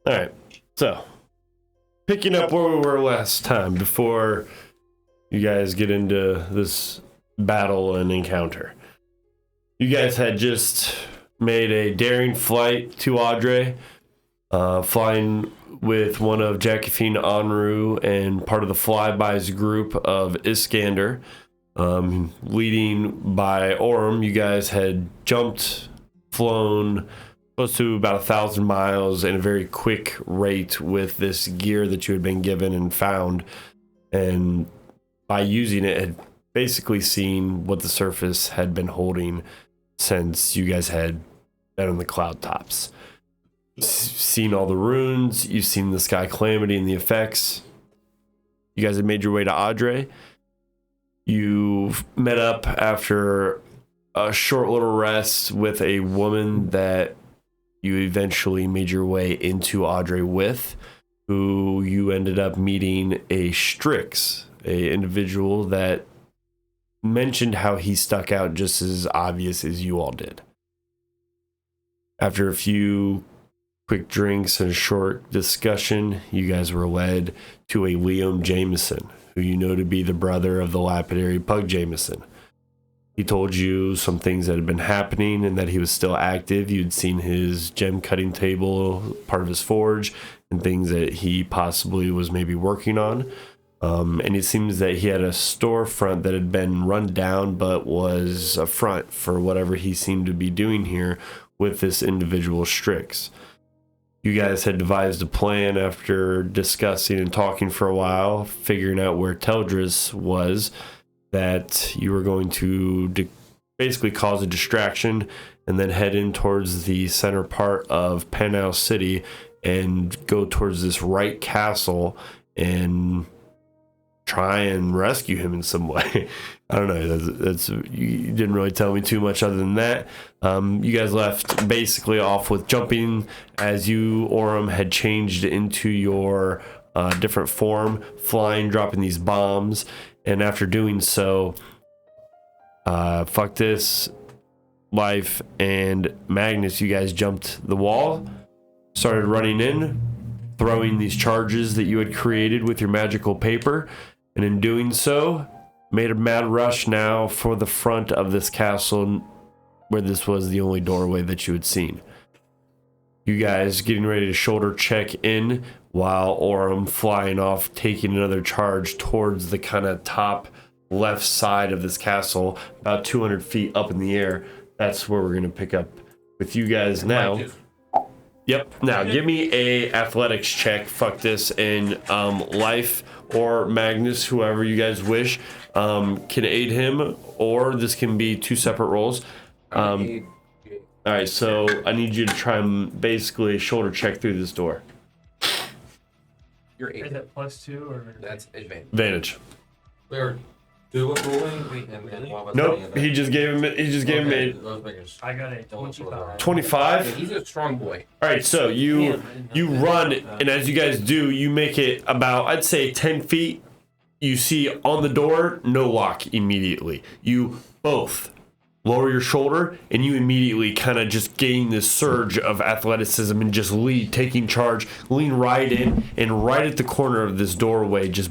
All right. So, picking up where we were last time before you guys get into this battle and encounter. You guys had just made a daring flight to Adre, flying with one of Jacqueline Enru and part of the Flybys group of Iskander. Leading by Orm, you guys had flown close to about 1,000 miles in a very quick rate with this gear that you had been given and found, and by using it had basically seen what the surface had been holding since you guys had been on the cloud tops. Seen all the runes, you've seen the sky calamity and the effects. You guys had made your way to Adre. You met up after a short little rest with a woman that you eventually made your way into Adre with, who you ended up meeting a Strix, a individual that mentioned how he stuck out just as obvious as you all did. After a few quick drinks and a short discussion, you guys were led to a Liam Jameson, who you know to be the brother of the lapidary Pug Jameson. He told you some things that had been happening and that he was still active. You'd seen his gem cutting table, part of his forge, and things that he possibly was maybe working on. And it seems that he had a storefront that had been run down but was a front for whatever he seemed to be doing here with this individual Strix. You guys had devised a plan after discussing and talking for a while, figuring out where Teldris was, that you were going to basically cause a distraction and then head in towards the center part of Panau City and go towards this right castle and try and rescue him in some way. I don't know. That's you didn't really tell me too much other than that. You guys left basically off with jumping as you, Orem, had changed into your different form, flying, dropping these bombs. And after doing so, fuck this, Life and Magnus, you guys jumped the wall, started running in, throwing these charges that you had created with your magical paper, and in doing so, made a mad rush now for the front of this castle where this was the only doorway that you had seen. You guys getting ready to shoulder check in while Orem flying off, taking another charge towards the kind of top left side of this castle, about 200 feet up in the air. That's where we're going to pick up with you guys now. Yep. Now, give me a athletics check. Fuck this. And Life or Magnus, whoever you guys wish, can aid him, or this can be two separate rolls. All right, so I need you to try and basically shoulder check through this door. You're 8. Is that +2 or? That's advantage. Advantage. We're doing rolling and while Nope. He just gave him. He just gave him I got a 25. 25. He's a strong boy. All right, so you run, and as you guys do, you make it about, I'd say, 10 feet. You see on the door, no lock immediately. You both lower your shoulder, and you immediately kind of just gain this surge of athleticism and just taking charge, lean right in, and right at the corner of this doorway, just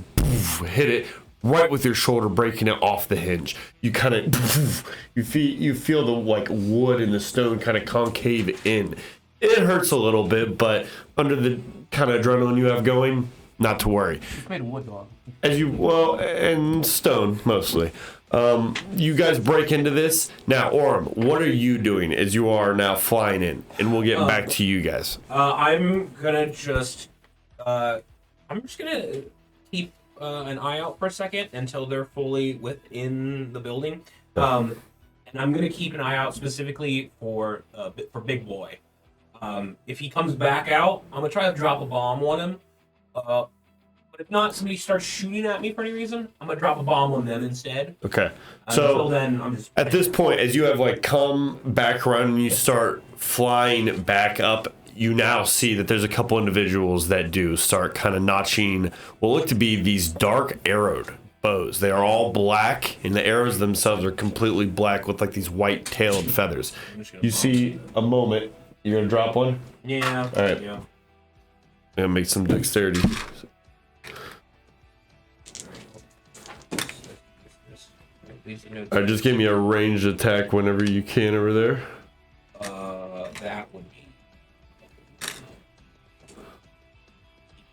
hit it right with your shoulder, breaking it off the hinge. You kind of, you feel the like wood and the stone kind of concave in. It hurts a little bit, but under the kind of adrenaline you have going, not to worry. It's made of wood dog. And stone mostly. You guys break into this. Now, Orem, what are you doing as you are now flying in? And we'll get back to you guys. I'm just gonna keep an eye out for a second until they're fully within the building. And I'm gonna keep an eye out specifically for Big Boy. If he comes back out, I'm gonna try to drop a bomb on him. But if not, somebody starts shooting at me for any reason, I'm gonna drop a bomb on them instead. Okay. Until then, I'm just at this point, as you have like come back around and you start flying back up, you now see that there's a couple individuals that do start kind of notching what look to be these dark arrowed bows. They are all black, and the arrows themselves are completely black with like these white tailed feathers. You see a moment. You're gonna drop one? Yeah. All right. Yeah. And make some dexterity. I just gave me a ranged attack whenever you can over there. That would be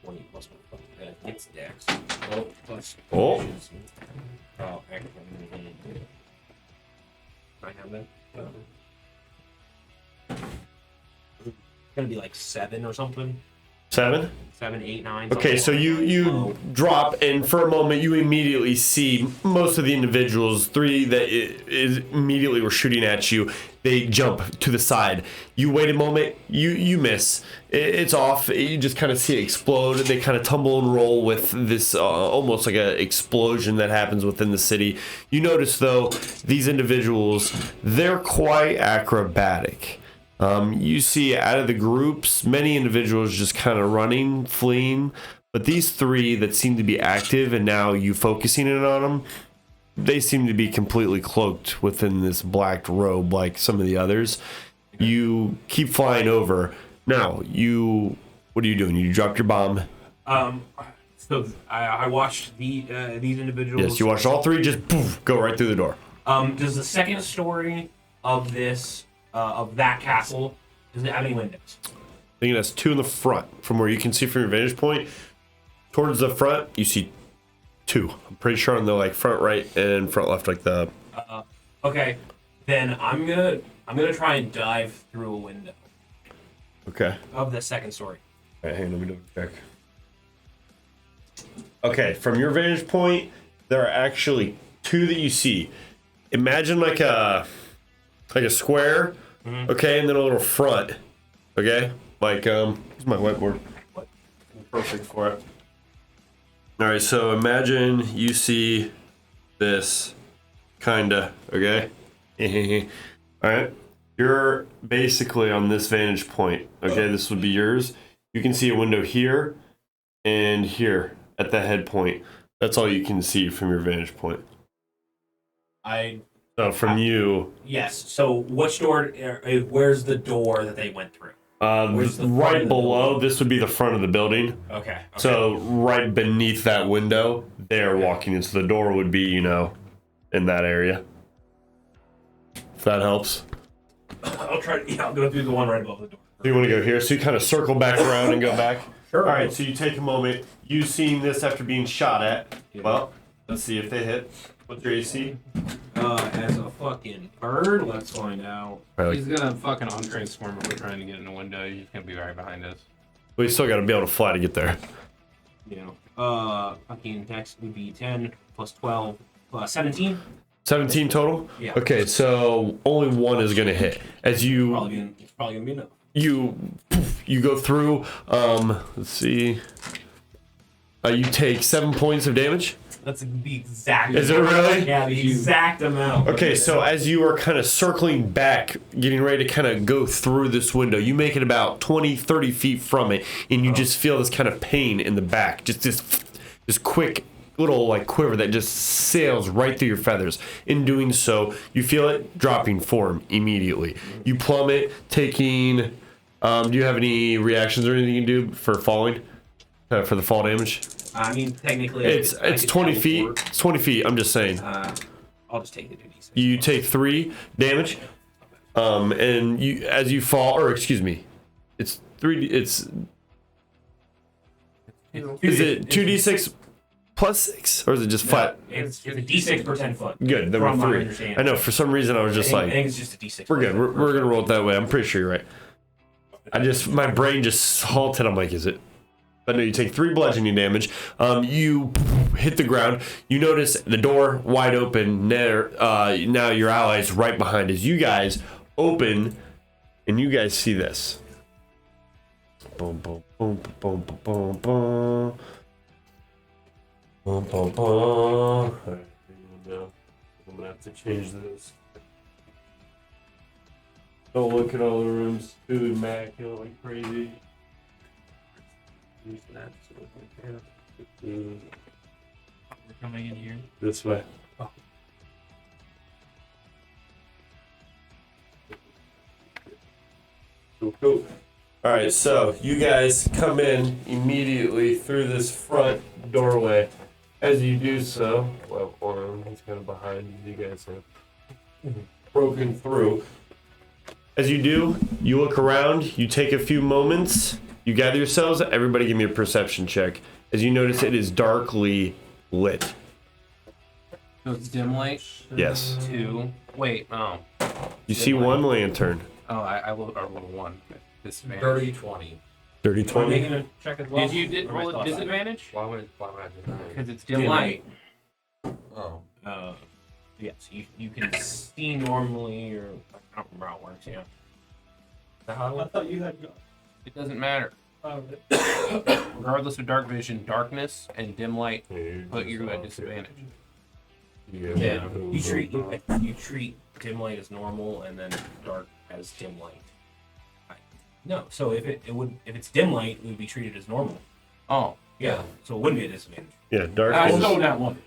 20 plus 1. It's dex. Oh, plus. Oh. Oh, actually. I have that. It's gonna be like 7 or something. 7? 7, 8, 9. Okay, so you drop, and for a moment you immediately see most of the individuals, 3 that immediately were shooting at you. They jump to the side. You wait a moment, you miss. It's off. You just kind of see it explode. They kind of tumble and roll with this almost like an explosion that happens within the city. You notice though, these individuals, they're quite acrobatic. You see out of the groups, many individuals just kind of running, fleeing, but these 3 that seem to be active and now you focusing in on them, they seem to be completely cloaked within this black robe like some of the others. You keep flying over. Now, what are you doing? You dropped your bomb. So I watched these individuals. Yes, you watched all 3 just poof, go right through the door. Does the second story of this of that castle, does it have any windows? I think it has 2 in the front. From where you can see from your vantage point, towards the front, you see 2. I'm pretty sure on the like front right and front left, like the. Okay, then I'm gonna try and dive through a window. Okay. Of the second story. All right, hang on, let me double check. Okay, from your vantage point, there are actually 2 that you see. Imagine like a square, okay, and then a little front, okay? Like, here's my whiteboard. Perfect for it. All right, so imagine you see this, kinda, okay? All right, you're basically on this vantage point, okay? This would be yours. You can see a window here and here at the head point. That's all you can see from your vantage point. So from you... Yes, so which door, where's the door that they went through? Right below, this would be the front of the building. Okay. So right beneath that window, they're walking into the door would be, in that area. If that helps. I'll go through the one right above the door. So you want to go here? So you kind of circle back around and go back? Sure. All right, so you take a moment. You seen this after being shot at. Well, let's see if they hit. What's your AC? As a fucking bird, let's find out. He's gonna fucking untransform if we're trying to get in a window. He's gonna be right behind us. We still got to be able to fly to get there. Fucking dex would be 10 plus 12 plus 17. 17 total? Yeah. Okay, so only 1 is going to hit. As you... It's probably gonna be enough. You go through, let's see. You take 7 points of damage. That's the exact. Is it really? Yeah, the exact amount. Okay, so as you are kind of circling back, getting ready to kind of go through this window, you make it about 20, 30 feet from it, and you just feel this kind of pain in the back. Just this quick little like quiver that just sails right through your feathers. In doing so, you feel it dropping form immediately. You plummet, taking... do you have any reactions or anything you can do for falling? For the fall damage? I mean, technically, It's 20 feet. It's 20 feet. I'm just saying. I'll just take the 2d6. You take 3 damage, and you as you fall, or excuse me, it's 3. It's is it 2d6 plus 6, or is it just flat? It's a d6 per 10 foot. Good. Then From my we're 3. understanding. I know. For some reason, I was just I like, think it's just a d6. we're good. We're gonna roll it that way. I'm pretty sure you're right. My brain just halted. I'm like, is it? But no, you take 3 bludgeoning damage. You hit the ground. You notice the door wide open. Now your allies right behind as you guys open, and you guys see this. Boom, boom, boom, boom, boom, boom, boom. Boom, boom, boom. All right, I'm gonna have to change this. Don't look at all the rooms. Too immaculate, crazy. We're coming in here. This way. Cool. All right, so you guys come in immediately through this front doorway. As you do so, well, Oren, he's kind of behind you guys have broken through. As you do, you look around, you take a few moments, you gather yourselves. Everybody give me a perception check. As you notice, it is darkly lit. So it's dim light. Yes. 2. Wait. Oh. You see one lantern. Oh, I will. Or roll 1. Disadvantage. Dirty 20. Dirty Am I 20. making a check as well? Did you roll a disadvantage? Why would I do that? Because it's dim light. Oh. Yes, you can see normally, or I don't remember how it works. Yeah. I thought you had. It doesn't matter. Regardless of dark vision, darkness and dim light put you at disadvantage. Yeah, you treat dim light as normal, and then dark as dim light. No, so if it's dim light, it would be treated as normal. Oh, yeah. So it wouldn't be a disadvantage. Yeah, dark. I is- know that one.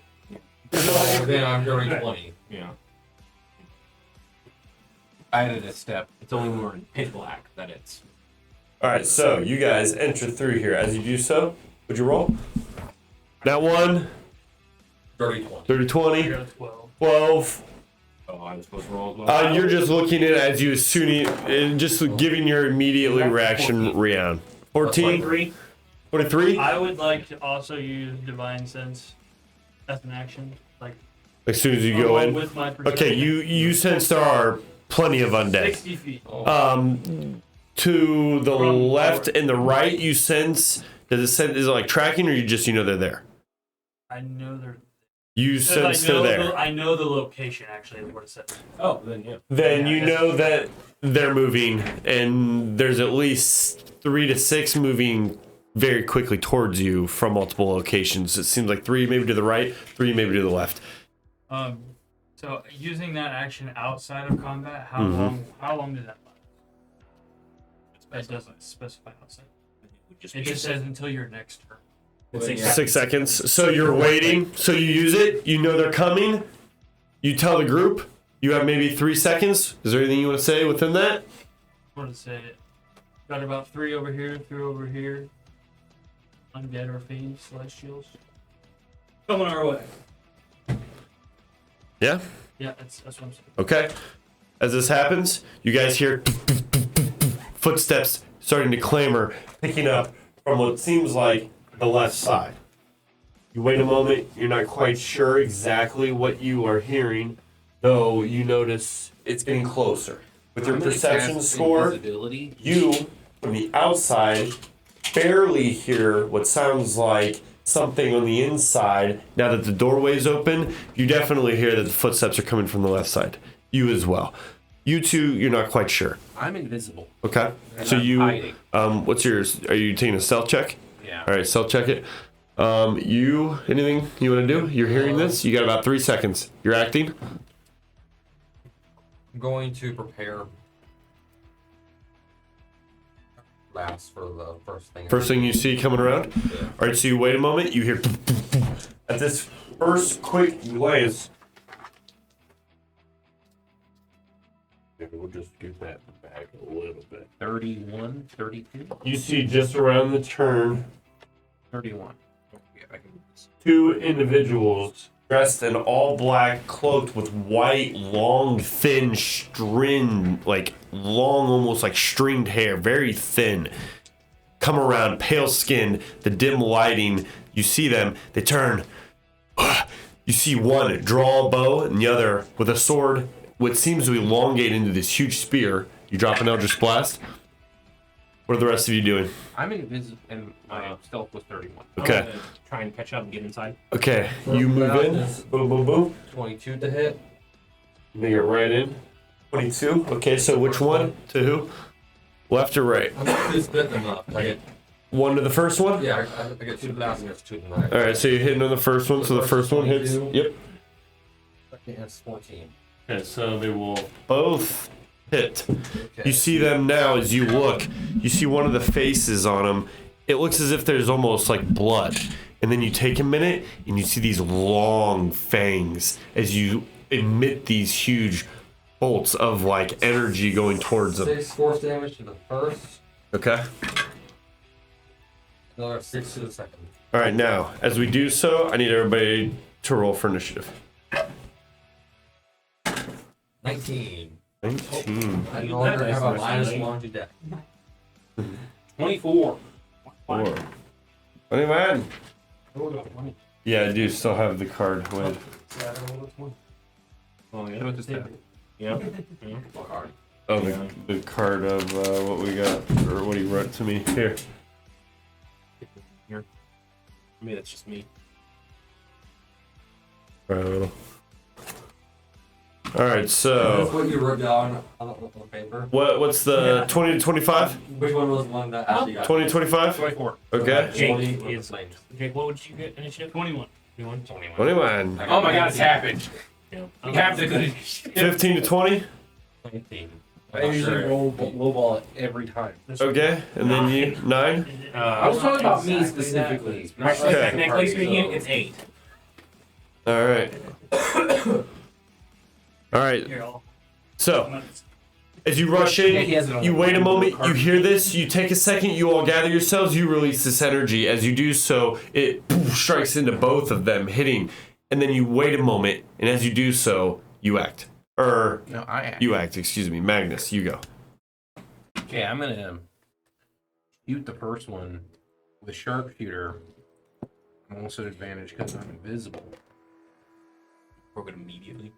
Then I'm dirty 20. Yeah. I added a step. It's only when we're in pitch black that it's. All right, so you guys enter through here. As you do so, would you roll? That one, Dirty 20. 30, 20, I got a 12. 12. Oh, I was supposed to roll as well. You're just looking at it as you just giving your immediately reaction round. 14, 43. I would like to also use Divine Sense as an action. Like, As soon as you go along in. with my Okay, perception. you sense there are plenty of undead. 60 feet. To the From left forward. and the right, you sense. Is it like tracking, or you just they're there? I know they're. You sense they're there. I know the location actually of where it's set. Oh, then yeah. Then Yeah, you know that they're moving, and there's at least 3 to 6 moving very quickly towards you from multiple locations. It seems like 3 maybe to the right, 3 maybe to the left. So using that action outside of combat, how Mhm. long does that last? It doesn't specify outside. It just says until your next turn. It's Yeah. 6 seconds. So you're waiting. So you use it. You know they're coming. You tell the group. You have maybe 3 seconds. Is there anything you want to say within that? What to say? Got about 3 over here, 3 over here. Undead or fiend celestials. Coming our way. Yeah. Yeah, that's what I'm saying. Okay. As this happens, you guys hear footsteps starting to clamor, picking up from what seems like the left side. You wait a moment, you're not quite sure exactly what you are hearing, though you notice it's getting closer. With your I'm gonna perception cast score, invisibility. you, from the outside, barely hear what sounds like something on the inside. Now that the doorway's open, you definitely hear that the footsteps are coming from the left side. You as well. You two, you're not quite sure. I'm invisible. Okay. And So I'm you, hiding. what's yours? Are you taking a stealth check? Yeah. All right, stealth check it. You, anything you want to do? You're hearing this? You got about 3 seconds. You're acting? I'm going to prepare last for the first thing. First thing you see coming around? Yeah. All right, so you wait a moment. You hear at this first quick glance. Maybe we'll just get that back a little bit. 31, 32, You see just around the turn 31. Yeah, I can. 2 individuals dressed in all black, cloaked with white, long, thin string, like long, almost like stringed hair, very thin. Come around, pale skinned, the dim lighting. You see them, they turn. You see one draw a bow and the other with a sword, what seems to elongate into this huge spear. You drop an Eldritch Blast. What are the rest of you doing? I'm invisible, and my stealth was 31. Okay. I'm gonna try and catch up and get inside. Okay, you move in. Boom, boom, boom. 22 to hit. Make it right in. 22. Okay, so which one to who? Left or right? I'm not just bit them up. I get, One to the first one? yeah, I get 2 to the last and it's 2 to the right. All right, so you're hitting on the first one, so the first one hits. 22. Yep. Second is 14. Okay, so they will both hit. Okay. You see them now as you look. You see one of the faces on them. It looks as if there's almost like blood. And then you take a minute and you see these long fangs as you emit these huge bolts of like energy going towards them. 6 force damage to the first. Okay. Another 6 to the second. All right, now, as we do so, I need everybody to roll for initiative. 19. 19. I no longer have a -1 to death. 24. 4. 21. Yeah, I do still have the card with. Oh, yeah. What does that? Yeah. What card? Oh, the card of what we got, or what he wrote to me. Here. Maybe that's just me. All right, That's so what you wrote down on the paper. what's the 20 to 25? Which one was the one that actually got 20 to 25? 24. Okay. Jake 20 is- flamed. Jake, what would you get initiative? 21. 21. 21. Oh my god, it's happened. Yeah. We have to go to 15 to 20? 19. I usually roll lowball it every time. Okay, and then you 9? I was talking about me specifically. Okay. Technically speaking, it's 8. All right. All right. Here, I'll- So, as you rush in, you wait a moment, you hear this, you take a second, you all gather yourselves, you release this energy. As you do so, it strikes into both of them, hitting. And then you wait a moment, and as you do so, you act. No, I act. You act, excuse me. Magnus, you go. Okay, I'm gonna shoot the first one with sharpshooter. I'm also at advantage because I'm invisible. Broke it immediately.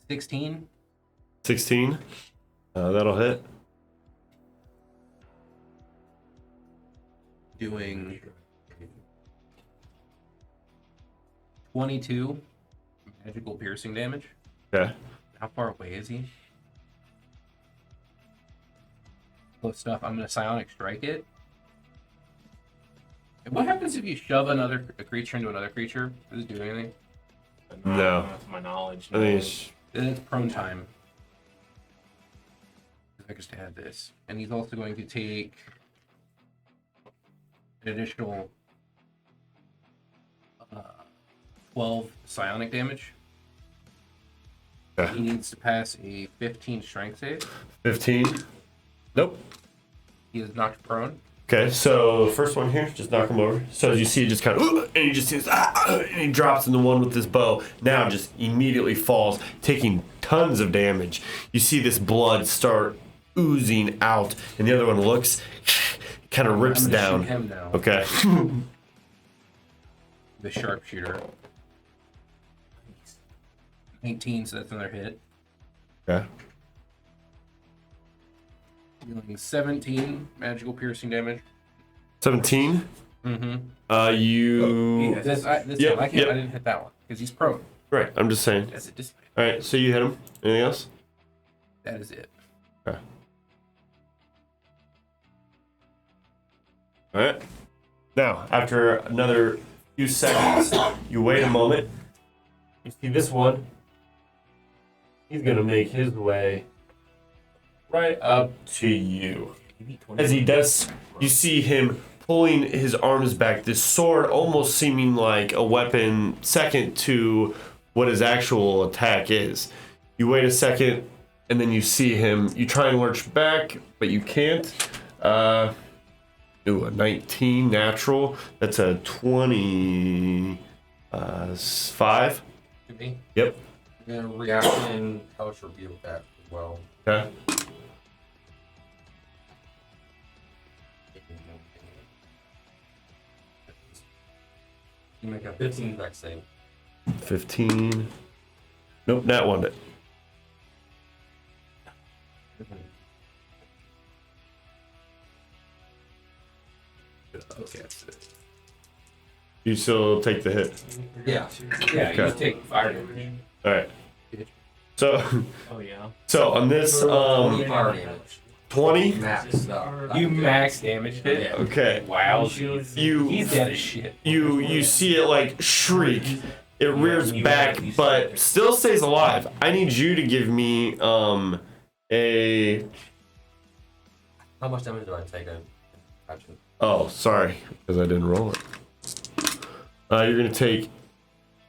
16. 16. That'll hit. Doing 22 magical piercing damage. Okay. How far away is he? Close stuff. I'm gonna psionic strike it. And what happens if you shove a creature into another creature? Does it do anything? No. To my knowledge. I think it's Then it's prone time. I just add this, and he's also going to take an additional 12 psionic damage. Okay. He needs to pass a 15 strength save. 15. Nope. He is knocked prone. Okay, so first one here, just knock him over. So as you see, it just kind of, and he just sees, and he drops in the one with his bow. Now just immediately falls, taking tons of damage. You see this blood start oozing out, and the other one looks, kind of rips I'm gonna down. shoot him now. Okay. The sharpshooter. 19, so that's another hit. Okay. Dealing 17 magical piercing damage. 17. Mm-hmm. You. This Yep, one, I yep. didn't hit that one because he's prone. Right. I'm just saying. That's it. Just, All right. So you hit him. Anything else? that is it. Okay. All right. Now, after another few seconds, you wait a moment. You see this one. He's gonna make his way right up to you. As he does, you see him pulling his arms back, this sword almost seeming like a weapon second to what his actual attack is. You wait a second, and then you see him. You try and lurch back, but you can't. A 19 natural. That's a 25. To me. Yep. I'm gonna reaction hellish rebuke that as well. Okay. You make a 15 dex save. 15. Nope, that one. Okay. You still take the hit. Yeah. Yeah, Okay. you just take fire damage. All right. So, Oh, yeah. so on this 20 fire damage. 20. Max up. You max damaged it. Yeah. Okay. Wow. You He's dead as shit. you see it like shriek. It rears back, but still stays alive. I need you to give me a. How much damage do I take? Action. Oh, sorry, because I didn't roll it. You're gonna take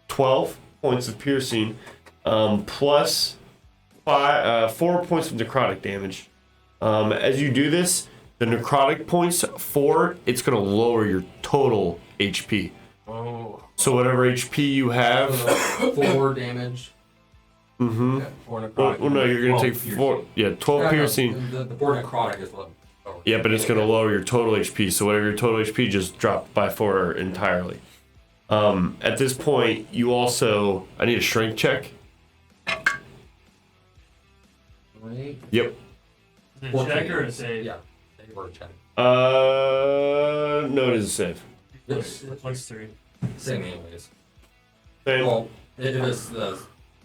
12 points of piercing, plus 4 points of necrotic damage. As you do this, the necrotic points 4, it's going to lower your total HP. Oh. So whatever HP you have. 4 damage. Mm-hmm. Okay, 4 necrotic. Well, no, you're going to take 4. Yeah, 12 piercing. The 4 necrotic is low. Yeah, but it's going to lower your total HP. So whatever your total HP just dropped by 4 entirely. At this point, you also... I need a strength check. Right. Yep. Is it a check or a save? Yeah. Save or a check. No, it is a save. Plus 3. Same anyways. Same. Well, if it's the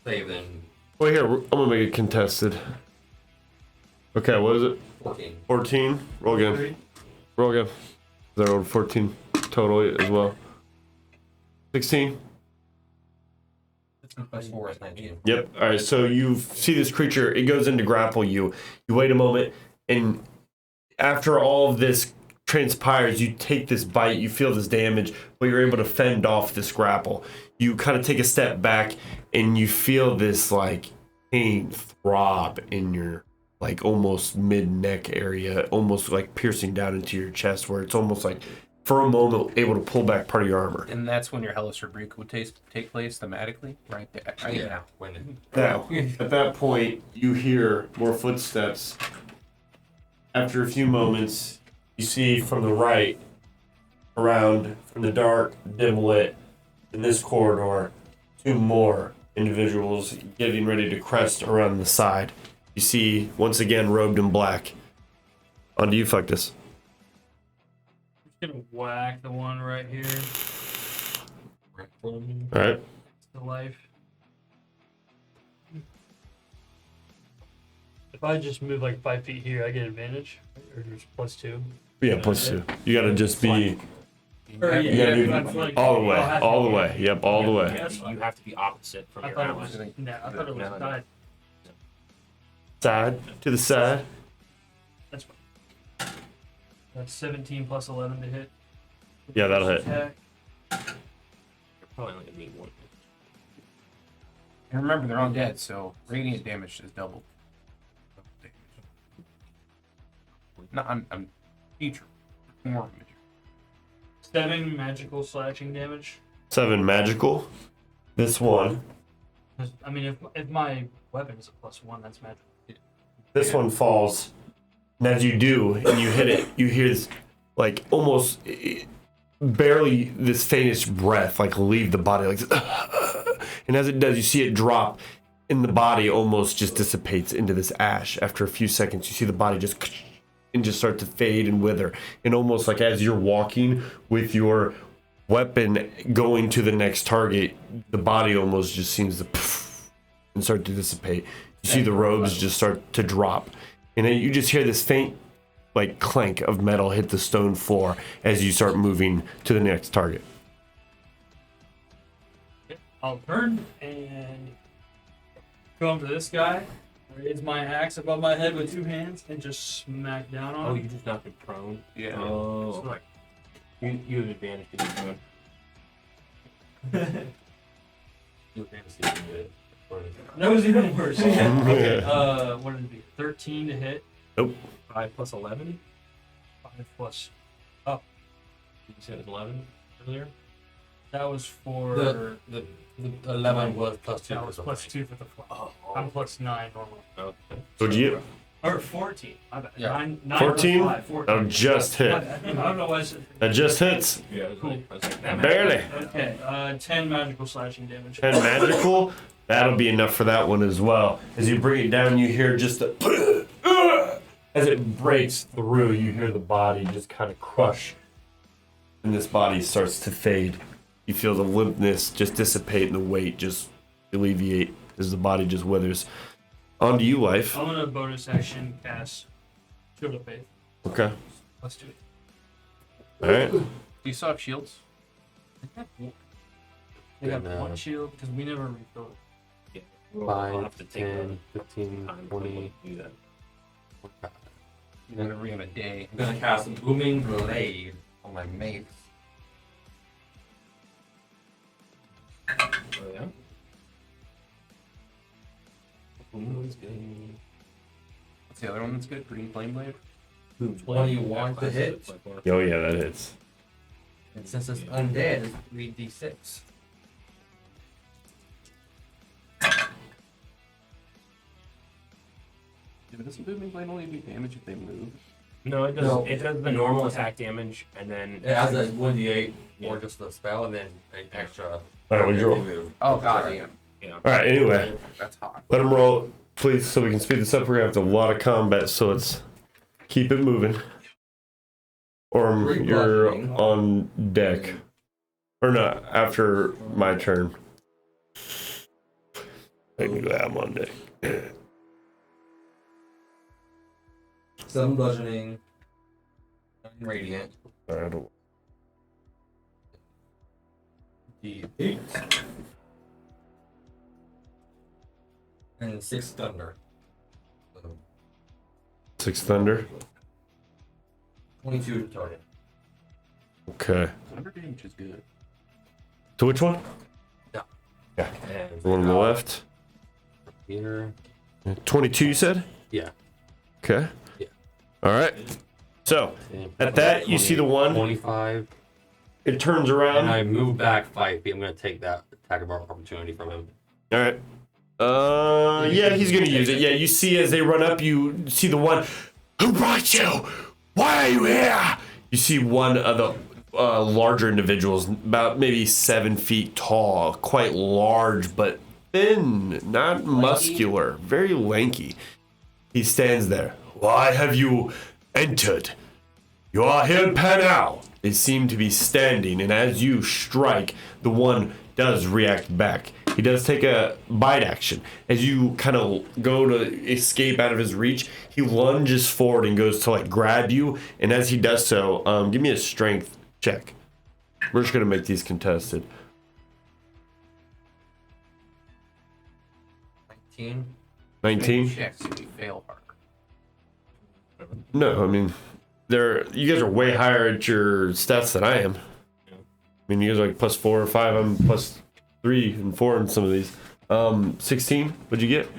save, then Well, here, I'm going to make it contested. Okay, what is it? 14. 14? Roll again. 3. Roll again. I rolled 14 total as well. 16? Plus 4 is 19. Yep. All right. So you see this creature. It goes in to grapple you. You wait a moment, and after all of this transpires, you take this bite. You feel this damage, but you're able to fend off this grapple. You kind of take a step back, and you feel this like pain throb in your like almost mid neck area, almost like piercing down into your chest, where it's almost like for a moment able to pull back part of your armor. And that's when your hellish rebuke would take place thematically, right there. Right Yeah. now. When it, Now, at that point, you hear more footsteps. After a few moments, you see from the right, around from the dark, dim lit, in this corridor, 2 more individuals getting ready to crest around the side. You see, once again, robed in black. On to you, Fuctus. Just gonna whack the one right here All right. to life. If I just move like 5 feet here, I get advantage, or just plus 2. Yeah, plus 2. You gotta just be Or, you gotta if be I'm flanking. all the way, Oh, it has to all be- the way. Yep, all the way. You have to be opposite from I your thought it allies. was. No, I thought it was side. Side to the side. That's fine. That's 17 plus 11 to hit. Yeah, that'll hit. Attack. You're probably only gonna need 1. And remember, they're undead, so radiant damage is double. No, I'm future. More damage. 7 magical slashing damage. 7 magical. This one. 'Cause, I mean, if my weapon is a plus 1, that's magical. This one falls. And as you do, and you hit it, you hear this, like, almost barely this faintest breath, like, leave the body, like, and as it does, you see it drop, and the body almost just dissipates into this ash. After a few seconds, you see the body just start to fade and wither. And almost like as you're walking with your weapon going to the next target, the body almost just seems to and start to dissipate. You see the robes just start to drop. And then you just hear this faint like clank of metal hit the stone floor as you start moving to the next target. I'll turn and go up to this guy, raise my axe above my head with 2 hands, and just smack down on Oh, him. you just knocked him prone? Yeah. Oh. So, like, You have advantage to be prone. You have advantage to do it. that was even worse. Okay, what did it be? 13 to hit. 5 plus 11? 5 plus. You said it was 11 earlier? That was for. the 11 was plus 2. that was plus 2 for the fly. Oh. I'm plus 9 normal. Okay. What'd you get? Or 14. My bad. Yeah. 9 14? plus 5. 14. That'll just My hit. bad. I don't know why I said. That just hits. Yeah, I was like, that Barely. Okay, 10 magical slashing damage. 10 magical. That'll be enough for that one as well. As you bring it down, you hear just a as it breaks through, you hear the body just kind of crush. And this body starts to fade. You feel the limpness just dissipate and the weight just alleviate as the body just withers. On to you, life. I'm gonna bonus action cast Shield of Faith. Okay. Plus 2. All right. Do you still have shields? We have Then, 1 shield because we never refilled it. I'll have to 5, take 10, 15, time 20. to do that. Whenever we have a day. I'm gonna cast Booming Blade on my mace. Oh, yeah? What's What's the other one that's good? Green Flame Blade? 21 to hit. Oh yeah, that hits. And since it's undead, it's 3d6. Yeah, but doesn't Booming Blade only do damage if they move? No, it does. No. It does the normal attack damage, and then It has a 1d8 or just the spell, and then an extra. All right, what'd you roll? move. Oh, goddamn. All right, anyway, That's hot. let him roll, please, so we can speed this up. We're gonna have a lot of combat, so let's keep it moving. Or Three you're bludgeoning. on deck, or not after my turn. Technically, I'm on deck. 7 bludgeoning. 9 radiant. I don't. D8. And 6 thunder. So 6 thunder. 22 to target. Okay. Thunder damage is good. To which one? Yeah. Yeah. And The one on the left. here. 22, you said? Yeah. Okay. Yeah. All right. So at that, you see the one. 25. It turns And around. I move back 5 feet. I'm going to take that attack of opportunity from him. All right. Yeah, he's gonna use it. Yeah, you see as they run up, you see the one. Who brought you? Why are you here? You see one of the larger individuals, about maybe 7 feet tall, quite large but thin, not muscular, very lanky. He stands there. Why have you entered? You are here in Panau. They seem to be standing, and as you strike, the one does react back. He does take a bite action. As you kind of go to escape out of his reach, he lunges forward and goes to like grab you. And as he does so, give me a strength check. We're just gonna make these contested. 19. 19? Checks if you fail harder. No, I mean, you guys are way higher at your stats than I am. I mean, you guys are like plus 4 or 5. I'm plus 3 and 4 in some of these. 16. What'd you get?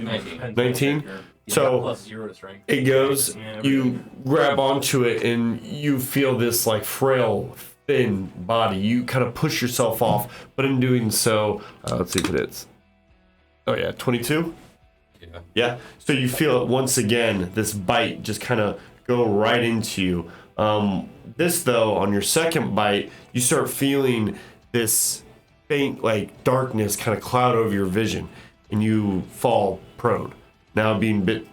19. So Plus 0 to strength. it goes. You grab onto it, and you feel this like frail, thin body. You kind of push yourself off, but in doing so, let's see if it is. Oh yeah, 22. Yeah. Yeah. So you feel it once again. This bite just kind of go right into you. This though, on your second bite, you start feeling this faint like darkness kind of cloud over your vision, and you fall prone. Now being bit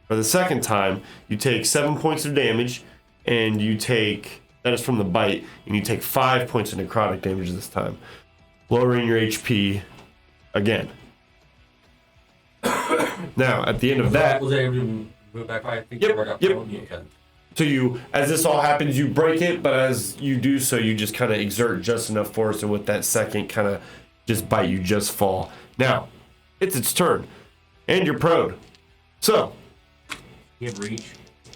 for the second time, you take 7 points of damage, and you take that is from the bite, and you take 5 points of necrotic damage this time, lowering your HP again. Now at the end of that. Was I able to move back 5 feet? Yep, before I got yep. prone? Okay. So you, as this all happens, you break it, but as you do so, you just kind of exert just enough force, and with that second kind of just bite, you just fall. Now, it's its turn, and you're prone. So, You have reach.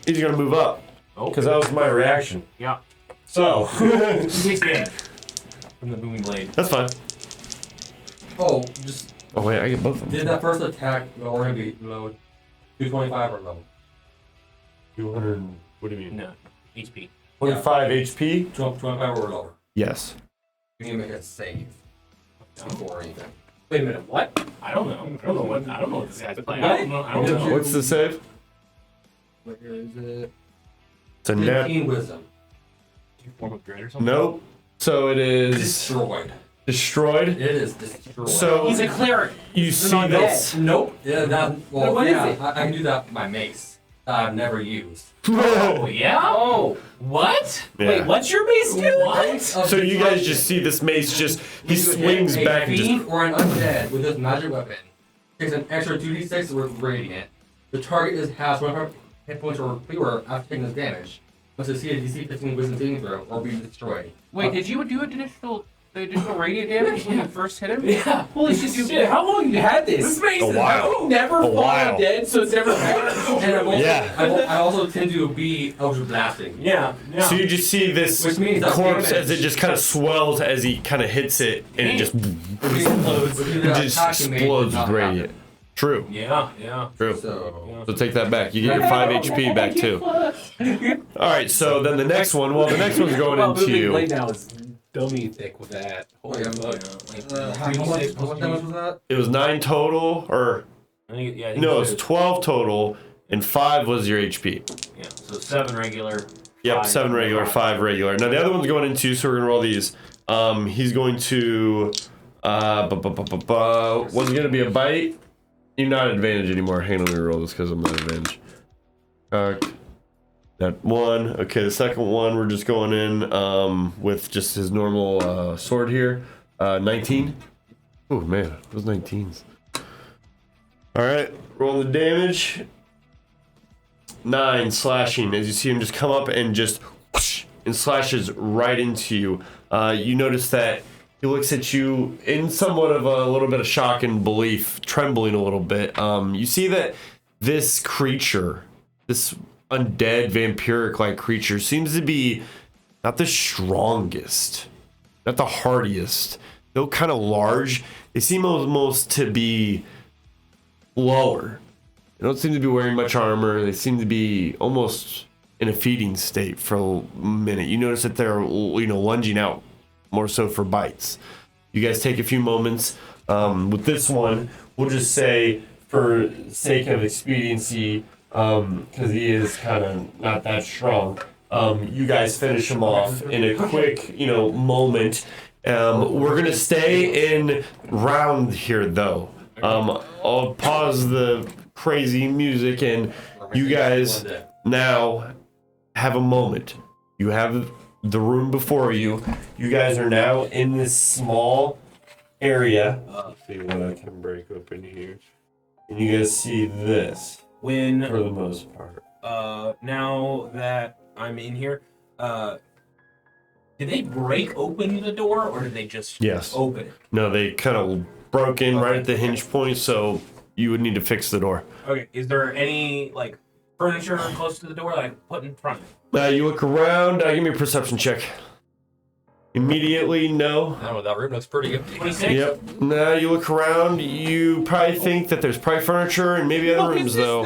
he's gonna move up, because that was my reaction. Yeah. So, He takes damage from the booming blade. that's fine. Oh, just Oh wait, I get both of did them. that first attack already be low? 225 or low? 200. What do you mean? No. HP. 25 HP? 25 or lower. Yes. You need to make a save. Before anything. Wait a minute. What? I don't know. I don't know what this guy's playing. I don't know. What's the save? Where is it? It's a net. 15 wisdom. Form of dread or something? Nope. So it is Destroyed. destroyed. It is destroyed. So He's a cleric. you see this. Nope. Yeah, that. Well, What is yeah, it? I can do that with my mace. That I've never used. Oh, yeah? Oh. What? Yeah. Wait, what's your base do? What? So you guys just see this mace just he You hit swings a back and just fiend or an undead with this magic weapon. Takes an extra 2d6 with radiant. The target has 100 hit points or fewer after taking this damage. Must succeed a DC 15 wisdom saving throw or be destroyed. Wait, did you do the additional radiant damage when you first hit him? Yeah. Holy shit, how long you had this? This A while. Never A fallen while. dead, so it's never And I've also, Yeah. I also tend to be Eldritch Blasting. Yeah. So you just see this Which means that corpse damage- as it just kind of swells as he kind of hits it, and it just Which means just that attack you made did explodes not with radiant. True. Yeah. True. So So take that back. You get your 5 HP back too. All right. So then the next one. Well, the next one's going into you. Blade now is dummy thick with that. wait, I'm Holy like, fuck. how much damage was that? It was 9 total, or I think no, it's 12 total, and 5 was your HP. Yeah, so 7 regular. Yep, 5 7 regular, 5 regular. Now the other one's going into, so we're gonna roll these. He's going to, one's gonna be a bite. You're not at advantage anymore. Hang on, let me roll this because I'm not at advantage. That one. Okay, the second one we're just going in with just his normal sword here. 19. Oh man, those 19s. All right, roll the damage. 9 slashing as you see him just come up and just whoosh, and slashes right into you. You notice that he looks at you in somewhat of a little bit of shock and belief, trembling a little bit. You see that this creature, this undead vampiric-like creature, seems to be not the strongest, not the hardiest. Though kind of large, they seem almost to be lower. They don't seem to be wearing much armor. They seem to be almost in a feeding state for a minute. You notice that they're, lunging out more so for bites. You guys take a few moments. With this one, we'll just say, for sake of expediency, because he is kind of not that strong, you guys finish him off in a quick, moment. We're gonna stay in round here, though. I'll pause the crazy music, and you guys now have a moment. You have the room before you. You guys are now in this small area. Let's see what I can break open here. And you guys see this for When the most part. now that I'm in here, did they break open the door or did they just Yes. open it? No, they kind of broke in right at the hinge point, so you would need to fix the door. Okay, is there any like furniture close to the door that I can put in front? You look around. Give me a perception check. Immediately, no. I don't know, that room looks pretty empty. 26? Yep. Now you look around. You probably think that there's probably furniture and maybe other rooms, though.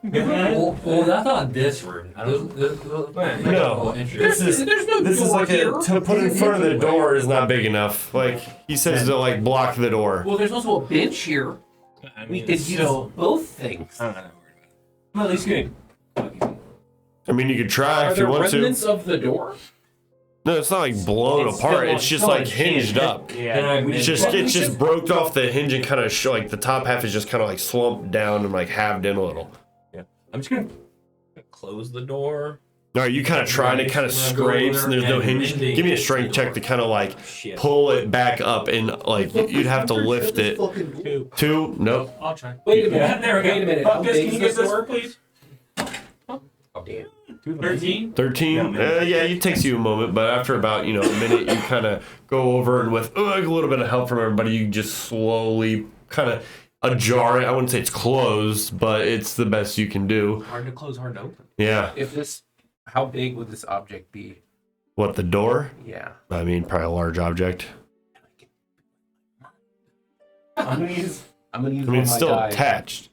Well, that's not this room. No. This is There's no this is door like here. to put in front of the door is not big enough. Like he says to like block the door. Well, there's also a bench here. I We mean, could it's use still. both things. I'm at least getting. I mean, you could try Are if you there want to. remnants of the door? No, it's not like blown It's apart. still- It's just still like hinged up. Yeah. It's just broke off the hinge and kind of like the top half is just kind of like slumped down and like halved in a little. I'm just gonna close the door. All right, you kind of try and it kind of scrapes and there's no hinge. Give me a strength check to kind of like Shit. pull it back up and like you'd have to lift it. 2? Nope. I'll try. Wait a minute. Yeah, there we go. Wait a minute. How Buckus, big can is you this get this, door? please? Oh, damn. 13? 13? Yeah, it takes you a moment, but after about, a minute, you kind of go over and with a little bit of help from everybody, you just slowly kind of ajar it. I wouldn't say it's closed, but it's the best you can do. Hard to close, hard to open. Yeah. How big would this object be? What, the door? Yeah. I mean, probably a large object. I'm gonna use I one mean, of it's my still die. attached.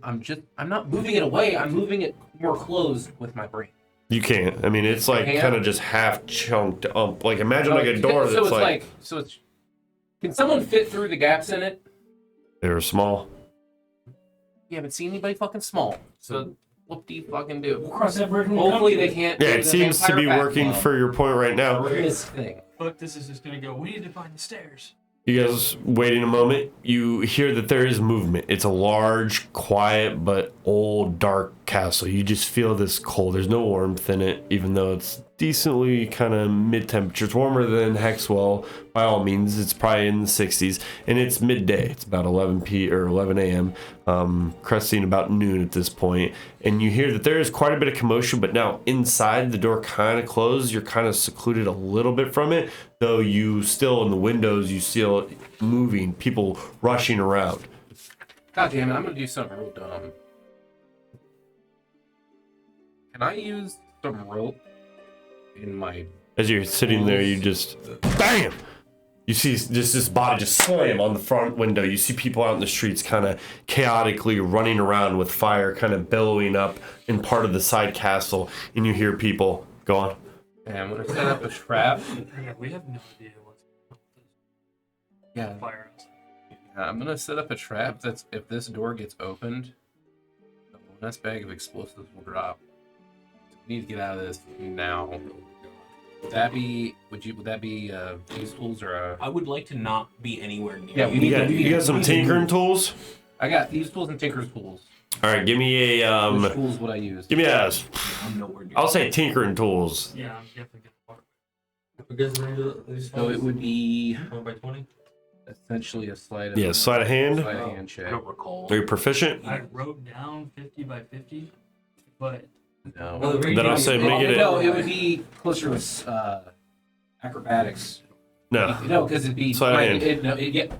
I'm not moving it away. I'm moving it more closed with my brain. You can't. I mean, it's like Can't? kind of just half chunked up. Like, imagine like a door so that's it's like, so it's. Can someone fit through the gaps in it? they were small. You haven't seen anybody fucking small. So what do you fucking do? We'll cross that bridge when we come Hopefully to they it. can't. Yeah, do it the seems to be vampire working backflow. for your point right now. This thing. Fuck, this is just gonna go. We need to find the stairs. You guys waiting a moment. You hear that there is movement. It's a large, quiet, but old, dark castle. You just feel this cold. There's no warmth in it, even though it's decently kind of mid-temperature. It's warmer than Hexwell, by all means. It's probably in the 60s, and it's midday. It's about 11 a.m. Cresting about noon at this point, and you hear that there is quite a bit of commotion. But now inside, the door kind of closed. You're kind of secluded a little bit from it, though. You still in the windows. You still moving. People rushing around. God damn it! I'm gonna do something real dumb. Can I use some rope in my? As you're sitting there, you just bam. You see just this body just slam on the front window. You see people out in the streets kind of chaotically running around with fire kind of billowing up in part of the side castle. And you hear people go on. And I'm going to set up a trap. Yeah, we have no idea what's Yeah. fire outside. I'm going to set up a trap that's if this door gets opened, a bonus bag of explosives will drop. We need to get out of this now. Would that be these tools or a... I would like to not be anywhere near. Yeah, You got some tinkering tools? I got these tools and tinker's tools. All right, give me a Which tools would I use? give me a. I'm nowhere near. I'll say tinkering tools. Yeah, I'm definitely gonna part. Who gets the range of these So it would be 20 by 20? essentially a sleight of Yeah, sleight of hand. sleight of hand I check. don't recall. Are you proficient? I wrote down 50 by 50, but No. Well, the range Then I'll is- say make it. No, it would be closer to acrobatics. No, No, because it'd be Sleight of hand.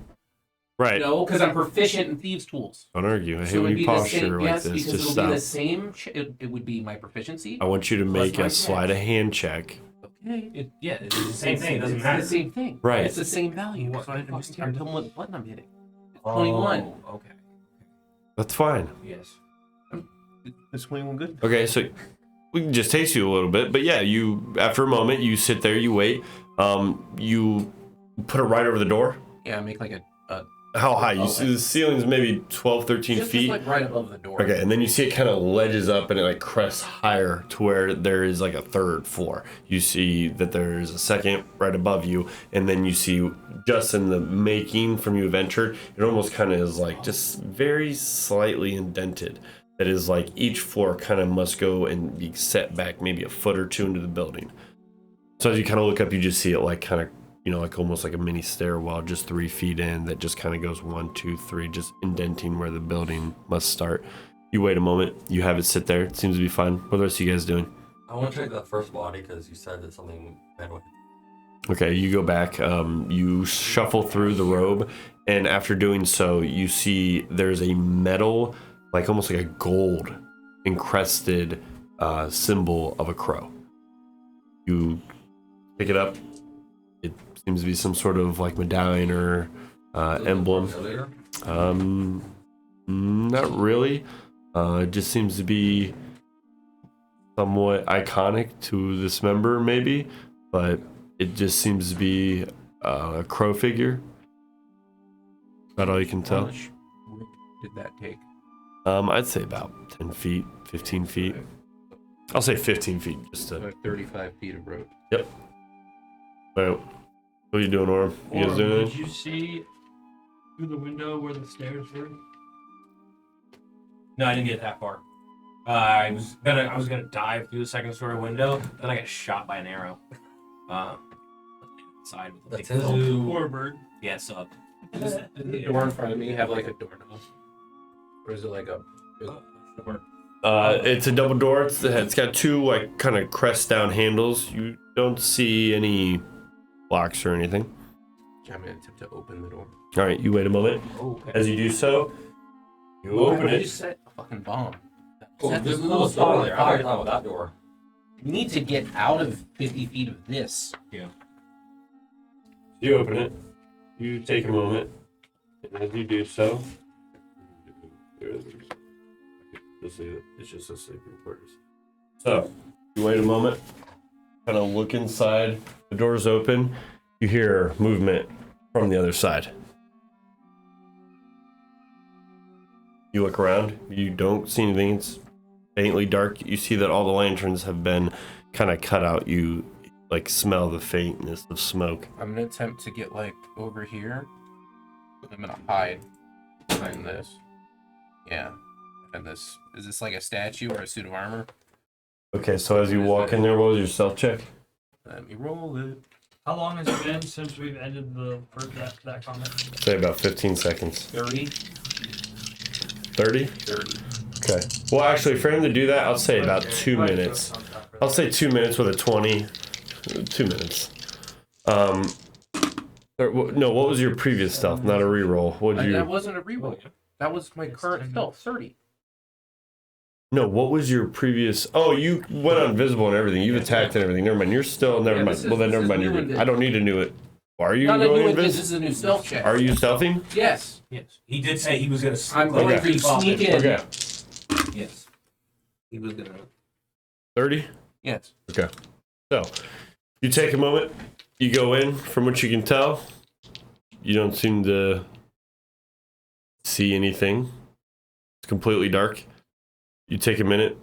right. No, because I'm proficient in thieves' tools. Don't argue. I hate So it when would you be the posture same. like Yes, this. because Just it'll be stop. the same. It would be my proficiency. I want you to make my a sleight of hand check. Okay. It's the same thing. It doesn't It's matter. the same thing. Right. It's the same value. What? So I just can't tell them what button I'm hitting. It's Oh, 21. Okay. That's fine. Yes. Is 21 good? Okay, so we can just taste you a little bit, but yeah, you after a moment you sit there, you wait. You put it right over the door. Yeah, make like a How high? You see the ceiling's maybe 12, 13 just feet. like right above the door. Okay, and then you see it kind of ledges up and it like crests higher to where there is like a third floor. You see that there's a second right above you, and then you see just in the making from you have entered, it almost kind of is like just very slightly indented. That is like each floor kind of must go and be set back maybe a foot or two into the building. So as you kind of look up, you just see it like kind of, like almost like a mini stairwell just 3 feet in that just kind of goes 1, 2, 3, just indenting where the building must start. You wait a moment, you have it sit there. It seems to be fine. What are the rest of you guys doing? I want to check that first body because you said that something bad with Okay, you go back, you shuffle through the robe, and after doing so, you see there's a metal, like almost like a gold encrusted symbol of a crow. You pick it up. It seems to be some sort of like medallion or emblem. Earlier? Not really. It just seems to be somewhat iconic to this member, maybe, but it just seems to be a crow figure. About all you can How tell. much room did that take? I'd say about 10 feet, 15 feet. I'll say 15 feet just to. About 35 feet of rope. Well, what are you doing, Orm? You guys or doing did anything? you see through the window where the stairs were? No, I didn't get that far. I was gonna dive through the second story window, then I got shot by an arrow. Side with a That's big his. bolt. Poor bird. Yeah, so Does the door in front of me have like a doorknob? Or is it like a big door? It's a double door. It's got two like kind of crest down handles. You don't see any locks or anything. I'm gonna attempt to open the door. All right, you wait a moment. Okay. As you do so, you Why open would you it. set a fucking bomb? Oh, Set there's this a little door spot there. I fire. already thought about that door. You need to get out of 50 feet of this. You open it. You take a moment, and as you do so, it's just a sleeping quarters. So you wait a moment, kind of look inside. The door's open. You hear movement from the other side. You look around. You don't see anything. It's faintly dark. You see that all the lanterns have been kind of cut out. You like smell the faintness of smoke. I'm gonna attempt to get like over here. I'm gonna hide behind this. Yeah. And this is this like a statue or a suit of armor? Okay, so as you walk in there, what was your stealth check? Let me roll it. How long has it been since we've ended the first that comment? Say about 15 seconds. 30. 30? 30. Okay. Well, actually, for him to do that, I'll say about 2 minutes. I'll say 2 minutes with a 20. 2 minutes. No, what was your previous stealth? Not a reroll. What did That you? wasn't a reroll. That was my current stealth, 30. No, what was your previous? Oh, you went invisible and everything. You've attacked and everything. Never mind. You're still never Yeah, mind. this is- Well, then this never is mind. new You're and good. I don't need to know it. Are you Not a going new invis? this is a new stealth check. Are you stealthing? Yes. Yes. He did say he was gonna. I'm going to sneak in. Okay. Yes. He was gonna. 30? Yes. Okay. So, you take a moment, you go in, from what you can tell, you don't seem to see anything. It's completely dark. You take a minute,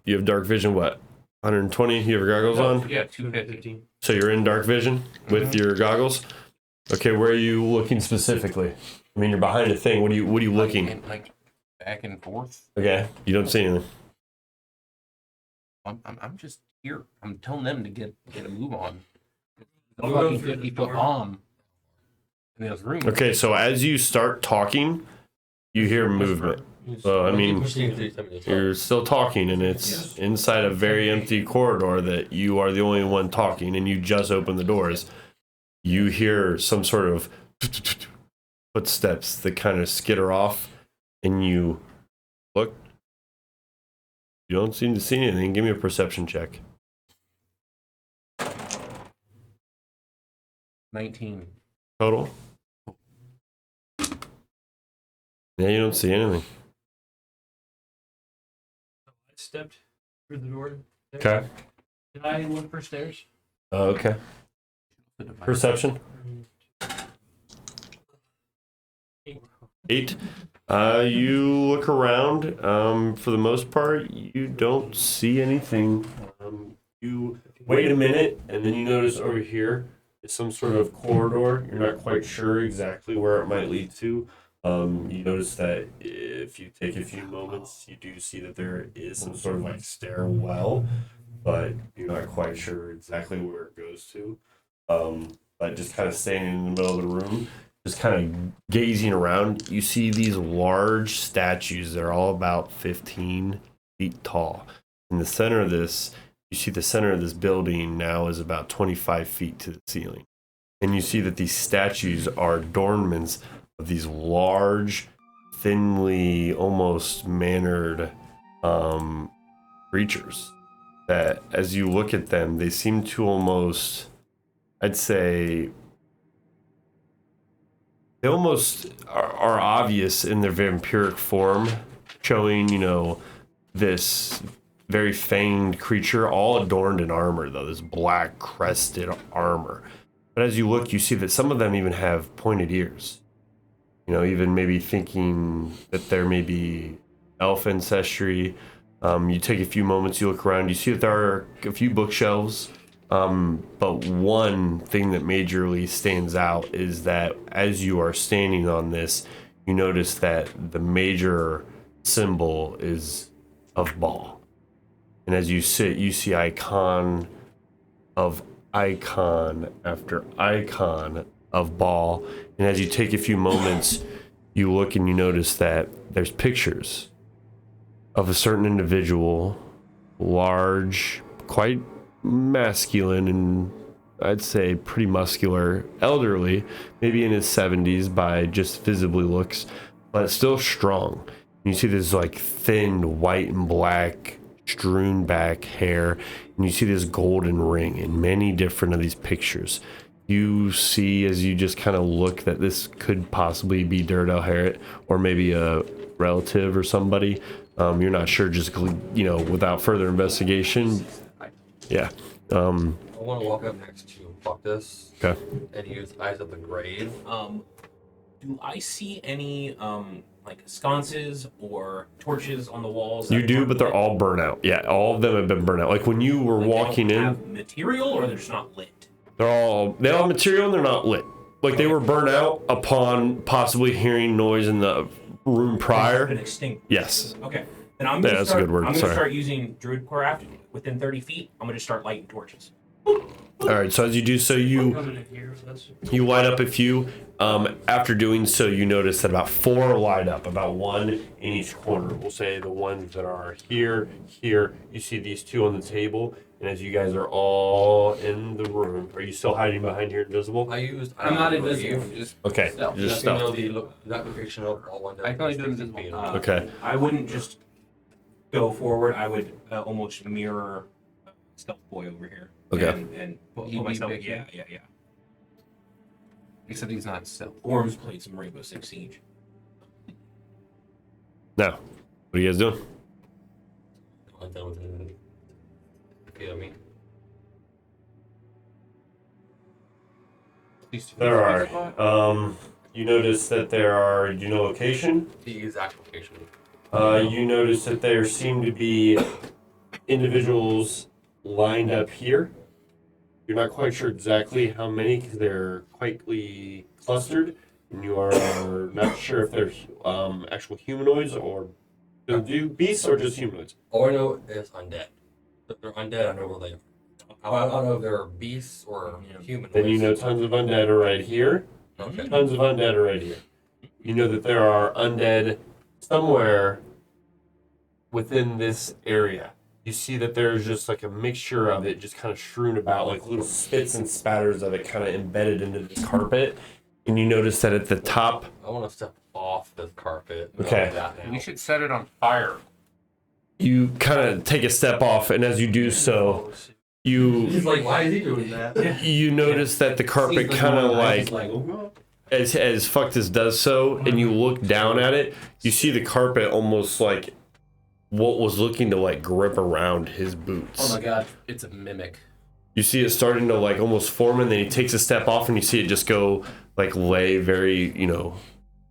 you have dark vision, what? 120, you have your goggles on? Yeah, 250. So you're in dark vision with your goggles? Okay, where are you looking specifically? I mean, you're behind a thing. What are you looking? Like back and forth. Okay, you don't see anything. I'm just here. I'm telling them to get a move on. The I'll go fucking through the 50-foot door. bomb in this room. Okay, so as you start talking, you hear movement. So, I mean, you're still talking, and it's inside a very empty corridor that you are the only one talking, and you just open the doors. You hear some sort of footsteps that kind of skitter off, and you look. You don't seem to see anything. Give me a perception check. 19. Total? Yeah, you don't see anything. I stepped through the door. Okay. Did I look for stairs? Okay. Perception? 8. You look around. For the most part, you don't see anything. You wait a minute, and then you notice over here is some sort of corridor. You're not quite sure exactly where it might lead to. You notice that if you take a few moments, you do see that there is some sort of like stairwell, but you're not quite sure exactly where it goes to. But just kind of standing in the middle of the room, just kind of gazing around, you see these large statues. They're all about 15 feet tall. In the center of this, you see the center of this building now is about 25 feet to the ceiling. And you see that these statues are adornments of these large, thinly, almost mannered creatures. That as you look at them, they seem to almost, I'd say, they almost are obvious in their vampiric form, showing, this very fanged creature, all adorned in armor, though, this black crested armor. But as you look, you see that some of them even have pointed ears. Even maybe thinking that there may be elf ancestry. You take a few moments, you look around, you see that there are a few bookshelves. But one thing that majorly stands out is that as you are standing on this, you notice that the major symbol is of Baal. And as you sit, you see icon after icon of Baal. And as you take a few moments, you look and you notice that there's pictures of a certain individual, large, quite masculine, and I'd say pretty muscular, elderly, maybe in his 70s by just visibly looks, but still strong. You see this like thin white and black strewn back hair, and you see this golden ring in many different of these pictures. You see as you just kind of look that this could possibly be Dirdel Harriet or maybe a relative or somebody. You're not sure, just without further investigation. Yeah. I want to walk up next to Buckus. Okay. And use Eyes of the Grave. Do I see any like sconces or torches on the walls? You do, but they're all burnt out. Yeah, all of them have been burnt out. Like when you were walking they don't in, have material, or they're just not lit. they all have material and they're not lit. Like they were burnt out upon possibly hearing noise in the room prior. Been extinguished. Yes. Okay. Then I'm gonna That's start, a good word. I'm gonna Sorry. start using Druidcraft within 30 feet. I'm gonna just start lighting torches. All right. So as you do so, you Coming in here, so that's light up a few. After doing so, you notice that about 4 light up, about 1 in each corner. We'll say the ones that are here. You see these 2 on the table, and as you guys are all in the room, are you still hiding behind here, invisible? I'm not invisible. I'm just Okay, stealth. just Let me know stuff. the location of all one. I can only do invisible. Okay. I wouldn't just go forward. I would almost mirror Stealth Boy over here. Okay. And put You'd be myself. big, Yeah. Except he's not stealth. Orms played some Rainbow Six Siege. Now, what are you guys doing? I'm done with it. Okay, I mean, There are. You notice that there are. Do you know location? the exact location. You notice that there seem to be individuals lined up here. You're not quite sure exactly how many because they're quietly clustered, and you are not sure if they're actual humanoids or beasts or just humanoids. All I know is undead. If they're undead, I know where they are. I don't know if they're beasts or humanoids. Then you know tons of undead are right here. Okay. Tons of undead are right here. You know that there are undead somewhere within this area. You see that there's just like a mixture of it just kind of strewn about, like little spits and spatters of it kind of embedded into this carpet. And you notice that at the top, I want to step off this carpet. Okay. We should set it on fire. you kind of take a step off, and as you do so, you He's like, why is he doing that? you notice that the carpet kind of like as fucked as does so, and you look down at it, you see the carpet almost like what was looking to like grip around his boots. Oh my god, it's a mimic. You see it starting to like almost form, and then he takes a step off, and you see it just go like lay very,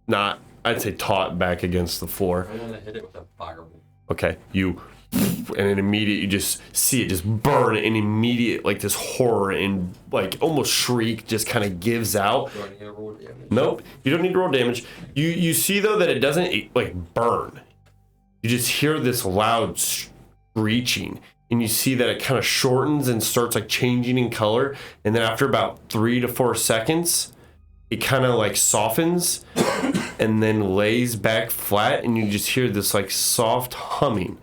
not, I'd say taut back against the floor. I'm gonna hit it with a fireball. Okay, you just see it just burn, and immediate like this horror and like almost shriek just kind of gives out. Do I need to roll damage? Nope, you don't need to roll damage. You see though that it doesn't like burn. You just hear this loud screeching, and you see that it kind of shortens and starts like changing in color, and then after about 3 to 4 seconds, it kind of like softens and then lays back flat, and you just hear this like soft humming,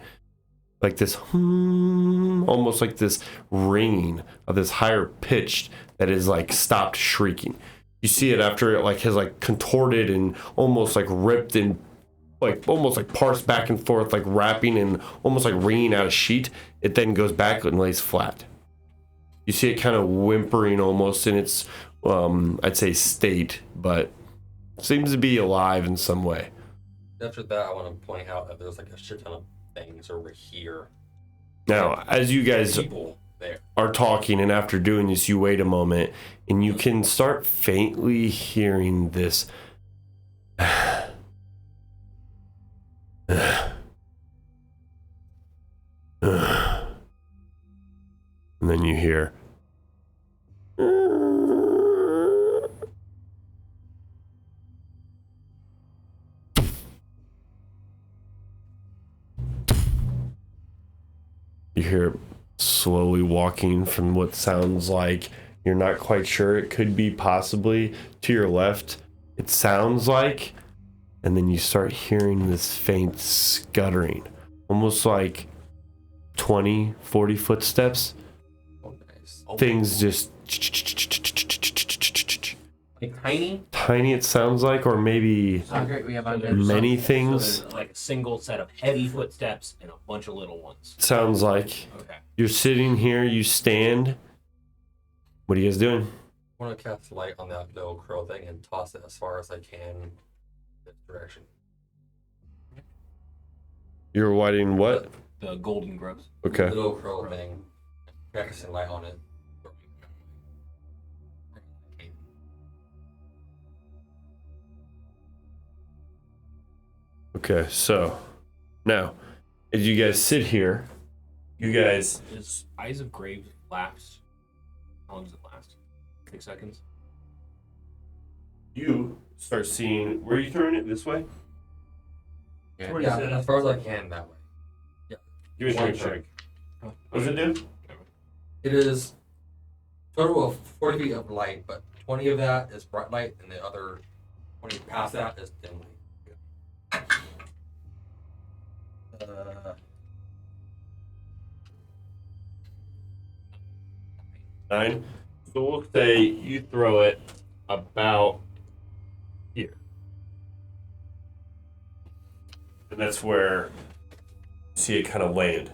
like this almost like this ringing of this higher pitched that is like stopped shrieking. You see it after it like has like contorted and almost like ripped and like almost like parsed back and forth, like wrapping and almost like wringing out a sheet. It then goes back and lays flat. You see it kind of whimpering almost in its I'd say state, but seems to be alive in some way. After that, I want to point out that there's like a shit ton of things over here. Now, as you guys People there. are talking, and after doing this, you wait a moment, and you can start faintly hearing this. And then you hear. You hear it slowly walking from what sounds like, you're not quite sure, it could be possibly to your left, it sounds like, and then you start hearing this faint scuttering, almost like 20, 40 footsteps. Oh, nice. Things just Like tiny? tiny, it sounds like, or maybe How great we have on there's many so things. there's like a single set of heavy footsteps and a bunch of little ones. Sounds like. Okay. You're sitting here, you stand. What are you guys doing? I want to cast light on that little crow thing and toss it as far as I can in this direction. You're lighting what? The golden growth. Okay. Little crow thing. Casting light on it. Okay, so now, as you guys sit here, you guys, Is Eyes of Graves lapsed? How long does it last? 6 seconds? you start seeing, where are you throwing it? This way? Where Yeah, is it? as far as I can that way. Give me a One drink turn. check. What does it do? It is total of 40 feet of light, but 20 of that is bright light, and the other 20 past that is dim light. 9. So we'll say you throw it about here. And that's where you see it kind of land.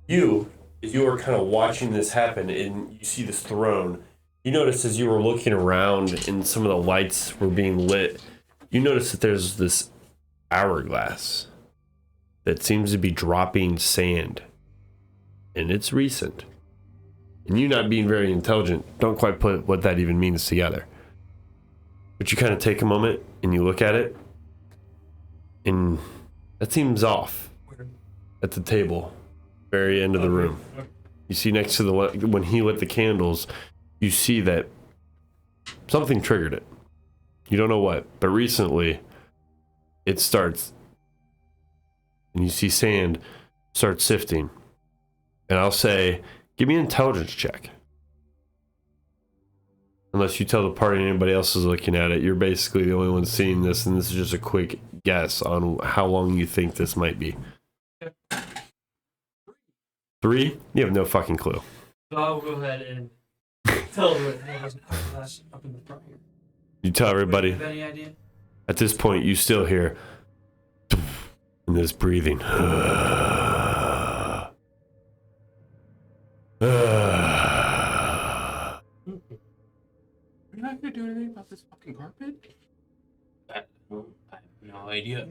You, as you are kind of watching this happen and you see this thrown, You notice as you were looking around and some of the lights were being lit, you notice that there's this hourglass that seems to be dropping sand. And it's recent. And you not being very intelligent, don't quite put what that even means together. But you kind of take a moment and you look at it, and that seems off. At the table, very end of the room. You see next to the, when he lit the candles, you see that something triggered it. You don't know what, but recently it starts, and you see sand start sifting. And I'll say, give me an intelligence check. Unless you tell the party and anybody else is looking at it, you're basically the only one seeing this, and this is just a quick guess on how long you think this might be. 3? You have no fucking clue. So I'll go ahead and tell her there was an hourglass up in the front here. You tell everybody. Have any idea? At this point, you still hear and this breathing. You're not gonna do anything about this fucking carpet? I have no idea.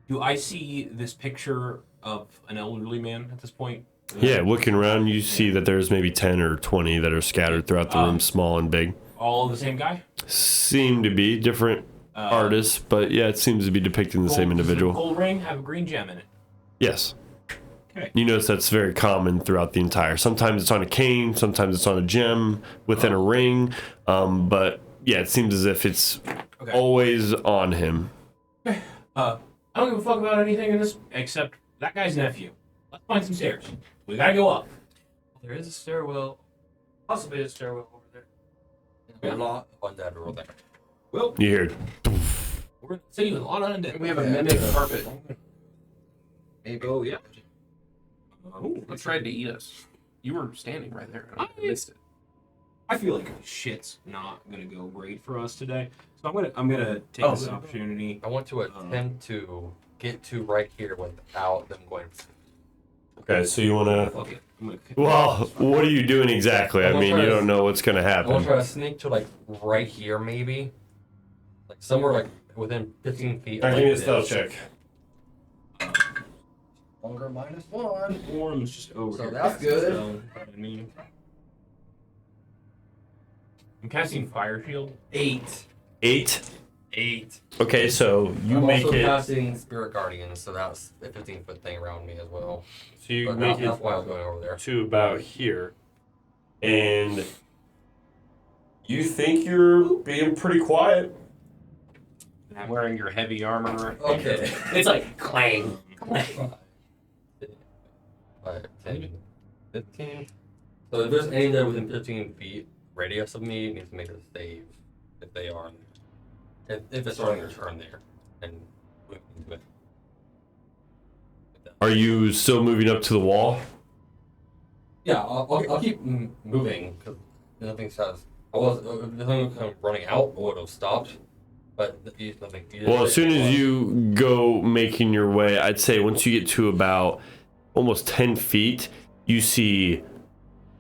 Do I see this picture of an elderly man at this point? Yeah, looking around, you see that there's maybe 10 or 20 that are scattered throughout the room, small and big. All the same guy? Seem to be different artists, but yeah, it seems to be depicting the same individual. Does the gold ring have a green gem in it? Yes. Okay. You notice that's very common throughout the entire. Sometimes it's on a cane, sometimes it's on a gem within a ring, but yeah, it seems as if it's always on him. I don't give a fuck about anything in this except that guy's nephew. Let's find some stairs. We gotta go up. There is a stairwell, possibly a stairwell over there. A lot on that road there. Well, You hear, we're in the city with a lot of undead. We have a mimic carpet. Maybe. Oh, yeah. Oh, it tried to eat us. You were standing right there. I missed it. I feel like shit's not gonna go great for us today, so I'm gonna take this opportunity. I want to attempt to get to right here without them going. okay, so you want to, Fuck it. I'm gonna. well, what are you doing exactly? I mean, you don't know what's going to I want to happen. try to sneak to like right here, maybe, like somewhere like within 15 feet. All right, of, give me a like, stealth this. check. Longer -1. Form's just over So here. that's good. So, I mean, I'm casting Fire Shield. 8. 8. 8. Okay, so you I'm make also it. casting Spirit Guardian, so that's a 15-foot thing around me as well. So you But make that's it why I was going over there. to about here, and you think you're being pretty quiet. I'm wearing your heavy armor. Okay. It's like clang. 5, 10, 15. So if there's any that within 15 feet radius of me, needs to make a save if they are. If it's starting their turn there, and move into it. Are you still moving up to the wall? Yeah, I'll keep moving because nothing says. If nothing come running out, I would have stopped. But nothing. Well, as soon as you go making your way, I'd say once you get to about almost 10 feet, you see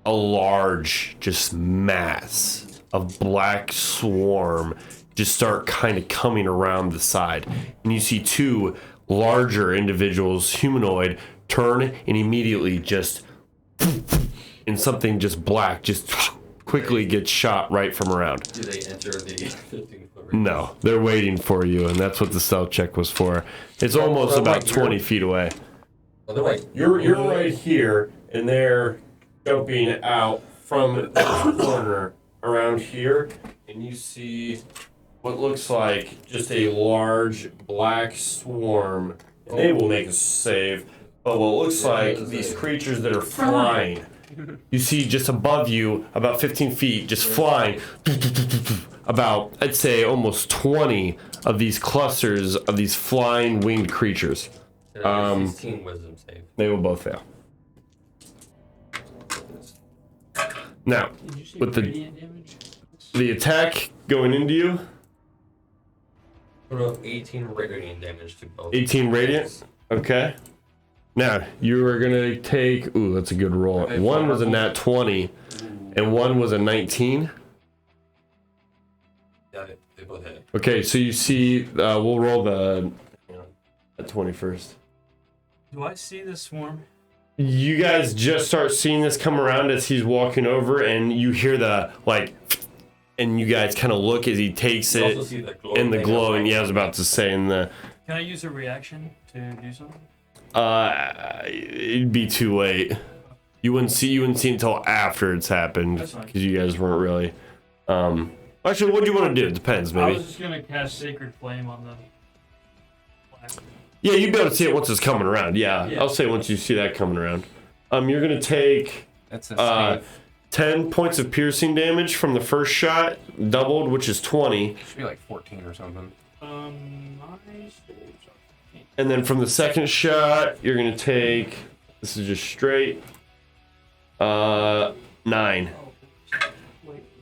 a large, just mass of black swarm just start kind of coming around the side. And you see 2 larger individuals, humanoid, turn and immediately just, and something just black just quickly gets shot right from around. Do they enter the 15-foot? No, they're waiting for you, and that's what the stealth check was for. It's almost they're about right here? 20 feet away. Oh, they're like You're right here, and they're jumping out from the corner around here, and you see what looks like just a large black swarm, and they will make a save. But what looks like these creatures that are flying, you see just above you, about 15 feet, just flying, about, I'd say, almost 20 of these clusters of these flying winged creatures. 16 wisdom save. They will both fail. Now, Did you say with the radiant damage? attack going into you, Total of 18 radiant damage to both. 18 radiant. Okay. Now, you are going to take... Ooh, that's a good roll. Okay, One was a nat 20, and one was a 19. Yeah, they both hit. Okay, so you see, we'll roll the 21st. Do I see the swarm? You guys just start seeing this come around as he's walking over, and you hear the and you guys kind of look as he takes You it also see the in the thing glowing. of, Yeah, I was about to say in the. Can I use a reaction to do something? It'd be too late. You wouldn't see until after it's happened That's fine. because you guys weren't really. Actually, what do you want to do? It depends, I maybe. was just gonna cast Sacred Flame on the black. Yeah, you'd be able to see it once it's coming around. Yeah, Yeah. I'll say once you see that coming around. You're gonna take That's a save. 10 points of piercing damage from the first shot, doubled, which is 20, It should be like 14 or something. My saves are and then from the second shot, you're gonna take. This is just straight. 9.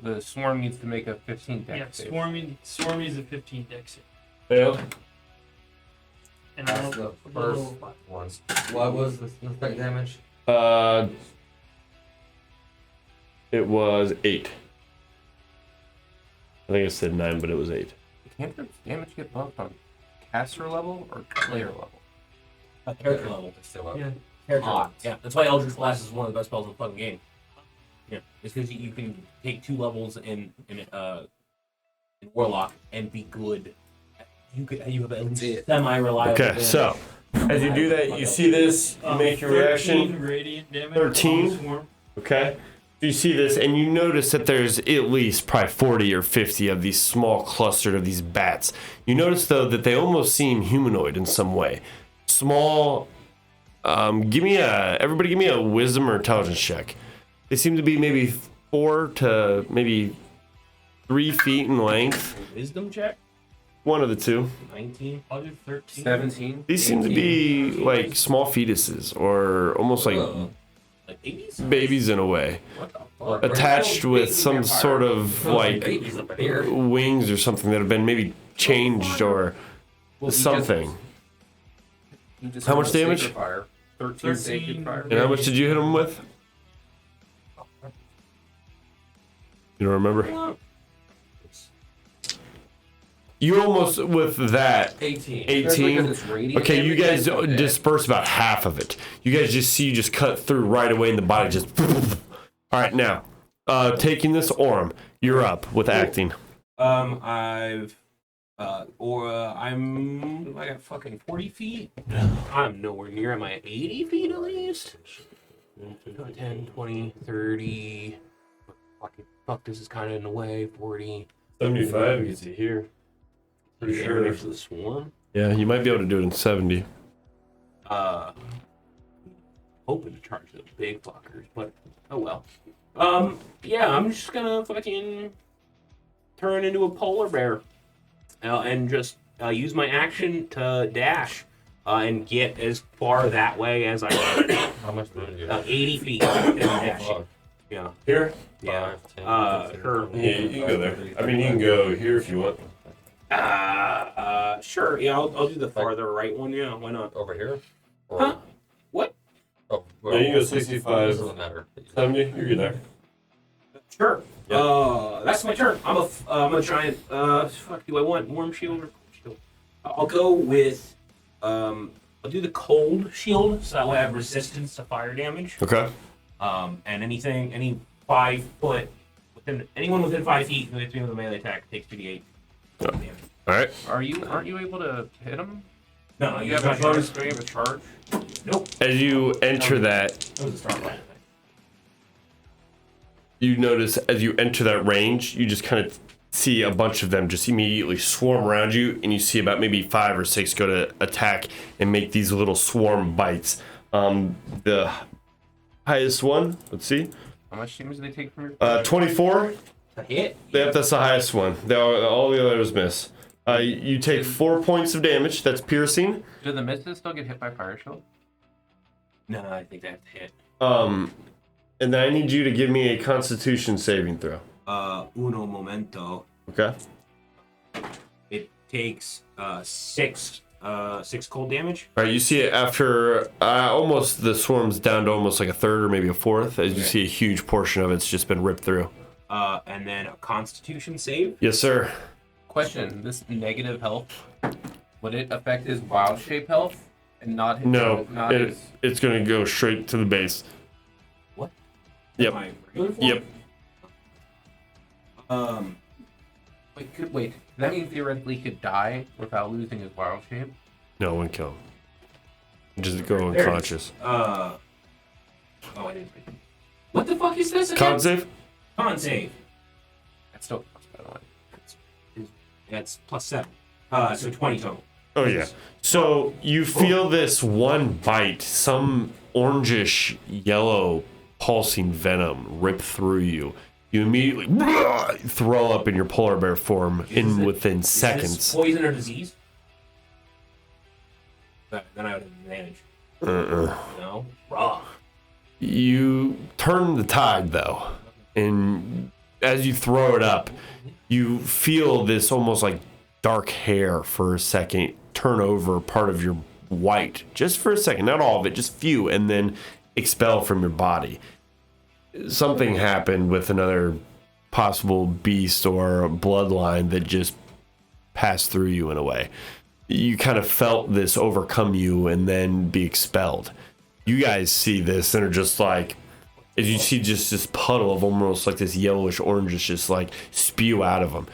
The swarm needs to make a 15 dex yeah, save. Swarmy is a 15 dex save. Fail. And That's I'll the roll first one. What was the second damage? It was 8. I think I said 9, but it was 8. Can't the damage get buffed on caster level or player level? Character level. It's still up. Yeah. Character level. Yeah, that's why Eldritch Blast is one of the best spells in the fucking game. Yeah, it's because you can take 2 levels in Warlock and be good. You have at least semi-reliable. Okay, damage. so as you do that, you see this, you make your 13 reaction. radiant damage. 13? on the swarm. Okay. You see this, and you notice that there's at least probably 40 or 50 of these small clustered of these bats. You notice though that they almost seem humanoid in some way. Small. Everybody give me a wisdom or intelligence check. They seem to be maybe 4 to maybe 3 feet in length. Wisdom check. One of the two. 19. I'll do 13. 17. These seem to be like small fetuses or almost like Like babies. babies in a way. What the fuck? Attached with some sort of like Babies up in here. wings or something that have been maybe changed or something. You just How rolled much a damage? sacred Fire. 13 13. sacred fire. And how much did you hit him with? You don't remember? You almost with that 18. 18. It's radiant Okay, you damage, guys that's okay. disperse about half of it. You guys just cut through right away and the body just. All right, now taking this Orm, you're up with acting. I'm I got fucking 40 feet. I'm nowhere near. Am I at 80 feet at least? 10, 20, 30. Fuck, this is kind of in the way. 40. 75 gets you here. Pretty sure next to the swarm. Yeah, you might be able to do it in 70. Hoping to charge those big fuckers, but oh well. Yeah, I'm just gonna fucking turn into a polar bear, and just use my action to dash, and get as far that way as I can. How much movement do you have? 80 feet and dashing. Fuck. Yeah. Here? Yeah. 5, 10, Sure. 15, Yeah, you can go there. I mean, you can go here if you want. Sure. Yeah, I'll do the farther right one. Yeah, why not? Over here? Or, Huh? What? Oh, Yeah, you go 65. Doesn't matter. 70, you're good there. Sure. Yeah. That's my turn. I'm a giant. Fuck. Do I want warm shield or cold shield? I'll go with. I'll do the cold shield, so that way I have resistance to fire damage. Okay. And any 5 foot anyone within 5 feet who hits me with a melee attack takes 2d8 damage. All right. Aren't you able to hit him? No, You have a bonus. Do you have a charge? Nope. As you enter that, That was a start line. you notice as you enter that range, you just kind of see a bunch of them just immediately swarm around you, and you see about maybe 5 or 6 go to attack and make these little swarm bites. The highest one, let's see, How much damage do they take from your 24. A hit? Yep, that's the highest one. All the others miss. You take 4 points of damage. That's piercing. Do the misses still get hit by fire shield? No, I think that's a hit. And then I need you to give me a Constitution saving throw. Uno momento. Okay. It takes 6 6 cold damage. All right, you see it after almost the swarm's down to almost like a third or maybe a fourth, as you see a huge portion of it's just been ripped through. And then a Constitution save. Yes, sir. Question: this negative health, would it affect his wild shape health and not his? No, not his. it's going to go straight to the base. What? Yep. My regular form? Yep. Wait. Does that mean theoretically he could die without losing his wild shape? No one kill him. Just go There it is. unconscious. Oh, I didn't. What the fuck is this again? Con save? Con save. That's still by the way. That's +7. So 20 total. Oh, yeah. So you feel this one bite, some orangish yellow pulsing venom rip through you. You immediately throw up in your polar bear form within Is seconds. this poison or disease? Then I would have advantage. No? Raw. You turn the tide, though, and as you throw it up, you feel this almost like dark hair for a second turn over part of your white, just for a second, not all of it, just few, and then expel from your body. Something happened with another possible beast or bloodline that just passed through you in a way. You kind of felt this overcome you and then be expelled. You guys see this and are just like, as you see just this puddle of almost like this yellowish orangish just like spew out of them.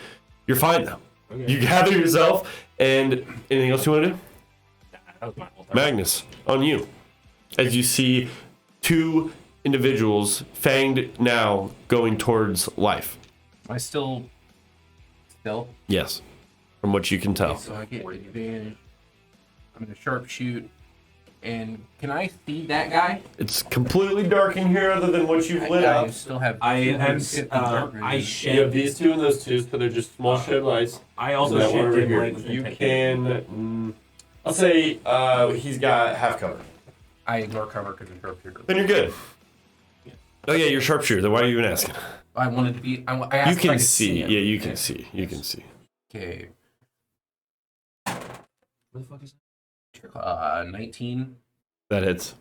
You're fine though. Okay. You gather yourself, and anything else you want to do? That was my whole time. Magnus, on you. As you see two individuals, fanged now, going towards life. Am I still? Yes, from what you can tell. So I get advantage. I'm gonna sharpshoot. And can I see that guy? It's completely dark in here other than what you've lit I up. still have. I am. 250 dark I vision. shed. You have these two and those two, so they're just small shed lights. I also So that one shed over dim here. light within You 10 feet. can. I'll say he's got half cover. I ignore cover because it's sharpshooter. Then you're good. Oh yeah, you're sharpshooter. Then why are you even asking? I wanted to be. I You asked if I can could see. him. Yeah, you can see. You can see. Okay. Where the fuck is 19. That hits.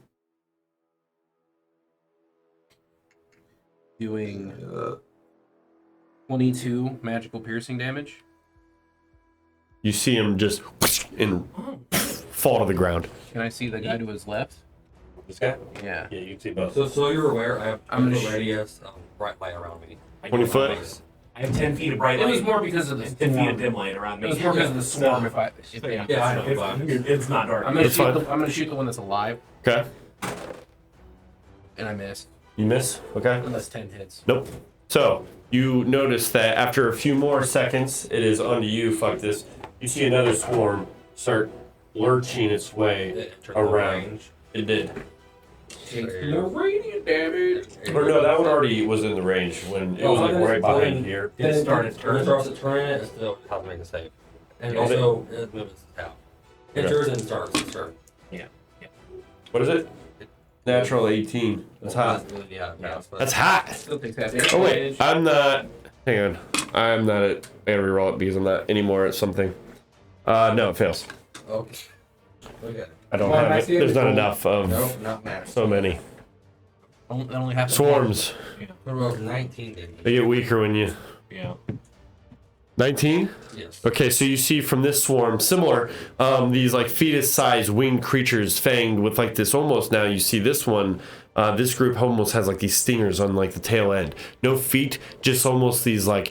Doing 22 magical piercing damage. You see him just and fall to the ground. Can I see the guy to his left? This guy? Yeah. Yeah, you can see both. So you're aware, I have I'm gonna a radius bright light around me. that? 20 foot? I have 10 feet of bright It light. was more because of the and 10 feet of swarm. dim light around It me. was more because of the swarm. If Yeah, Yeah, it's not dark. I'm gonna It's shoot. fine. I'm gonna shoot the one that's alive, Okay. and I miss. You miss. Okay. Unless 10 hits. Nope. So you notice that after a few more seconds, it is onto you. Fuck this. You see another swarm start lurching its way It entered the around. range. It did. More radiant damage. Or no, that one already was in the range when it was like right behind here. It started When it turning. starts to turn it, it still has to make a save. And Yeah. also, it moves its tap. Okay. Enters and starts its turn. What is it? Natural 18. That's hot. Yeah, but That's hot. Still takes that damage. Oh wait, I'm not. Hang on. I'm not at. I gotta reroll it because I'm not anymore at something. No, it fails. Okay. Okay. I don't Well, have I it. see it There's not before. enough of Nope, not max. so many That only happens. swarms. What about 19 then? They get weaker when you. Yeah. 19. Yes. Okay, so you see from this swarm, similar, these like fetus-sized winged creatures fanged with like this almost now you see this one, this group almost has like these stingers on like the tail end. No feet, just almost these like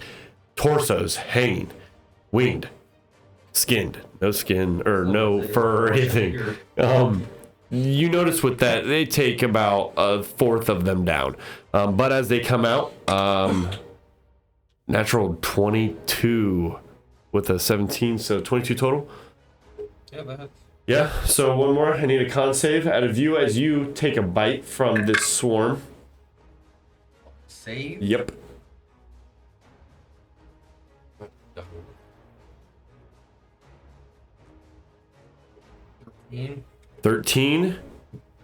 torsos hanging, winged, skinned, no skin or no fur or anything. You notice with that, they take about a fourth of them down. But as they come out, natural 22 with a 17, so 22 total. Yeah, that's. Yeah, so one more. I need a con save out of you as you take a bite from this swarm. Save? Yep. Mm. 13.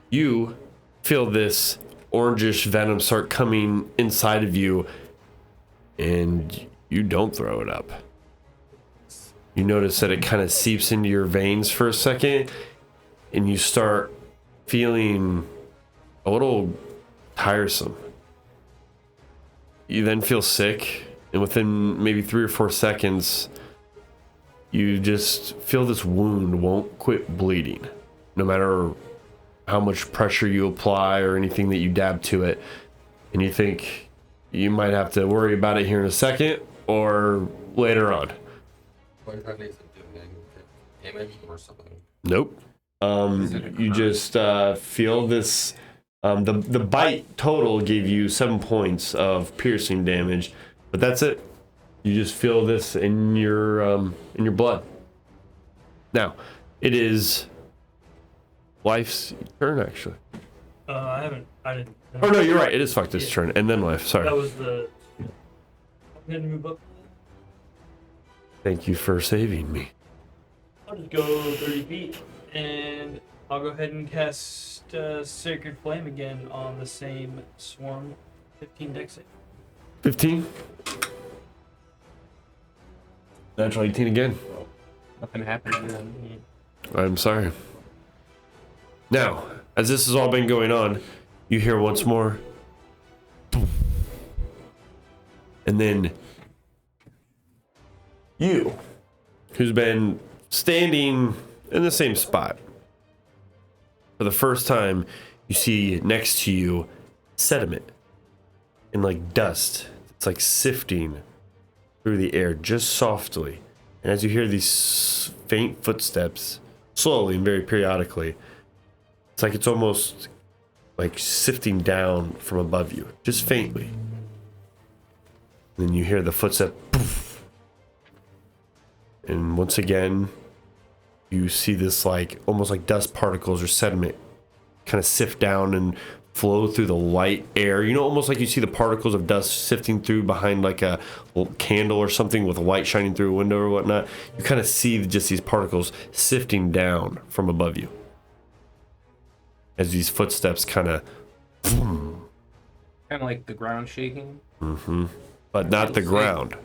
You feel this orangish venom start coming inside of you, and you don't throw it up. You notice that it kind of seeps into your veins for a second, and you start feeling a little tiresome. You then feel sick, and within maybe 3 or 4 seconds, you just feel this wound won't quit bleeding, no matter how much pressure you apply or anything that you dab to it. And you think you might have to worry about it here in a second or later on. What exactly is it doing? Damage or something? Nope. You just feel this. The bite total gave you 7 points of piercing damage, but that's it. You just feel this in your blood. Now, it is Life's turn, actually. I didn't. Oh no, you're right. It is Fuck's turn, and then Life. Sorry. That was the. I'm gonna move up. Thank you for saving me. I'll just go 30 feet, and I'll go ahead and cast Sacred Flame again on the same swarm. 15 dex save. 15. Natural 18 again. Nothing happened to them. I'm sorry. Now, as this has all been going on, you hear once more. And then you, who's been standing in the same spot, for the first time, you see next to you sediment and like dust. It's like sifting through the air just softly. And as you hear these faint footsteps, slowly and very periodically, it's like it's almost like sifting down from above you, just faintly. And then you hear the footstep, poof. And once again, you see this like almost like dust particles or sediment kind of sift down and flow through the light air. You know, almost like you see the particles of dust sifting through behind like a candle or something with a light shining through a window or whatnot. You kind of see just these particles sifting down from above you as these footsteps kind of, Kind of like the ground shaking. but not the ground.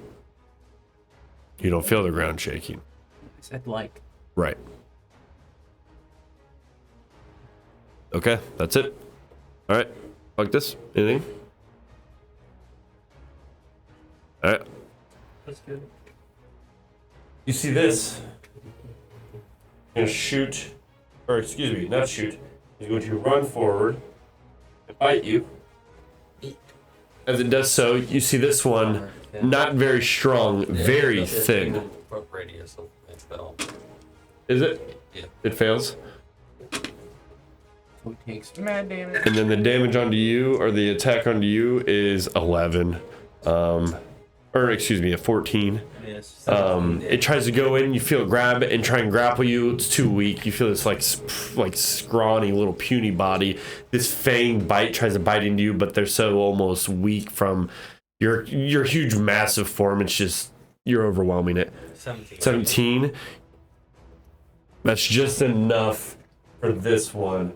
You don't feel the ground shaking. I said like. Right. Okay, that's it. All right, like this. Anything? All right. That's good. You see this? You're gonna shoot, or excuse me, not shoot. He's going to run forward and bite you. As it does so, you see this one, not very strong, very thin. Radius of its spell. Is it? Yeah. It fails. So it takes mad damage. And then the damage onto you, or the attack onto you, is 11. Or excuse me, a 14. Yes. It tries to go in, you feel it grab it and try and grapple you. It's too weak. You feel this like scrawny little puny body. This fang bite tries to bite into you, but they're so almost weak from your huge massive form. It's just, you're overwhelming it. 17. That's just enough for this one.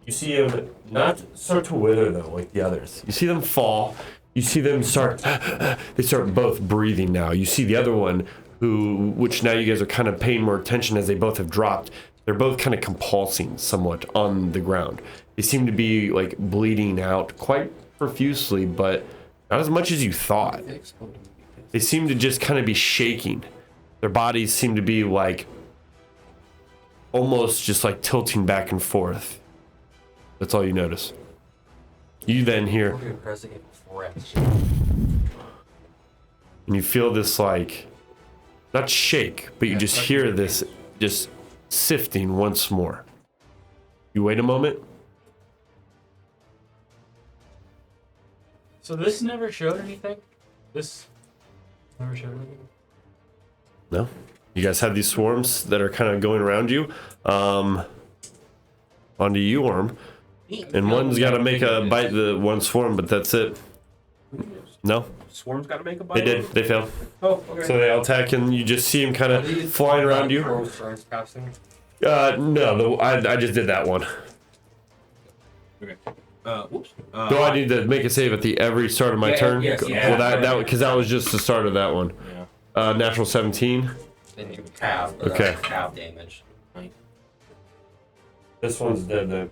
You see him not start to wither though, like the others. You see them fall. You see them start, they start both breathing now. You see the other one, which now you guys are kind of paying more attention as they both have dropped. They're both kind of compulsing somewhat on the ground. They seem to be like bleeding out quite profusely, but not as much as you thought. They seem to just kind of be shaking. Their bodies seem to be like, almost just like tilting back and forth. That's all you notice. You then hear, and you feel this like, not shake, but you just hear this just sifting once more. You wait a moment. So this never showed anything? This never showed anything? No? You guys have these swarms that are kind of going around you. Onto you, Orm. And one's got to make a bite the one swarm, but that's it. No? Swarm's got to make a bite. They did. They failed. Oh, okay. So they all attack, and you just see him kind of flying around you. No, I just did that one. Okay. Whoops. Do I need to make a save at the every start of my turn? yes, Well, that because that was just the start of that one. Yeah. Natural 17. and you half, but Okay. that's half damage. This one's dead then.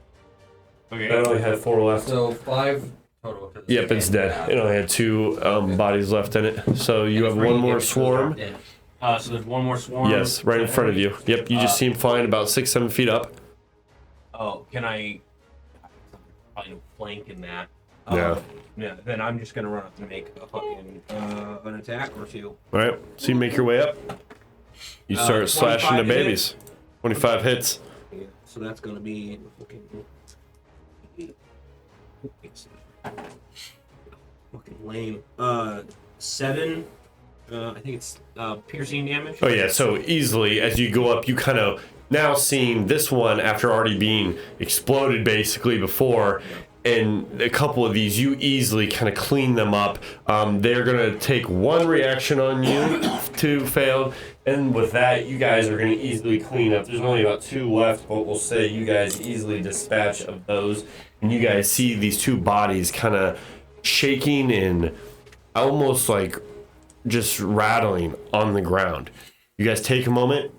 Okay. I only had 4 left. So 5 total. Yep, it's dead. It only had 2 bodies left in it. So you have one more swarm. Yeah. So there's one more swarm. Yes, right in front of you. Yep, you just see him flying about 6-7 feet up. Oh, can I? Probably no flank in that. No. Yeah. Then I'm just gonna run up and make a fucking an attack or 2. All right, so you make your way up. You start slashing the 25 hit? babies. 25 hits. Yeah, so that's gonna be fucking lame. 7. I think it's piercing damage. Oh yeah, so easily as you go up, you kind of now seeing this one after already being exploded basically before, and a couple of these you easily kind of clean them up. They're gonna take 1 reaction on you, 2 failed, and with that you guys are gonna easily clean up. There's only about 2 left, but we'll say you guys easily dispatch of those, and you guys see these 2 bodies kind of shaking and almost like just rattling on the ground. You guys take a moment,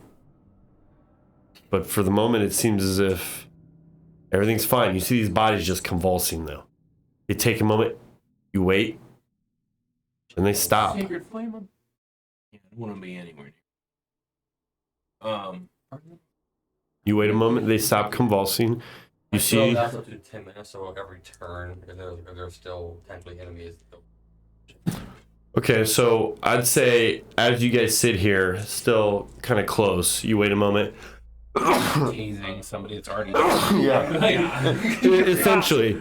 but for the moment it seems as if everything's fine. You see these bodies just convulsing though. You take a moment, you wait, and they stop. Sacred flame him. Yeah, I don't want to be anywhere near. You wait a moment, they stop convulsing. You So see, that's up to 10 minutes, so every turn, if there's still technically enemies. okay, so I'd say as you guys sit here, still kind of close, you wait a moment. Tasing somebody that's already dead. Yeah. Essentially,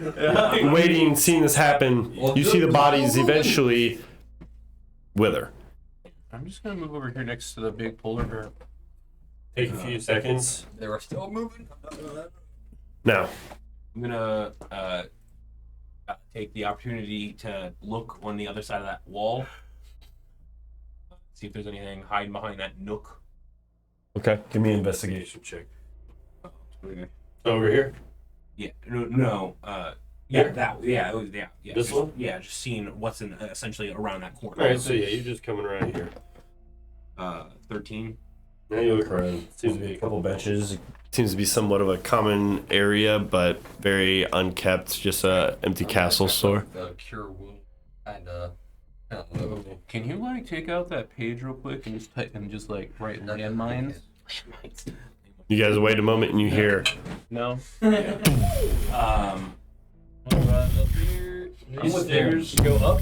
waiting, seeing this happen, you see the bodies eventually wither. I'm just gonna move over here next to the big polar bear. Take a few seconds. They were still moving. Now, I'm gonna take the opportunity to look on the other side of that wall. See if there's anything hiding behind that nook. okay, give me an investigation check. Over here? Yeah, no. Here? Yeah, This just, one? Yeah, just seeing what's in essentially around that corner. Alright, so yeah, you're just coming around here. 13. Now you look around. Seems to be a couple benches. Seems to be somewhat of a common area, but very unkept. Just a empty castle store. The cure wound kind of. Can you like take out that page real quick and just type and just like write landmines? You guys wait a moment and you hear. No. Up here. These stairs go up.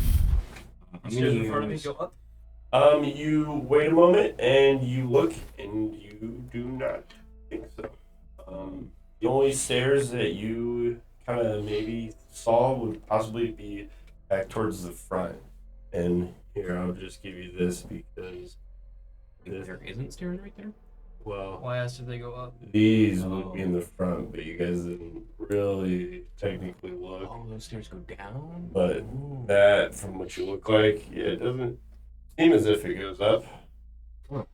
Stairs in front of me go up. You wait a moment and you look and you do not think so. The only stairs that you kind of maybe saw would possibly be back towards the front. And here, I'll just give you this because There isn't stairs right there? well, Why asked if they go up? these would be in the front, but you guys didn't really technically look. Oh, those stairs go down? But that, from what you look like, yeah, it doesn't seem as if it goes up. I'm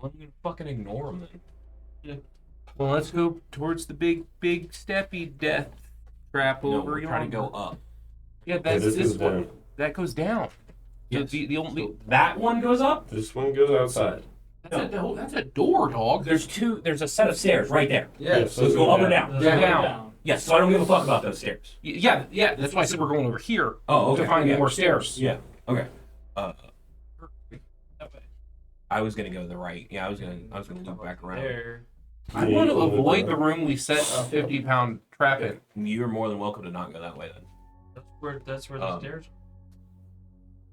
gonna fucking ignore them then. Well, let's go towards the big steppy death trap No, over we're trying to yonder. go up. Yeah, Yeah, that's this this goes one. down. That goes down. So Yes. the only So that one goes up? This one goes outside. that's a door, dog. There's a set of stairs right there. Yeah, so Let's go up or down. Those Yeah. go Down. Yes, so I don't give a fuck about those stairs. Yeah. That's why I said we're going over here Oh, okay. to find yeah. more stairs. Yeah. Okay. I was gonna go to the right. Yeah, I was gonna loop back around. There. I want to avoid the room we set a 50-pound trap in. You're more than welcome to not go that way then. That's where the stairs.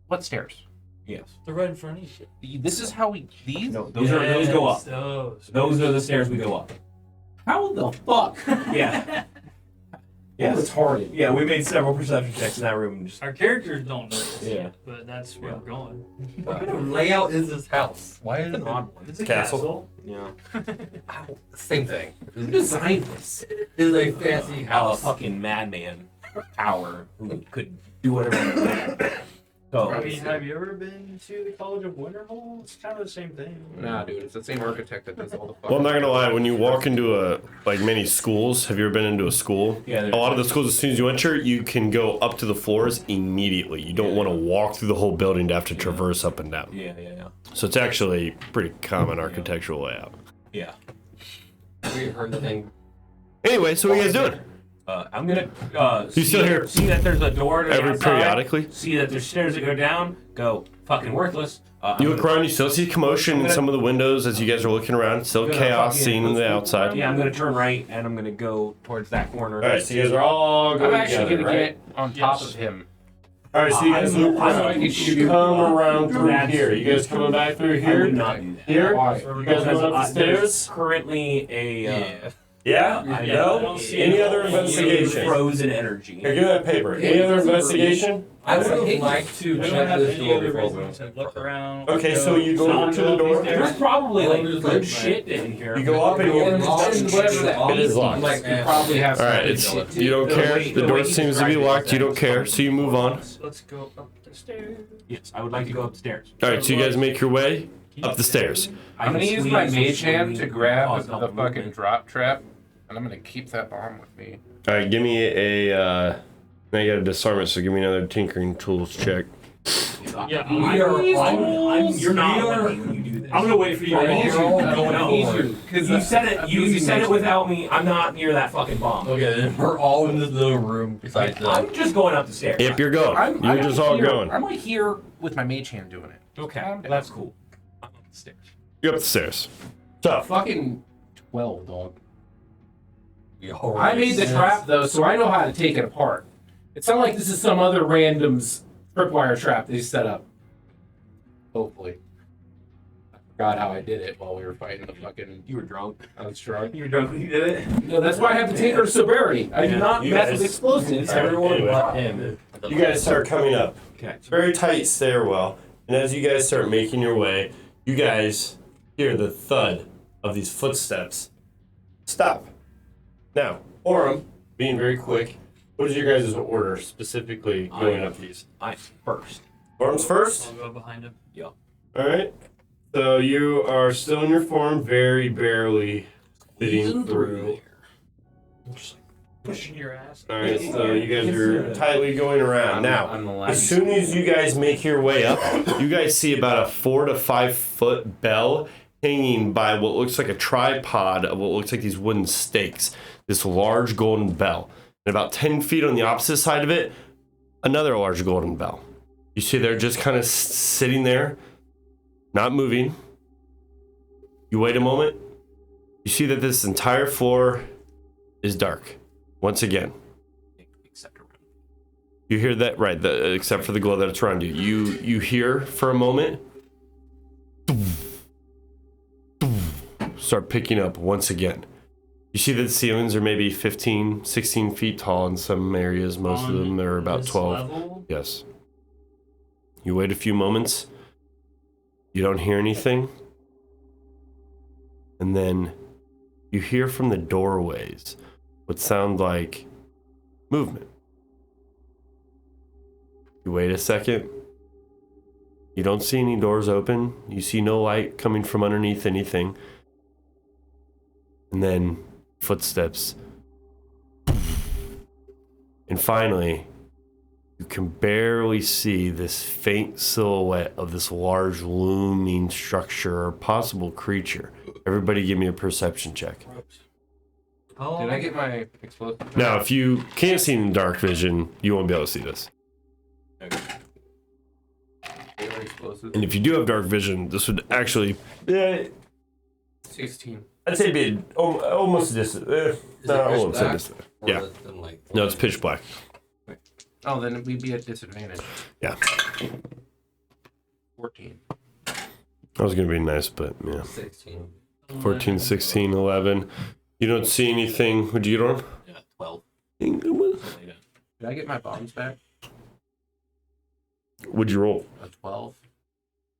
What stairs? Yes. They're right in front of you. This is how we these. No, those go up. Those. Those are the stairs we go up. How the fuck? Yeah. Yeah. retarded. Yeah, we made several perception checks in that room. Just Our characters don't notice Yeah. yet, but that's where we're going. What kind of layout is this house? Why is it an odd one. It's a Castle. Yeah. Same thing. Who designed this? It is a fancy A house. fucking madman power who could do whatever he wanted. So I mean, have you ever been to the College of Winterhold? It's kind of the same thing. Nah, dude, it's the same architect that does all the fucking. Well, I'm not gonna lie. When you walk into many schools, have you ever been into a school? Yeah, A lot of the schools, as soon as you enter, you can go up to the floors immediately. You don't want to walk through the whole building to have to traverse up and down. yeah. So it's actually pretty common architectural layout. Yeah. We heard the thing. Anyway, so what are you guys doing? I'm gonna You still here? see that there's a door to the Every outside, periodically? see that there's stairs that go down, go fucking worthless. You look around, you still see commotion in some of the windows as you guys are looking around. Still I'm gonna chaos fucking- seen on the outside. Yeah, I'm gonna turn right and I'm gonna go towards that corner. Alright, so you guys are all I'm going actually together, gonna right? get on top of him. Alright, so you guys loop I'm around. gonna You come around through That's- here. You guys coming back through I here? would not do that. Here? Why? You guys going up the There's stairs? currently a Yeah? I Yeah, know. I don't see Any it. other investigation? Frozen energy. Here, give me that paper. Any other investigation? I would have liked to We don't check have this any door other before we reason to look around. Okay, so you go up to the door. There's probably like There's good like- shit in here. You go up and you It is locked. Like, you probably have. Alright, you don't care. The door seems to be locked. You don't care, so you move on. Let's go up the stairs. Yes, I would like to go upstairs. Alright, so you guys make your way up the stairs. I'm gonna can use my squeeze mage hand to grab cause the double fucking movement. drop trap, and I'm gonna keep that bomb with me. Alright, give me now you got a disarmament, so give me another tinkering tools check. Yeah, You're not with me when you do this. I'm gonna wait for you. I right need here. you. I No, don't need you. Because You said it. You said it without me. I'm not near that fucking bomb. Okay, then we're all in this little room besides the. I'm just going up the stairs. Yep, you're going. You're just all going. I'm like here with my mage hand doing it. Okay, Calm down. that's cool. I'm up the stairs. You're up the stairs. So, Fucking 12, dog. Yo, I made the trap though, so I know how to take it apart. It's not like this is some other random's tripwire trap they set up. Hopefully. I forgot how I did it while we were fighting the fucking. You were drunk. I was drunk. You were drunk when you did it. No, that's why I have the Tinker's severity. I do not You mess guys- with explosives. Everyone Anyway. but him. You guys start coming up. Okay. It's a very tight stairwell, and as you guys start making your way, you guys hear the thud of these footsteps. Stop. Now, Orem, being very quick, what is your guys' order specifically going up these? I'm first. Orem's first? I'll go behind him. Alright. So you are still in your form, very barely fitting through. Pushing your ass. Alright, so you guys are tightly going around. Now, I'm the as last. soon as you guys make your way up, you guys see about a 4 to 5 foot bell hanging by what looks like a tripod of what looks like these wooden stakes. This large golden bell. And about 10 feet on the opposite side of it, another large golden bell. You see they're just kind of sitting there, not moving. You wait a moment. You see that this entire floor is dark. Once again. Except around. You hear that, right? Except for the glow that's around you. You hear for a moment. Start picking up once again. You see that the ceilings are maybe 15, 16 feet tall in some areas. Most of them are about 12. Level, Yes. You wait a few moments. You don't hear anything. And then you hear from the doorways what sound like movement. You wait a second. You don't see any doors open. You see no light coming from underneath anything. And then footsteps. And finally, you can barely see this faint silhouette of this large looming structure or possible creature. Everybody give me a perception check. Did I get my explosive? Now, if you can't see in dark vision, you won't be able to see this. Explosive. And if you do have dark vision, this would actually, 16. I'd say be almost distant. No, I won't say distant. Yeah. No, it's pitch black. Oh, then we'd be at disadvantage. Yeah. 14. I was going to be nice, but yeah. 16. 14, 16, 11. You don't see anything. What'd you get on? Yeah, 12. Did I get my bombs back? What'd you roll? A 12.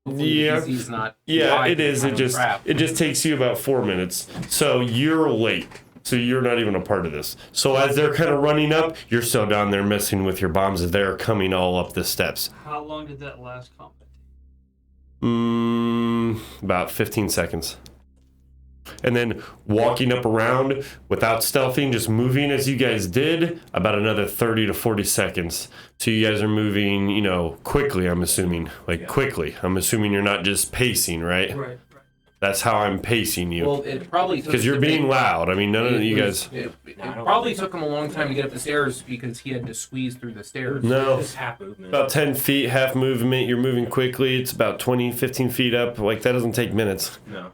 Yeah. He's not. Yeah, wide it is. kind It of trap. just takes you about 4 minutes. So you're late. So you're not even a part of this. So as they're kind of running up, you're still down there messing with your bombs as they're coming all up the steps. How long did that last combat take? About 15 seconds. And then walking up around without stealthing, just moving as you guys did, about another 30 to 40 seconds. So you guys are moving, you know, quickly, I'm assuming. Like, quickly. I'm assuming you're not just pacing, right? Right. That's how I'm pacing you. Well, it probably Because you're being loud. I mean, none of you guys... It probably took him a long time to get up the stairs because he had to squeeze through the stairs. No. Just half movement. About 10 feet, half movement. You're moving quickly. It's about 20, 15 feet up. Like, that doesn't take minutes. No.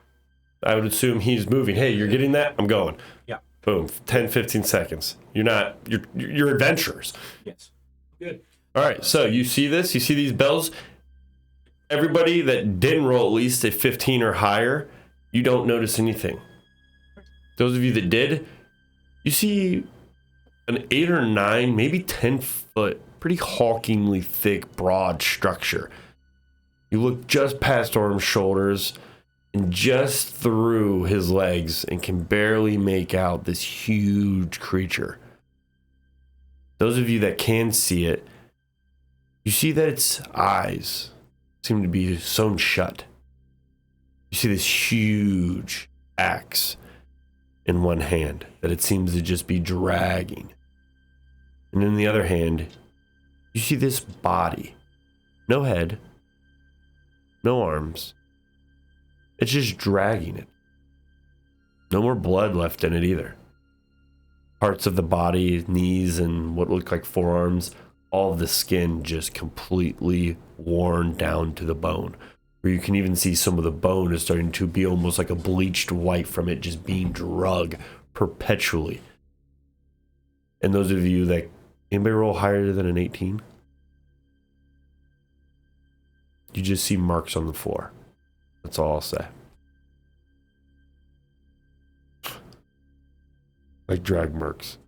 I would assume he's moving. Hey, you're getting that? I'm going. Yeah. Boom. 10, 15 seconds. You're adventurers. Yes. Good. All right. So you see this? You see these bells? Everybody that didn't roll at least a 15 or higher, you don't notice anything. Those of you that did, you see an 8 or 9, maybe 10 foot, pretty hulkingly thick, broad structure. You look just past Orm's shoulders and just through his legs and can barely make out this huge creature. Those of you that can see it, you see that its eyes seem to be sewn shut. You see this huge axe in one hand that it seems to just be dragging. And in the other hand, you see this body. No head, no arms. It's just dragging it. No more blood left in it either. Parts of the body, knees, and what look like forearms, all of the skin just completely worn down to the bone. Where you can even see some of the bone is starting to be almost like a bleached white from it just being drug perpetually. And those of you that, anybody roll higher than an 18? You just see marks on the floor. That's all I'll say. Like drag marks.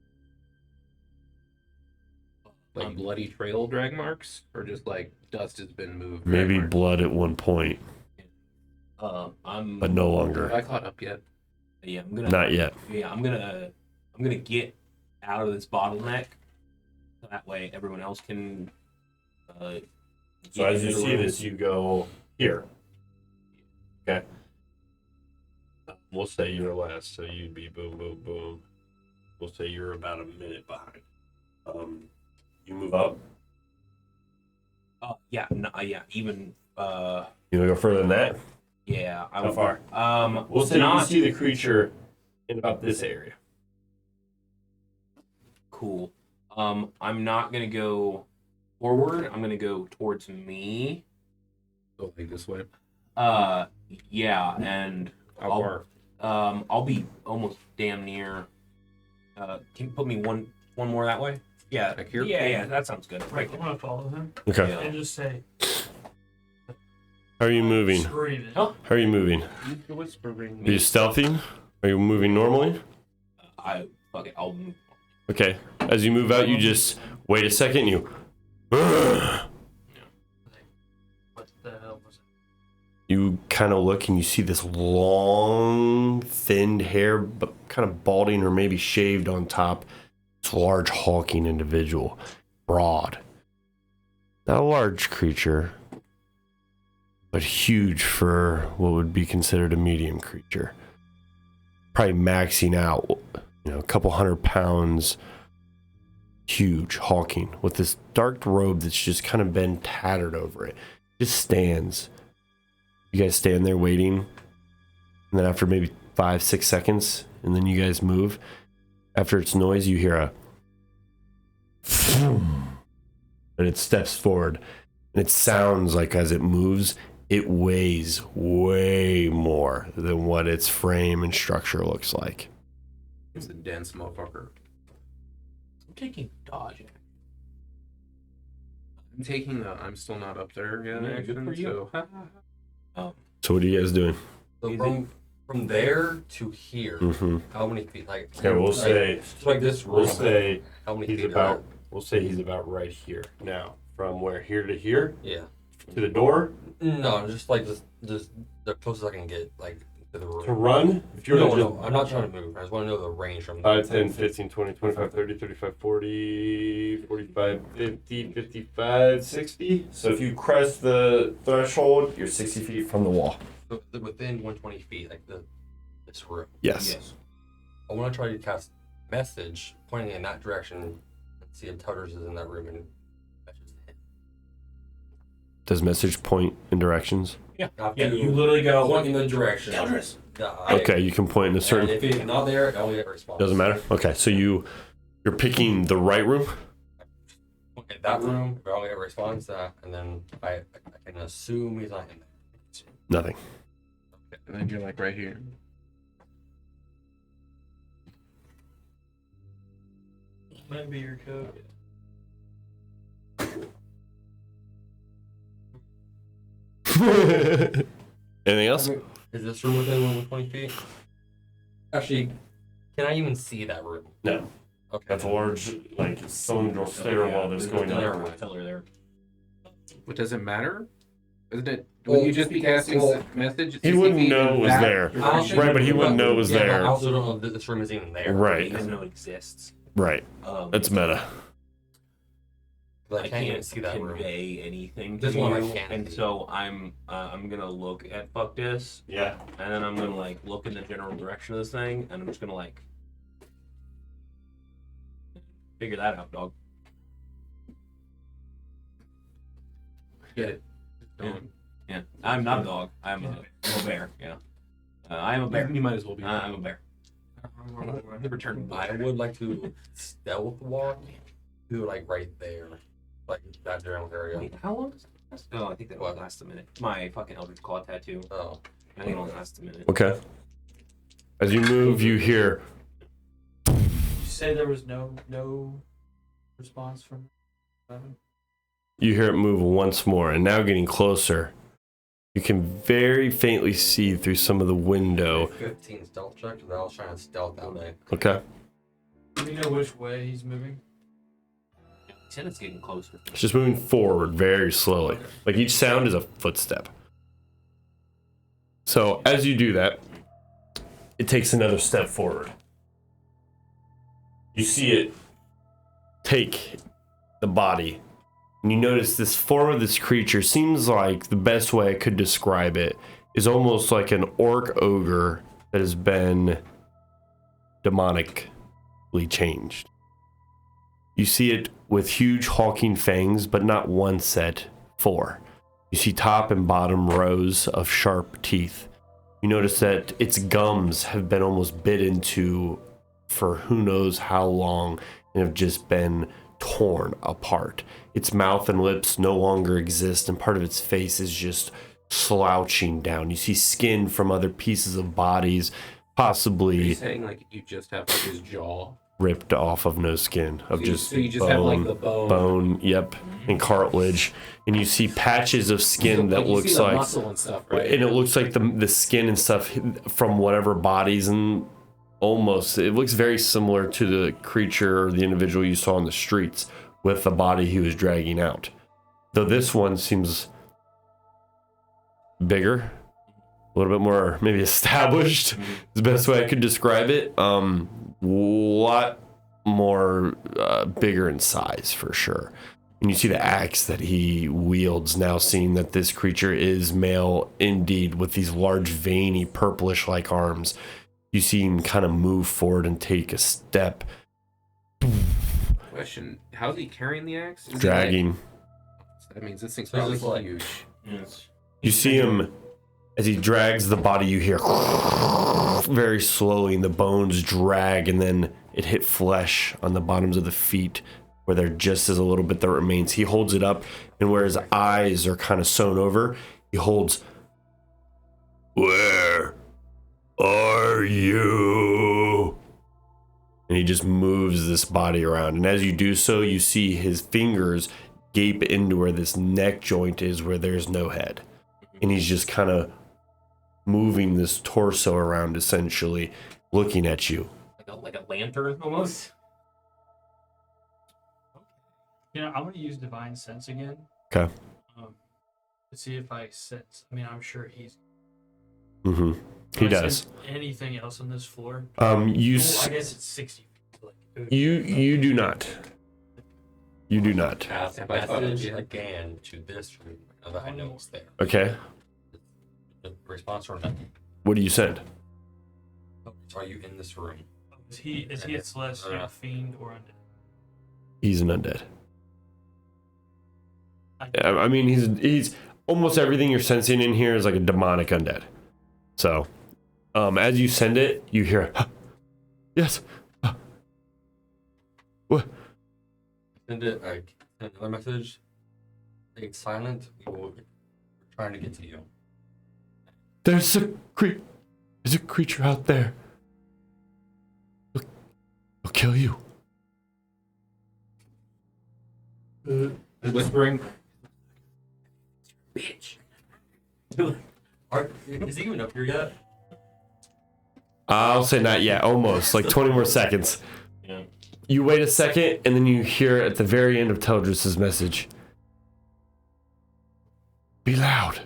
Like bloody trail drag marks, or just like dust has been moved. Maybe drag marks? blood at one point, I'm. but no Have longer. I caught up yet? Yeah, I'm gonna. Not yet. Yeah, I'm gonna get out of this bottleneck. So that way, everyone else can. So as you see this, you go here. Okay. We'll say you're last, so you'd be boom, boom, boom. We'll say you're about a minute behind. You move up. Yeah. No, yeah. Even. You wanna go further than that? Yeah. How far? We'll say not. you see the creature in about this area. Cool. I'm not gonna go forward. I'm gonna go towards me. Go like this way. Yeah, and How far? I'll be almost damn near. Can you put me one more that way? Yeah. Back here? Yeah, that sounds good. Right. I'm gonna follow him Okay. Yeah. and just say, How are you moving? screaming. Huh? How are you moving? You whispering. Are you stealthy? Are you moving normally? Fuck it. I'll move. Okay. As you move out, you just wait a second. You. What the hell was that? You kind of look and you see this long, thinned hair, but kind of balding or maybe shaved on top. This large, hulking individual, broad. Not a large creature, but huge for what would be considered a medium creature. Probably maxing out, a couple 100 pounds. Huge, hulking, with this dark robe that's just kind of been tattered over it. Just stands. You guys stand there waiting, and then after maybe 5-6 seconds, and then you guys move. After its noise, you hear a and it steps forward, and it sounds like as it moves, it weighs way more than what its frame and structure looks like. It's a dense motherfucker. I'm taking dodge. I'm taking the. I'm still not up there yet. Yeah, good action, for you. So. So what are you guys doing? So from there to here, Mm-hmm. how many feet? Like Okay, we'll say so like this room. How many he's feet? about. We'll say he's about right here. Now, from where here to here Yeah. to the door. No, just like just the closest I can get. Like To the room. To run? If you're No, I'm not trying to move. I just want to know the range from 5, 10, 15, 20, 25, 30, 35, 40, 45, 50, 55, 60. So if you crest the threshold, you're 60 feet from the wall. So within 120 feet, like this room. Yes. I want to try to cast message pointing in that direction and see if Teldris is in that room and message him. Does message point in directions? Yeah. You literally go. Point in the direction. Teldris. Okay, you can point in a certain. And if he's not there, I only get a response. Doesn't matter. Okay, so you're picking the right room. Okay, that room, I only get a response, and then I can assume he's not in there. Nothing. And then you're like right here. Might be your code. Anything else? Is this room within 120 feet? Actually, can I even see that room? No. Okay. That's a large, like, cylindrical stairwell that's going There. up. Tell her there. What does it matter? Isn't it? Would you just be casting well, message? He 60 wouldn't feet know it was back? there. Right, but he wouldn't know it was I there. also don't know that this room is even there. Right. He doesn't know it exists. Right. That's meta. But I I can't even can't see that room. convey anything to This one I you, can and see. so I'm gonna look at fuck this, Yeah. and then I'm gonna like look in the general direction of this thing, and I'm just gonna like figure that out, dog. Get it. Yeah, I'm not a dog. I'm a bear. Yeah, I am a bear. You might as well be. I'm a bear. Return. I would like to stealth walk to like right there, like that general area. Wait, how long does it last? Oh, I think that won't last a minute. My fucking Eldritch Claw tattoo. Oh, I think it only lasts a minute. Okay. As you move, you hear. You say there was no response from Evan? You hear it move once more, and now getting closer. You can very faintly see through some of the window. 15 stealth check, and I was trying to stealth that way. Okay. Do we know which way he's moving? He said it's getting closer. It's just moving forward very slowly. Like each sound is a footstep. So as you do that, it takes another step forward. You see it take the body, and you notice this form of this creature seems like the best way I could describe it is almost like an orc ogre that has been demonically changed. You see it with huge hulking fangs, but not one set, 4. You see top and bottom rows of sharp teeth. You notice that its gums have been almost bit into for who knows how long and have just been torn apart. Its mouth and lips no longer exist, and part of its face is just slouching down. You see skin from other pieces of bodies, Are you possibly saying like you just have like his jaw? ripped off of no skin, of just So you just bone, have like the bone. bone, yep, and cartilage, and you see patches of skin that you looks see the like, muscle and stuff, right? and it looks like the skin and stuff from whatever bodies, and almost it looks very similar to the creature or the individual you saw on the streets with the body he was dragging out, though this one seems bigger, a little bit more maybe established is the best way I could describe it. Lot more bigger in size for sure. And you see the axe that he wields now, seeing that this creature is male indeed, with these large veiny purplish like arms. You see him kind of move forward and take a step, Question: how's he carrying the axe? Is he, dragging. like, that means this thing's So probably it's like- huge. You see him as he drags the body, you hear very slowly, and the bones drag, and then it hit flesh on the bottoms of the feet where there just is a little bit that remains. He holds it up, and where his eyes are kind of sewn over, he holds, "Where are you?" And he just moves this body around. And as you do so, you see his fingers gape into where this neck joint is, where there's no head. And he's just kind of moving this torso around, essentially, looking at you. Like a lantern almost. You know, I'm gonna use divine sense again. Okay. To see if I sense. I mean, I'm sure he's Mm-hmm. Do He I does. sense anything else on this floor? You Well, I guess it's 60 feet. Like, you do not. You do not. Pass a message again to this room. Now that I know it's there. Okay. The response or nothing. What do you send? Are you in this room? is he a celestial, fiend, or undead? He's an undead. I mean, he's almost everything you're sensing in here is like a demonic undead. So, as you send it, you hear, yes. What? Send it. Send another message. Stay silent. We're trying to get to you. There's a creature out there. I'll kill you. Whispering. Bitch. Is he even up here yet? I'll say not yet. Almost. Like 20 more seconds. Yeah. You wait a second, and then you hear at the very end of Teldris's message, be loud.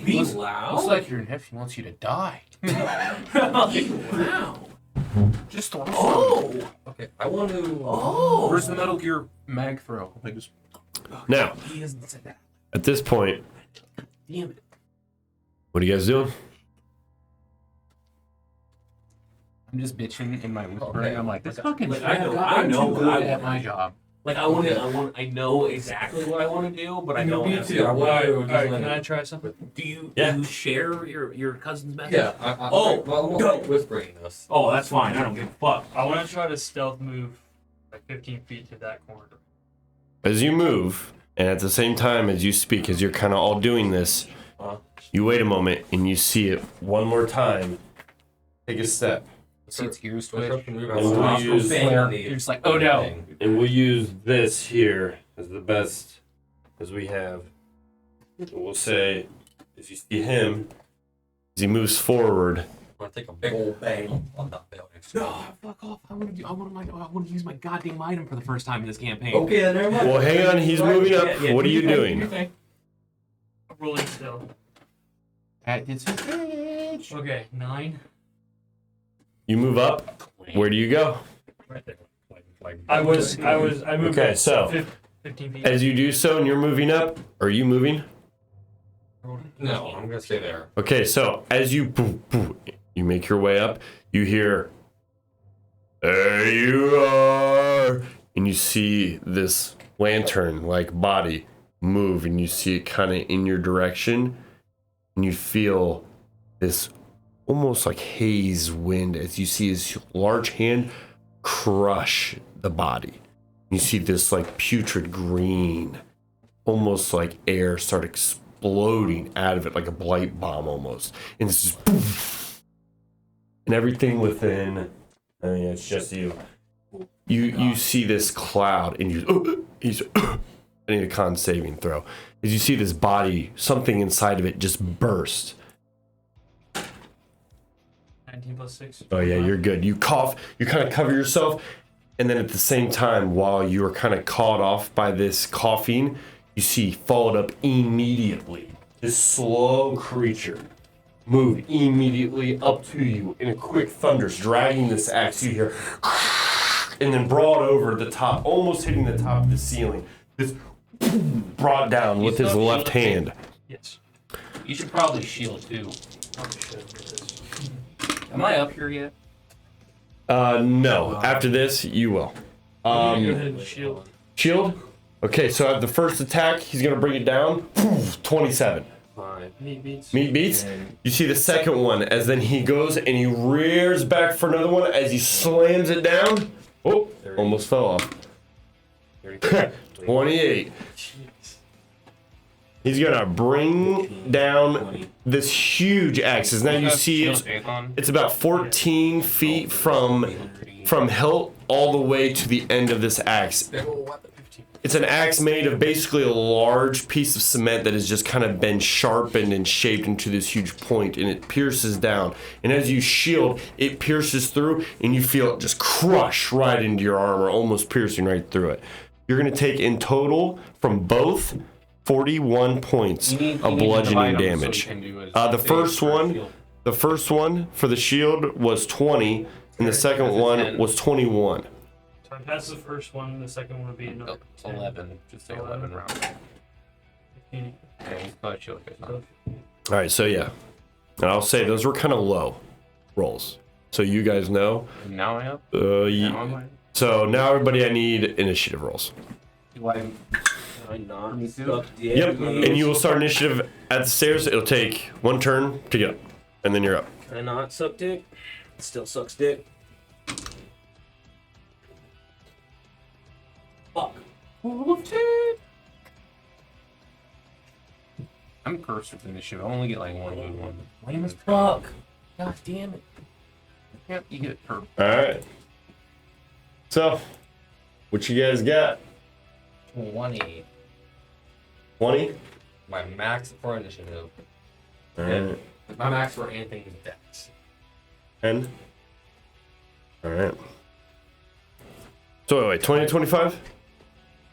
Be loud. Looks like your nephew wants you to die. Wow. Just throw Okay, I want to. Where's the Metal Gear mag throw? Like just. Now, He hasn't said that. at this point, Damn it. what are you guys doing? I'm just bitching in my whispering. Okay. I'm like, this fucking. Like, I know I'm too what good I at my job. Like I know exactly what I want to do, but I don't. Me have too. to. I want to. Can I try something? Do you Yeah. share your cousin's message? Yeah. Oh, I'm go. whispering this. Oh, that's fine. I don't give a fuck. I want to try to stealth move like 15 feet to that corner. As you move, and at the same time as you speak, as you're kind of all doing this, you wait a moment and you see it one more time. Take a step. See its gears Let's twitch. move And we'll our use- finger. You're just like, oh no. And we'll use this here as the best as we have. We'll say, as you see him, as he moves forward, I'm gonna take a big old bang on that building. No, fuck off. I want to use my goddamn item for the first time in this campaign. Okay, then never mind. well, hang on, he's moving up. Yeah, What are do you your thing, doing? do your thing. Rolling stealth. Okay, 9. You move up. Where do you go? Right there. I moved Okay, so 15 feet. as you do so and you're moving up, are you moving? No, I'm gonna stay there. Okay, so as you you make your way up, you hear, there you are, and you see this lantern-like body move, and you see it kind of in your direction, and you feel this almost like haze wind as you see his large hand crush the body. You see this like putrid green, almost like air start exploding out of it like a blight bomb almost. And it's just poof. And everything within, I mean, it's just you. You see this cloud and he's I need a con saving throw. As you see this body, something inside of it just burst. 19 plus 6. Oh yeah, you're good. You cough, you kind of cover yourself, and then at the same time, while you are kind of caught off by this coughing, you see followed up immediately. This slow creature move immediately up to you in a quick thunders, dragging this axe you hear, and then brought over the top, almost hitting the top of the ceiling. This brought down with his left hand. Yes. You should probably shield too. Probably should get this. Am I up here yet? No. After this, you will. Go ahead and shield. Shield? Okay, so at the first attack, he's going to bring it down. 27. Meat beats. Meat beats. You see the second one as then he goes and he rears back for another one as he slams it down. Oh, almost fell off. 28. He's going to bring down this huge axe. As now you see it's about 14 feet from hilt all the way to the end of this axe. It's an axe made of basically a large piece of cement that has just kind of been sharpened and shaped into this huge point, and it pierces down. And as you shield, it pierces through, and you feel it just crush right into your armor, almost piercing right through it. You're going to take in total from both 41 points of bludgeoning damage. The first one for the shield was 20, and the second one was 21. So I passed the first one. The second one would be another 11. Just say 11 rounds. 15. Okay, he's probably shield based on. All right, so yeah, and I'll say those were kind of low rolls, so you guys know. Now I up. Ye- so now everybody, I need initiative rolls. Do I? Yep, and you will start initiative at the stairs. It'll take one turn to get up, and then you're up. Can I not suck dick? It still sucks dick. Fuck. I'm cursed with initiative. I only get like one wound one. Lame as fuck. God damn it. Yep, you get it per. All right. So, what you guys got? 20. 20. My max for initiative. All right. My max for anything is dex. 10. All right. So wait, 20 to 25?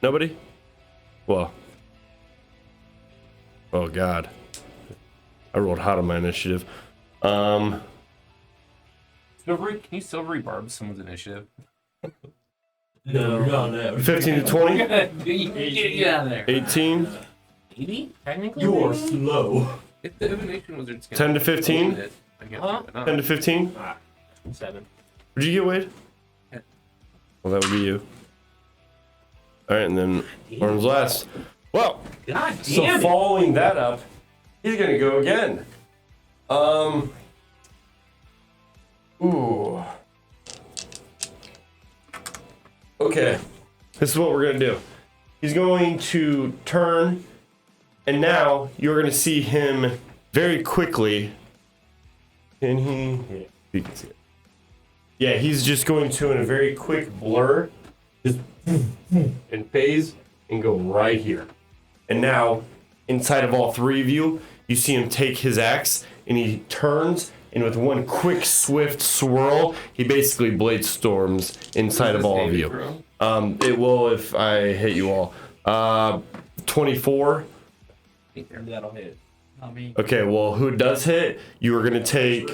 Nobody? Well. Oh God. I rolled hot on my initiative. Silvery, can you silvery barb someone's initiative? No. 15 to 20? Get out of there. 18? 80? Technically? You are slow. If the divination wizard's 10 to 15? I guess not. 10 to 15? 7. What'd you get, Wade? Yeah. Well, that would be you. Alright, and then Orange last. Well, God damn so it. following that up, he's gonna go again. Ooh. Okay. This is what we're gonna do. He's going to turn, and now you're gonna see him very quickly. Can he? Yeah, you can see it. Yeah, he's just going to, in a very quick blur, just and phase and go right here. And now, inside of all three of you, you see him take his axe and he turns, and with one quick, swift swirl, he basically blade storms inside of all of you. It will if I hit you all. 24. That'll hit. Not me. Okay, well, who does hit? You are going to take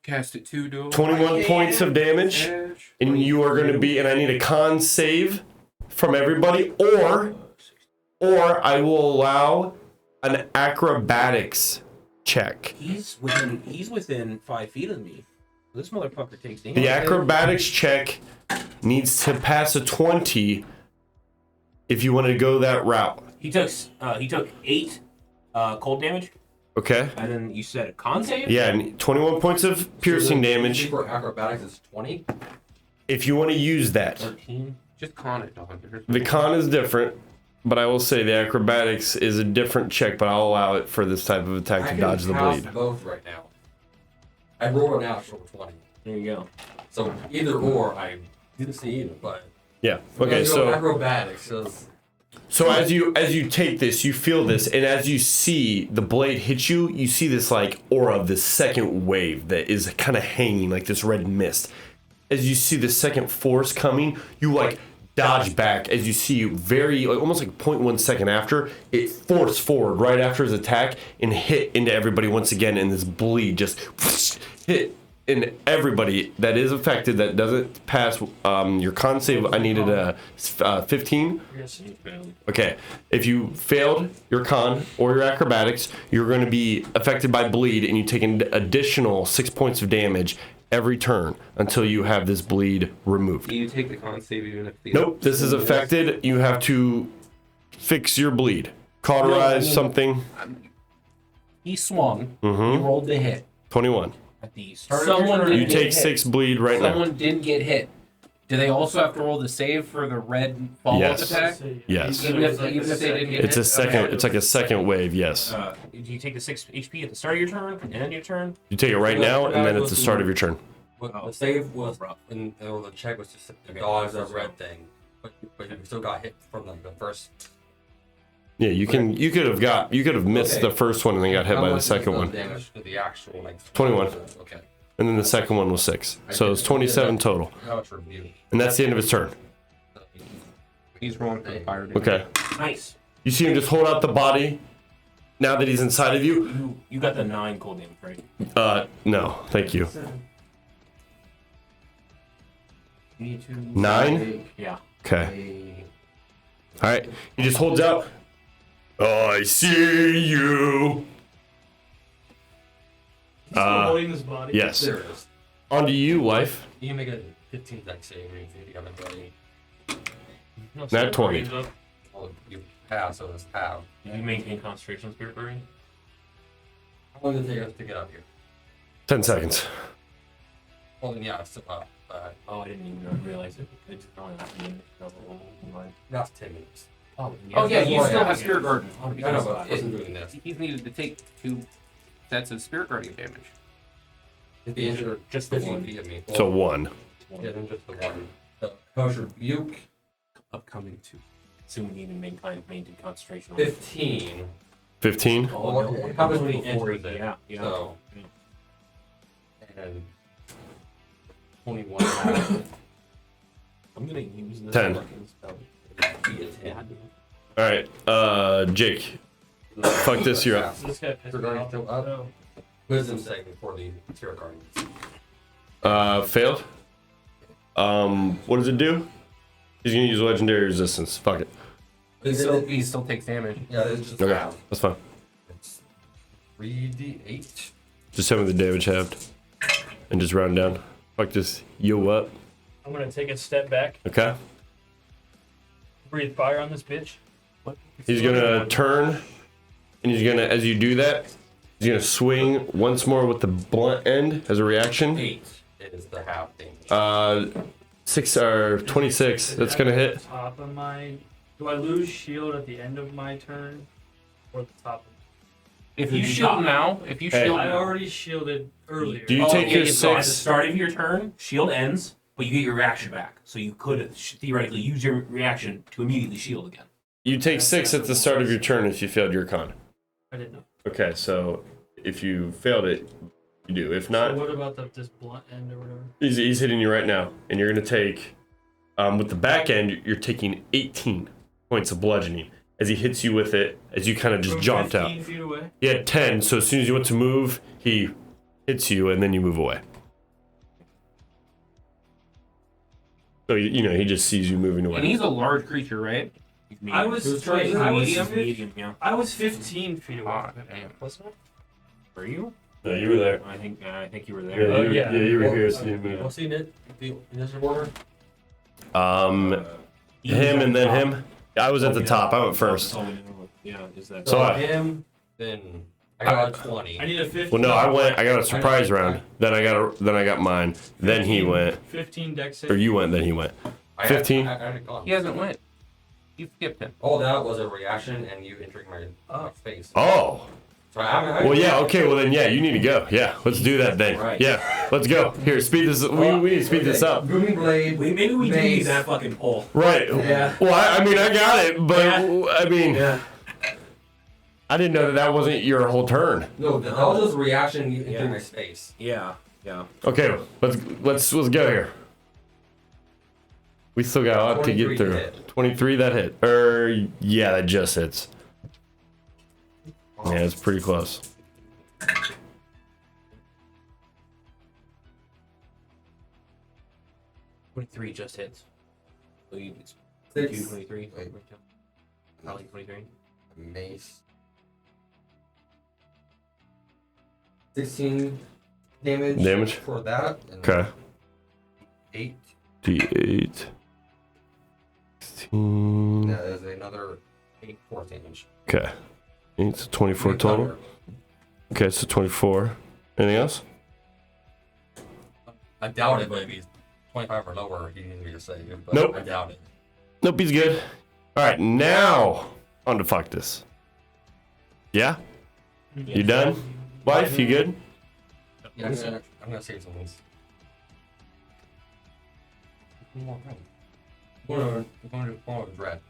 Cast it 2, do 21 points of damage, and you are going to be, and I need a con save from everybody, or I will allow an acrobatics check. He's within 5 feet of me. This motherfucker takes damage. The acrobatics check needs to pass a 20 if you want to go that route. He took 8 cold damage, Okay? and then you said a con save? Yeah, and 21 points of piercing damage For acrobatics is 20. if you want to use that. 13. Just con it, dog. The con is different, but I will say the acrobatics is a different check, but I'll allow it for this type of attack I to can dodge the pass bleed. both right now. I rolled a natural 20. There you go. So either or, I didn't see either, but Yeah. Okay, so so acrobatics is as you take this, you feel this, and as you see the blade hit you, you see this like aura of this second wave that is kind of hanging like this red mist. As you see the second force coming, you like dodge back as you see very like, almost like 0.1 second after it forced forward right after his attack and hit into everybody once again, and this bleed just hit in everybody that is affected that doesn't pass your con save. I needed a 15. Yes, you failed. Okay, if you failed your con or your acrobatics, you're going to be affected by bleed, and you take an additional 6 points of damage every turn until you have this bleed removed. Do you take the con save even if the... Nope, this is affected. You have to fix your bleed. Cauterize something. He swung. Mhm. He rolled the hit. 21. At the start of your turn, You didn't take get 6 hit. bleed right now. Someone didn't get hit. Do they also have to roll the save for the red follow-up Yes. attack? Yes. Even if they didn't get It's hit? a second. It's like a second wave. Yes. Do you take the 6 HP at the start of your turn and end your turn? You take it right now, and then at the start of your turn. the save was and or the check was just to dodge the red thing, but you still got hit from the first. Yeah, you could have missed Okay. the first one and then got hit How by the much is second one. Damage to the actual like 21. Okay. And then the second one was 6. So it's 27 total. How much review? And that's the end of his turn. He's rolling for the fire. Okay. Nice. You see him just hold out the body. Now that he's inside of you. You got the 9 cold damage, right? No, thank you. You need to 9. Yeah. Okay. All right. He just holds out. I see you. He's still holding his body. Yes. There it is. On to you, wife. You can make a 15 deck save if you haven't already. Nat 20. Well, you have, so it's have. Do you maintain concentration on spirit guardian? How long does it take us to get up here? 10 seconds. Well, then, yeah, it's still up. Oh, I didn't even realize it. It's probably not That's 10 minutes. Oh yeah, you still have spirit guardian. I know, but I wasn't doing this. He's needed to take 2 sets of spirit guardian damage. If the injured Just the 15 one. feet of me. So 1. Yeah, then just the one. The kosher rebuke, Upcoming 2. So we need to maintain concentration. 15. 15. Oh, it happens Only before entry, then. yeah. So, and 21. I'm gonna use this 10. fucking spell. Be a 10. Alright, Jake. Fuck this, you're up. This guy pissed We're me going off. to up. Oh. Wisdom saving for the spirit guardians. Failed. What does it do? He's gonna use legendary resistance. Fuck it. He still takes damage. Yeah, it's just Okay, half. that's fine. It's 3d8. Just tell me the damage halved. And just round down. Fuck this. Yo up. I'm gonna take a step back, Okay. breathe fire on this bitch. He's gonna turn, and he's gonna, as you do that, he's gonna swing once more with the blunt end as a reaction. 8 is the half damage. 6 or 26. That's gonna hit. Top of my. Do I lose shield at the end of my turn, or the top? If you shield now, if you Hey. shield I now, already shielded earlier. Do you take your so at the 6? start of your turn, shield ends, but you get your reaction back. So you could theoretically use your reaction to immediately shield again. You take 6 at the start of your turn if you failed your con. I didn't know. Okay, so if you failed it, you do. If So not, what about this blunt end or whatever? he's hitting you right now, and you're gonna take, with the back end, you're taking 18 points of bludgeoning as he hits you with it, as you kind of just From jaunt out. 15 feet away. He had 10, so as soon as you went to move, he hits you, and then you move away. So, you know, he just sees you moving And away. he's a large creature, right? I was Who's wait, trying- I was medium, fif- medium, yeah. I was 15 feet away. Ah, damn. Wasn't it? Were you? No, you were there. I think you were Yeah, there. Oh, you, yeah. you were here, so you moved. What's the initiative order? Him and then him. I was at the top. I went first. Yeah, is that So I- him, then I got a 20. I need a 15. Well, no, I went. I got a surprise round. Then I got mine. Then he went, 15 deck save. or you went. Then he went. I 15? I had gone. he hasn't went. You skipped him. All that was a reaction and you entering my space. Oh. So I Well, yeah. Okay. Well, then, yeah. You need to go. Yeah. Let's do that then. Right. Yeah. Let's go. Here, speed this. We need to speed this up. Booming blade. Maybe we do mace. need that fucking pole. Right. Yeah. Well, I mean, I got it, but I mean, Yeah. I didn't know that wasn't your whole turn. No, that was just a reaction you entering my space. Yeah. Yeah. Okay. Let's go here. We still got a lot to get 23 through. hit. 23 that hit. Yeah, that just hits. Yeah, it's pretty close. $23 just hits. So you Six. do 23. Wait. Probably 23. Mace. 16 damage. Damage? For that. And Okay. 8. D8. 16. Yeah, there's another 8 force damage. Okay. 8, so 24 total. Okay, so 24. Anything else? I doubt it, but if he's 25 or lower, he needs me to save. But Nope. I doubt it. Nope, he's good. All right, now on to fuck this. Yeah? You done? Wife, you good? Yeah, I'm gonna save some ones. One more. We're going to follow Dread.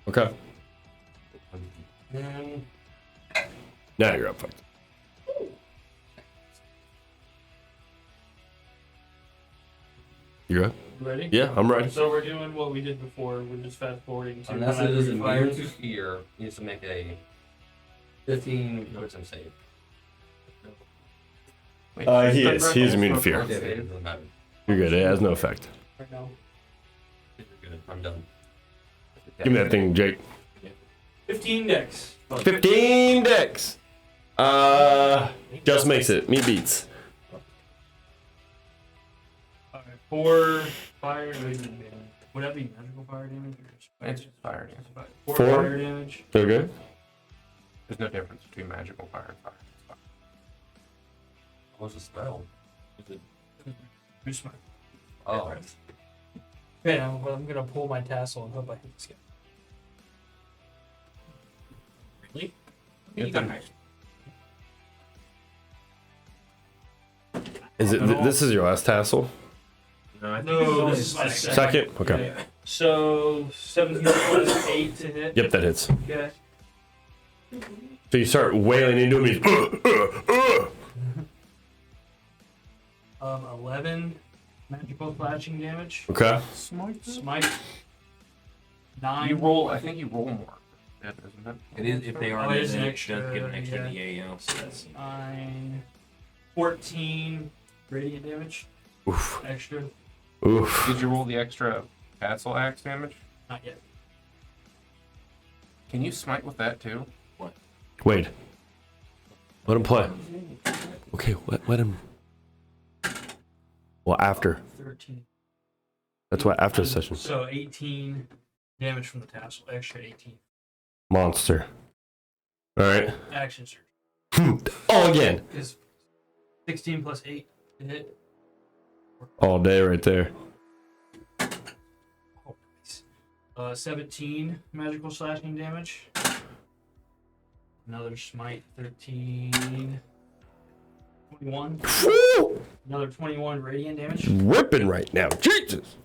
Okay. And Now you're up. Fucked. You're up? Ready? Yeah, I'm ready. So we're doing what we did before. We're just fast forwarding to Unless it whenever is he immune fires. to fear, he needs to make a 15 wisdom save. He is. He is immune to fear. Okay, it doesn't matter. You're good. It has no effect. Right now. You're good. I'm done. Give me that thing, Jake. 15 dex. 15 dex. Just makes it. Me beats. Alright, 4 fire damage. Would that be magical fire damage? It's just fire damage. 4 Four? fire damage. Okay. There's no difference between magical fire and fire. It's fire. What's the spell? Who's smart? Oh. Okay, I'm gonna pull my tassel and hope I hit this guy. Really? You got nice. Is it? This is your last tassel? No, I think No, it's this is my only second. Okay. Yeah. So 17 plus 8 to hit. Yep, that hits. Okay. So you start wailing into him. He's, 11 magical slashing damage. Okay. Smite. 9. You roll. I think you roll more. Yeah, isn't it? It is if they are. Oh, it is then an it extra, does give an extra yeah. DA. So that's 9. 14 radiant damage. Oof. Extra. Oof. Did you roll the extra tassel axe damage? Not yet. Can you smite with that too? Wait. Let him play. Okay, let him. Well, after. 13. That's what after the session. So 18 damage from the tassel. Extra 18. Monster. All right. Action surge. All again. Is 16 plus 8 to hit. All day right there. Oh, nice. 17 magical slashing damage. Another smite, 13. 21. Woo! Another 21 radiant damage. Ripping right now. Jesus.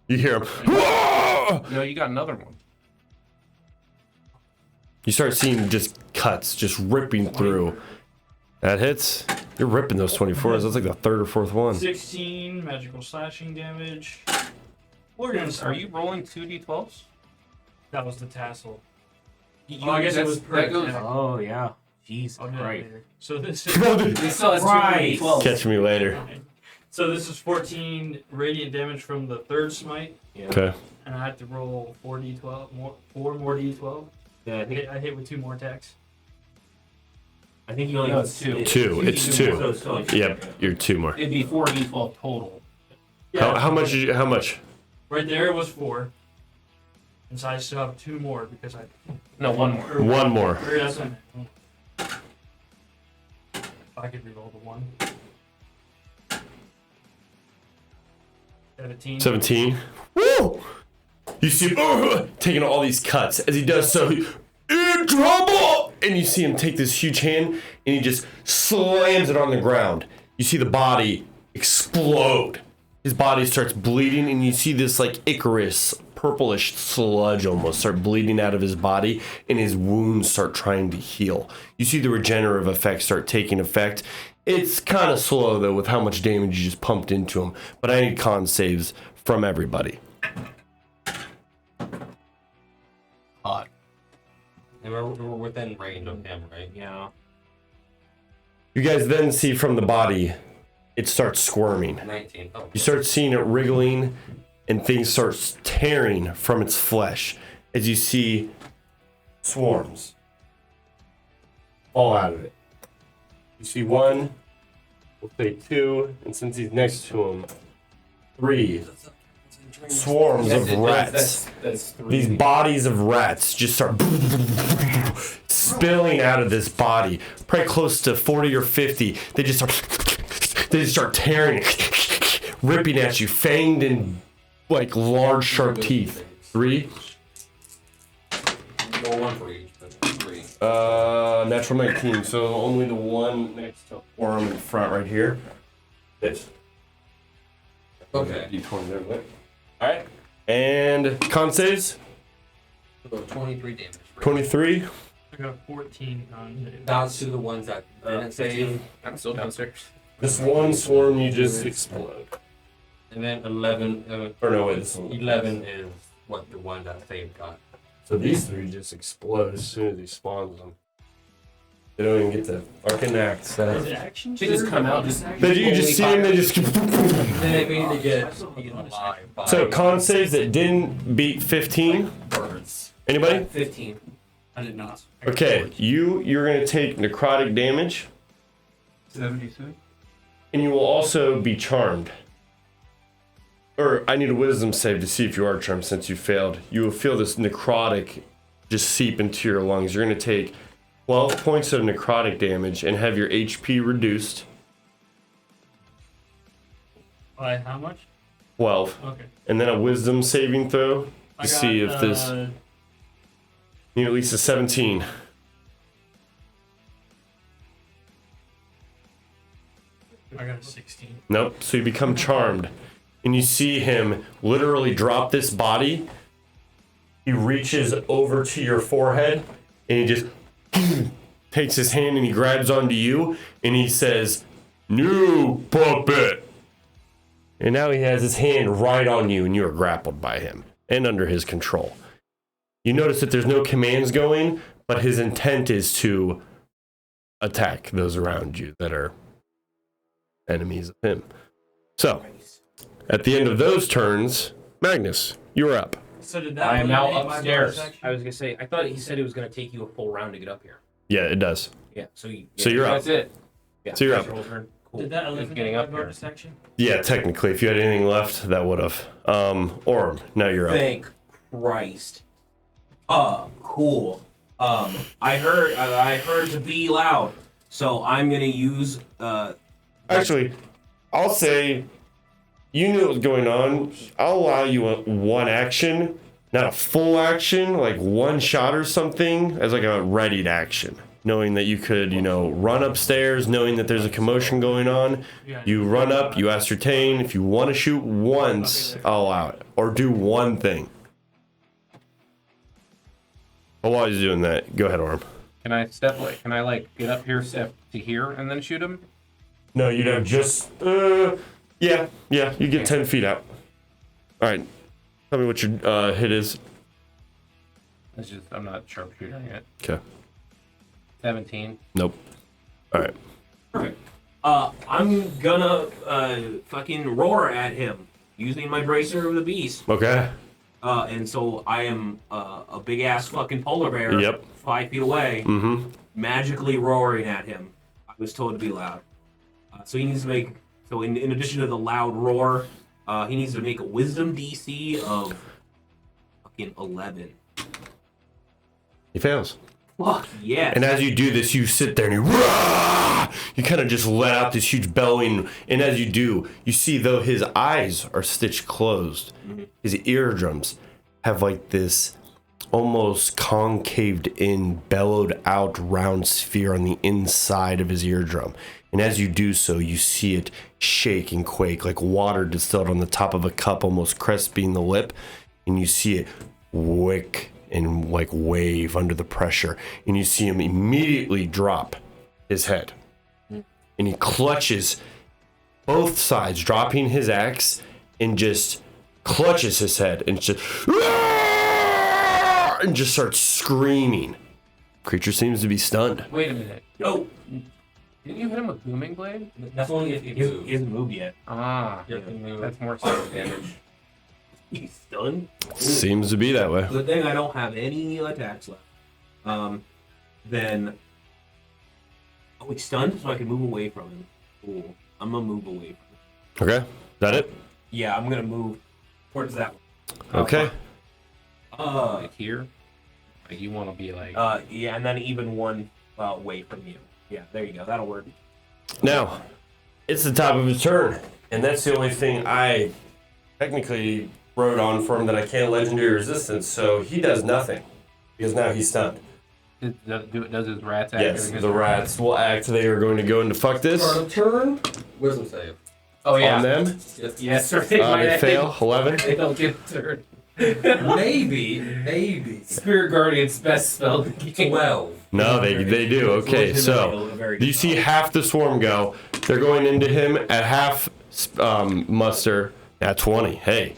You hear him. Whoa! No, you got another one. You start seeing just cuts just ripping through. That hits. You're ripping those 24s. That's like the third or fourth one. 16 magical slashing damage. We're gonna Are start. you rolling 2d12s? That was the tassel. You, I guess it was per that goes. attack. Oh yeah. Jesus I'll do that Christ. later. So this is It still has Right. 2d12. Catch me later. so this is 14 radiant damage from the third smite, Okay. and I have to roll 4d12 more, 4 more d12. Yeah, I hit with 2 more attacks. I think you only No, have it's two. Two. It's two. So it's still- Yep. You're two more. It'd be 4d12 total. How much? Did you, how much? Right there it was 4, and so I still have 2 more because I. No, one more. or One more. or that's what I meant. If I could reroll the 1. 17. 17. Woo! You see him taking all these cuts. As he does so, in trouble! And you see him take this huge hand and he just slams it on the ground. You see the body explode. His body starts bleeding and you see this like Icarus, purplish sludge almost start bleeding out of his body and his wounds start trying to heal. You see the regenerative effects start taking effect. It's kind of slow though with how much damage you just pumped into him, but I need con saves from everybody. Hot. And we're within range of him, right? Yeah. You guys then see from the body, it starts squirming. 19. Oh. You start seeing it wriggling and things start tearing from its flesh as you see swarms fall out of it. You see one, we'll say 2, and since he's next to him, 3 swarms of rats. That's 3. These bodies of rats just start spilling out of this body, probably close to 40 or 50. They just start tearing, ripping at you, fanged and like large sharp teeth. 3. Roll 1 for each, but 3. Natural 19. So only the one next to Orem in front right here. Hits. Okay. D20 there, right? All right. And con saves So 23 damage. 23. I got 14 on. Bounce to the ones that didn't save. I'm still downstairs. This one swarm you just explode. And then 11. Or no, wait, this one. 11 is what the one that saved got. So these three just explode as soon as he spawns them. They don't even get to fucking act. Is So. it action? They just come out. Just But you just see them, they just. Then we need to get alive by So con saves that didn't beat 15. birds. Anybody? 15. I did not. Okay, you're gonna take necrotic damage, 76. and you will also be charmed. Or I need a wisdom save to see if you are charmed since you failed. You will feel this necrotic just seep into your lungs. You're gonna take 12 points of necrotic damage and have your HP reduced. By how much? 12. Okay. And then a wisdom saving throw to I got, see if this. You need at least a 17. I got a 16. Nope. So you become charmed. And you see him literally drop this body. He reaches over to your forehead and he just takes his hand and he grabs onto you and he says, "New puppet." And now he has his hand right on you and you are grappled by him and under his control. You notice that there's no commands going, but his intent is to attack those around you that are enemies of him. So, at the end of those turns, Magnus, you're up. So did that I am now eliminate my upstairs. bonus action? I was gonna say, I thought he said it was gonna take you a full round to get up here. Yeah, it does. Yeah, so you. So you're up. That's it. Yeah, so you're that's up. your whole turn. Cool. Did that Just eliminate getting my up here. bonus action? Yeah, technically, if you had anything left, that would have. Orm, now you're up. Thank Christ. Cool. I heard to be loud, so I'm gonna use Actually, I'll say you knew what was going on. I'll allow you one action, not a full action, like one shot or something, as like a readied action. Knowing that you could, run upstairs, knowing that there's a commotion going on. You run up, you ascertain. If you want to shoot once, I'll allow it. Or do one thing. But while he's doing that, go ahead, Orm. Can I get up here, step to here, and then shoot him? No, you'd have just, yeah, you get 10 feet out. All right, tell me what your hit is. It's just I'm not sharpshooting yet. Okay. 17. Nope. All right. Perfect. I'm gonna fucking roar at him using my bracer of the beast. Okay. And so I am a big ass fucking polar bear. Yep. 5 feet away. Mm-hmm. Magically roaring at him. I was told to be loud. So he needs to make. So in addition to the loud roar, he needs to make a wisdom DC of fucking 11. He fails. Fuck yes. And as you do this, you sit there and you kind of just let out this huge bellowing. And as you do, you see though his eyes are stitched closed, his eardrums have like this almost concaved in, bellowed out round sphere on the inside of his eardrum. And as you do so, you see it shake and quake like water distilled on the top of a cup, almost crisping the lip. And you see it wick and like wave under the pressure, and you see him immediately drop his head, and he clutches both sides, dropping his axe, and just clutches his head and just starts screaming. Creature seems to be stunned. Wait a minute. Oh, didn't you hit him with booming blade? That's only if He hasn't moved yet. Ah, Yeah, he moved. that's more serious damage. He's stunned. Seems to be that way. Good thing I don't have any attacks left. Then. Oh, he's stunned, so I can move away from him. Cool. I'm gonna move away from him. Okay, that it? Yeah, I'm gonna move towards that one. Okay. Like here. Like you want to be like. Yeah, and then even one away from you. Yeah, there you go. That'll work. Now, it's the top of his turn, and that's the only thing I technically wrote on for him that I can't legendary resistance, so he does nothing because now he's stunned. Does his rats act? Yes, the rats will act. They are going to go into fuck this Start of turn. Wisdom save. Oh yeah. on them. Yes, sir. They fail. 11. They don't get a turn. Maybe. Spirit Guardian's best spell. 12. No, they do. Okay, so you see half the swarm go. They're going into him at half muster. At 20. Hey.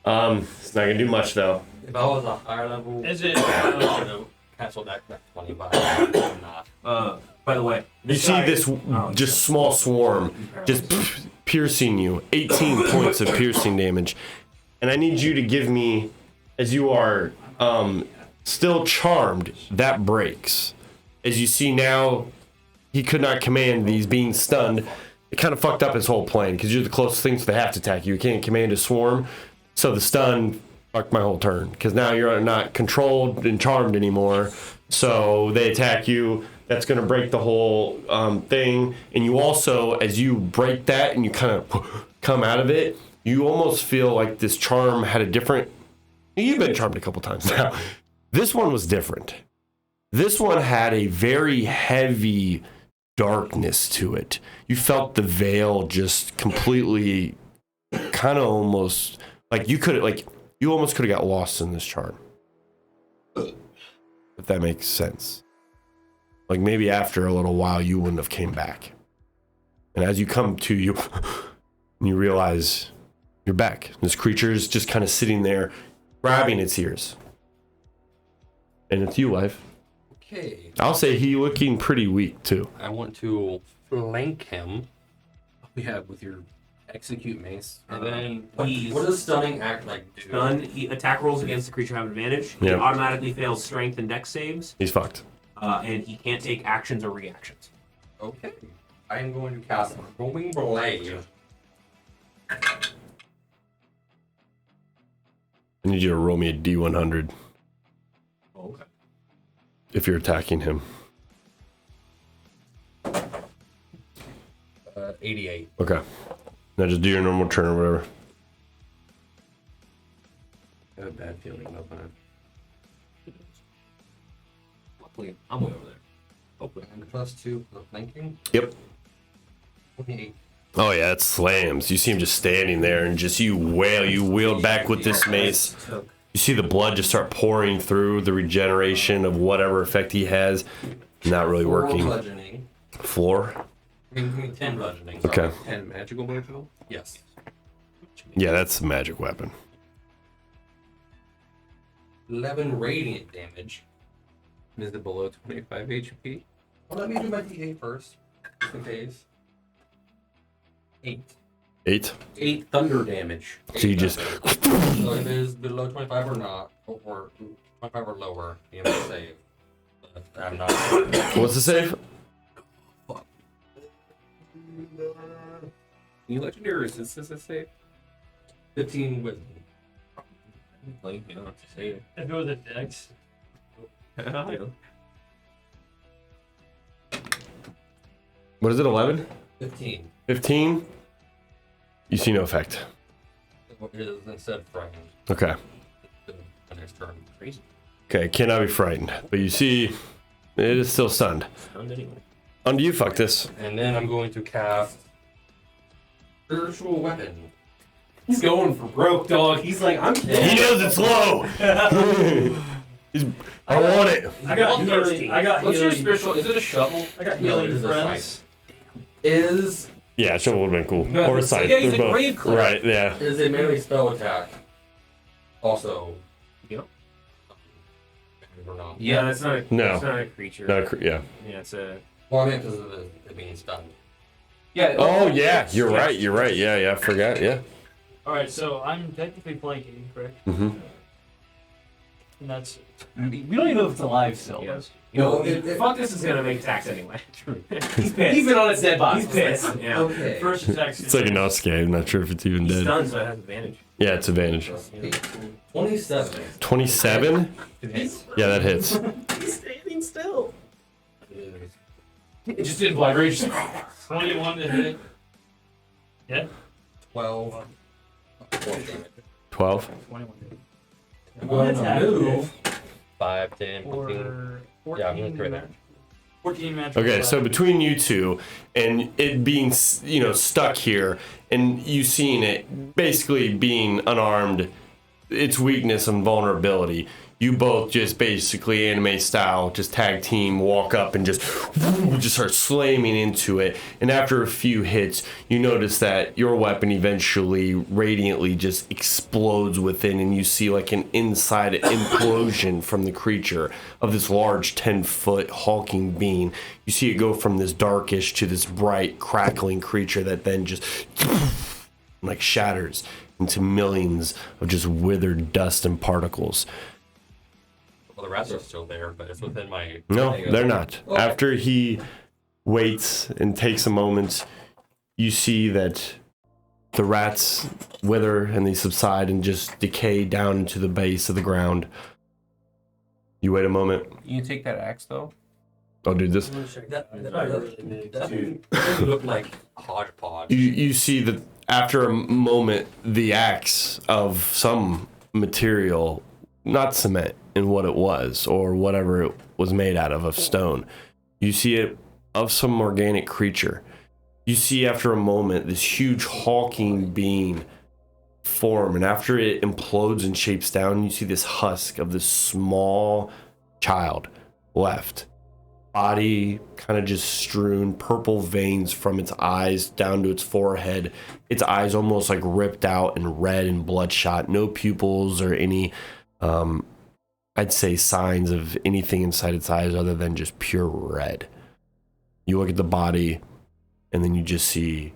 It's not gonna do much though. If I was a higher level, Is it? I would have canceled that 25. I'm not. By the way, You see this just small swarm just piercing you. 18 points of piercing damage. And I need you to give me, as you are still charmed, that breaks. As you see now, he could not command these being stunned. It kind of fucked up his whole plan because you're the closest thing to the half attack. You can't command a swarm. So the stun fucked my whole turn because now you're not controlled and charmed anymore. So they attack you. That's going to break the whole thing. And you also, as you break that and you kind of come out of it, you almost feel like this charm had a different... You've been charmed a couple times now. This one was different. This one had a very heavy darkness to it. You felt the veil just completely kind of almost... Like you almost could have got lost in this charm. If that makes sense. Like maybe after a little while you wouldn't have came back. And as you come to you realize you're back. This creature is just kind of sitting there grabbing its ears. And it's you, Life. Okay. I'll say he looking pretty weak too. I want to flank him. Yeah, with your execute mace. And then He's what does stunning act like do? stunned. Attack rolls against the creature have advantage. He Yep. automatically fails strength and dex saves, He's fucked. and he can't take actions or reactions. Okay. I am going to cast Roaming Blade. I need you to roll me a D100 Okay. if you're attacking him. 88. Okay. Now just do your normal turn or whatever. I have a bad feeling about that. Luckily, I'm way over there. Hopefully. And +2 for the flanking. Yep. 28. Oh yeah, it slams. You see him just standing there and just you wield back with this mace. You see the blood just start pouring through the regeneration of whatever effect he has. Not really 4 working. bludgeoning. Floor? I mean 10 bludgeoning. Sorry. Okay. 10 magical bludgeoning? Yes. Yeah, that's a magic weapon. 11 radiant damage. Is it below 25 HP? Well, let me do my D8 first, just in case. 8. 8. 8 thunder damage. So you just... So if it is below 25 or not, or 25 or lower, you have to save. But I'm not. What's the save? Any legendary resistance I save? 15 wisdom. Like, you don't have to save it. If it was a dex, What is it, 11? 15. 15? You see no effect. It is instead frightened. Okay. The next turn. Crazy. Okay, cannot be frightened. But you see, it is still stunned. Stunned anyway. Undo you, fuck this. And then I'm going to cast Spiritual Weapon. He's going for broke, dog. He's like, I'm He knows it's low! I want it. I got Bloodthirsty. healing. I got What's your healing. spiritual? Is it a shovel? I got No, it healing is a friends. Is Yeah, shovel would have been cool. Or a scythe. Yeah, he's They're a both. grave cleric. Right, yeah. a melee spell attack. Also. Yep. Or not. Yeah, that's not a, No. that's not a creature. Yeah. Yeah, it's a... Well, I meant because of the being stunned. Yeah. Oh, yeah, you're right. Yeah, I forgot, yeah. Alright, so I'm technically flanking, correct? Mm-hmm. And that's We don't even know if it's alive still. Yes. You know, Well, it- fuck this is gonna make attacks anyway. He's pissed. He's been on his dead body. He's pissed. Yeah. Okay. first attack. It's like a Nosuke. I'm not sure if it's even He's dead. stunned, so it has advantage. Yeah, it's advantage. 27. 27? Yeah, that hits. He's standing still. Is It just did blind rage. 21 to hit. Yeah. 12. 12 damage. 12? 21 to hit. I'm going to Attack move. 5, 10, 15. For 14 Yeah, I'm gonna crit it. 14 match. Okay, so between you two and it being, stuck here and you seeing it basically being unarmed, its weakness and vulnerability, You both just basically anime style, just tag team, walk up and just start slamming into it. And after a few hits, you notice that your weapon eventually radiantly just explodes within, and you see like an inside implosion from the creature of this large 10-foot hulking being. You see it go from this darkish to this bright, crackling creature that then just like shatters into millions of just withered dust and particles. Well, the rats are still there, but it's within my... No, they're not. Okay. After he waits and takes a moment, you see that the rats wither and they subside and just decay down into the base of the ground. You wait a moment. You take that axe though. I'll do this. That look like hodgepodge. You see that after a moment, the axe of some material, not cement, in what it was or whatever it was made out of stone. You see it of some organic creature. You see after a moment this huge hulking being form, and after it implodes and shapes down, you see this husk of this small child left. Body kind of just strewn, purple veins from its eyes down to its forehead. Its eyes almost like ripped out and red and bloodshot. No pupils or any I'd say signs of anything inside its eyes other than just pure red. You look at the body and then you just see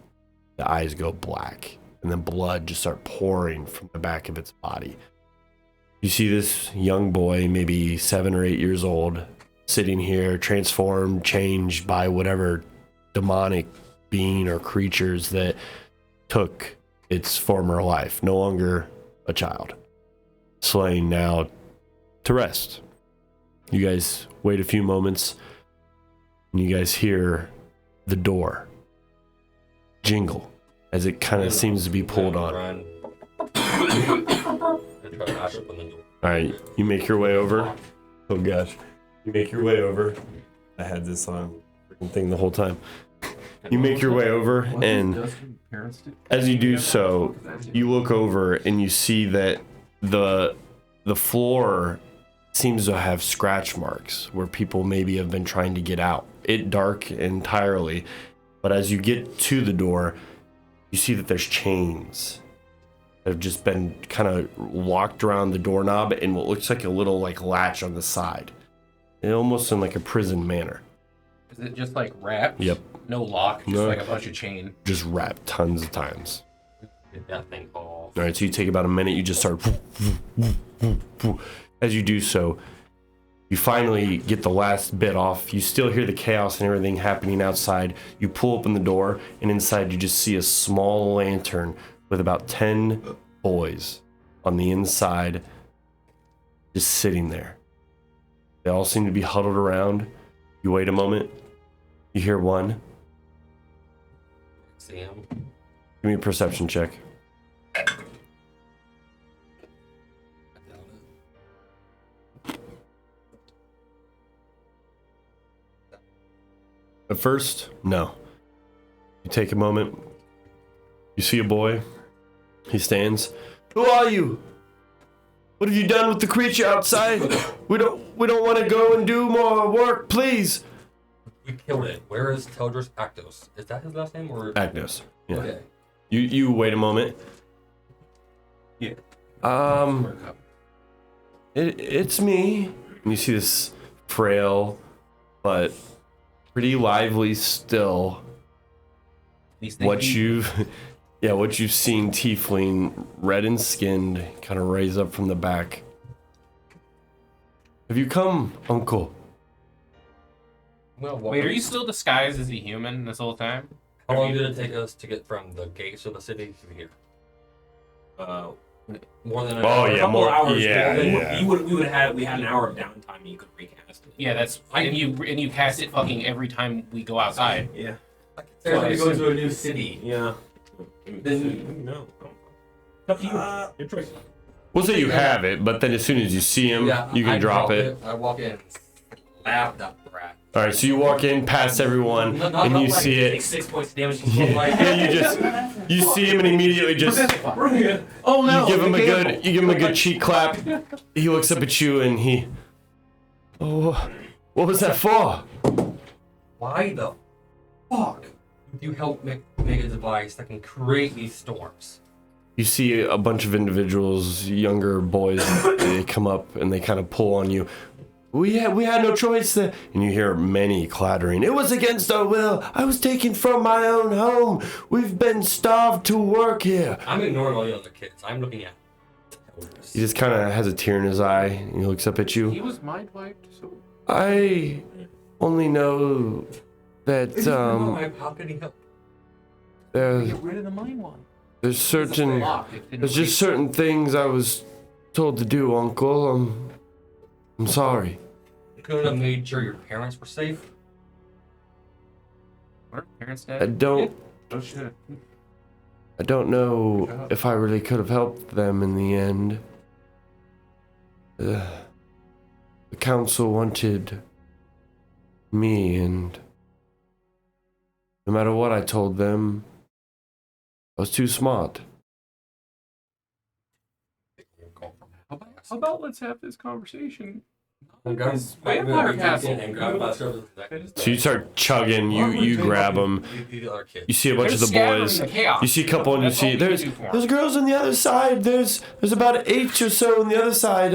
the eyes go black and then blood just start pouring from the back of its body. You see this young boy, maybe 7 or 8 years old, sitting here transformed, changed by whatever demonic being or creatures that took its former life. No longer a child. Slain now to rest. You guys wait a few moments and you guys hear the door jingle as it kind of seems to be pulled on. Run. And try to mash up on the door. All right, you make your way over. Oh gosh, you make your way over. I had this on freaking thing the whole time. You make your way over, and as you do so, you look over and you see that the floor seems to have scratch marks where people maybe have been trying to get out. It dark entirely, but as you get to the door, you see that there's chains that have just been kind of locked around the doorknob and what looks like a little like latch on the side, and almost in like a prison manner. Is it just like wrapped? Yep. No lock, just No. like a bunch of chain. Just wrapped tons of times. Get that thing off. All right, so you take about a minute. You just start. As you do so, you finally get the last bit off. You still hear the chaos and everything happening outside. You pull open the door, and inside you just see a small lantern with about 10 boys on the inside, just sitting there. They all seem to be huddled around. You wait a moment. You hear one. See him. Give me a perception check. At first, no. You take a moment. You see a boy. He stands. Who are you? What have you done with the creature outside? We don't want to go and do more work, please. We killed it. Where is Teldris Aknos? Is that his last name or? Agnos. Yeah. Okay. You wait a moment. Yeah. It's me. And you see this frail, but pretty lively still. What you've seen tiefling, red and skinned, kind of raise up from the back. Have you come, uncle? Well, Wait, are you still disguised as a human this whole time? How long did it take us to get from the gates of the city to here? More than an Oh, hour. yeah, couple more. hours. Yeah, then yeah. We had an hour of downtime and you could recast it. Yeah, that's and you cast it fucking every time we go outside. Yeah. There's like going to a new city. Yeah. Then No. It's up to you. Your choice. We'll say you have it, but then as soon as you see him, yeah, you can I drop it. I walk in, slap that brat All right, so you walk in past everyone, and you see Take it. 6 points of damage. You see him, and immediately just Oh no! you give him a good cheek clap. He looks up at you, and he, oh, what was that for? Why the fuck would you help make a device that can create these storms? You see a bunch of individuals, younger boys, they come up and they kind of pull on you. We had no choice there. And you hear many clattering. It was against our will. I was taken from my own home. We've been starved to work here. I'm ignoring all the other kids. I'm looking at He just kind of has a tear in his eye and he looks up at you. He was mind wiped, so. I only know that how can he help? there's Get rid of the mine one. there's just certain things I was told to do, Uncle. I'm sorry. You couldn't have made sure your parents were safe. What? Parents I dead? don't Oh shit. I don't know if I really could have helped them in the end. The council wanted me, and no matter what I told them, I was too smart. How about let's have this conversation? Vampire Castle. So you start chugging, you grab them. You see a bunch of the boys. You see a couple, and you see there's girls on the other side. There's about 8 or so on the other side.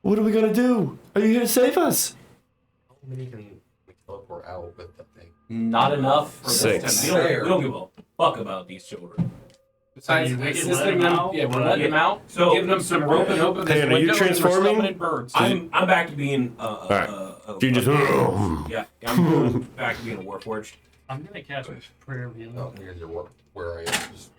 What are we gonna do? Are you here to save us? How many can we teleport out with the thing? Not enough for Six. this time. We don't give a fuck about these children. Besides, You is can this let thing them them? out. Yeah, we're letting them out. So- Giving them some rope and open this Hang on, are you window. and we're transforming? summoning birds. I'm back to being You just. yeah, I'm back to being a warforged. I'm gonna cast prayer of healing. Oh, here's your work. Where I am. Just,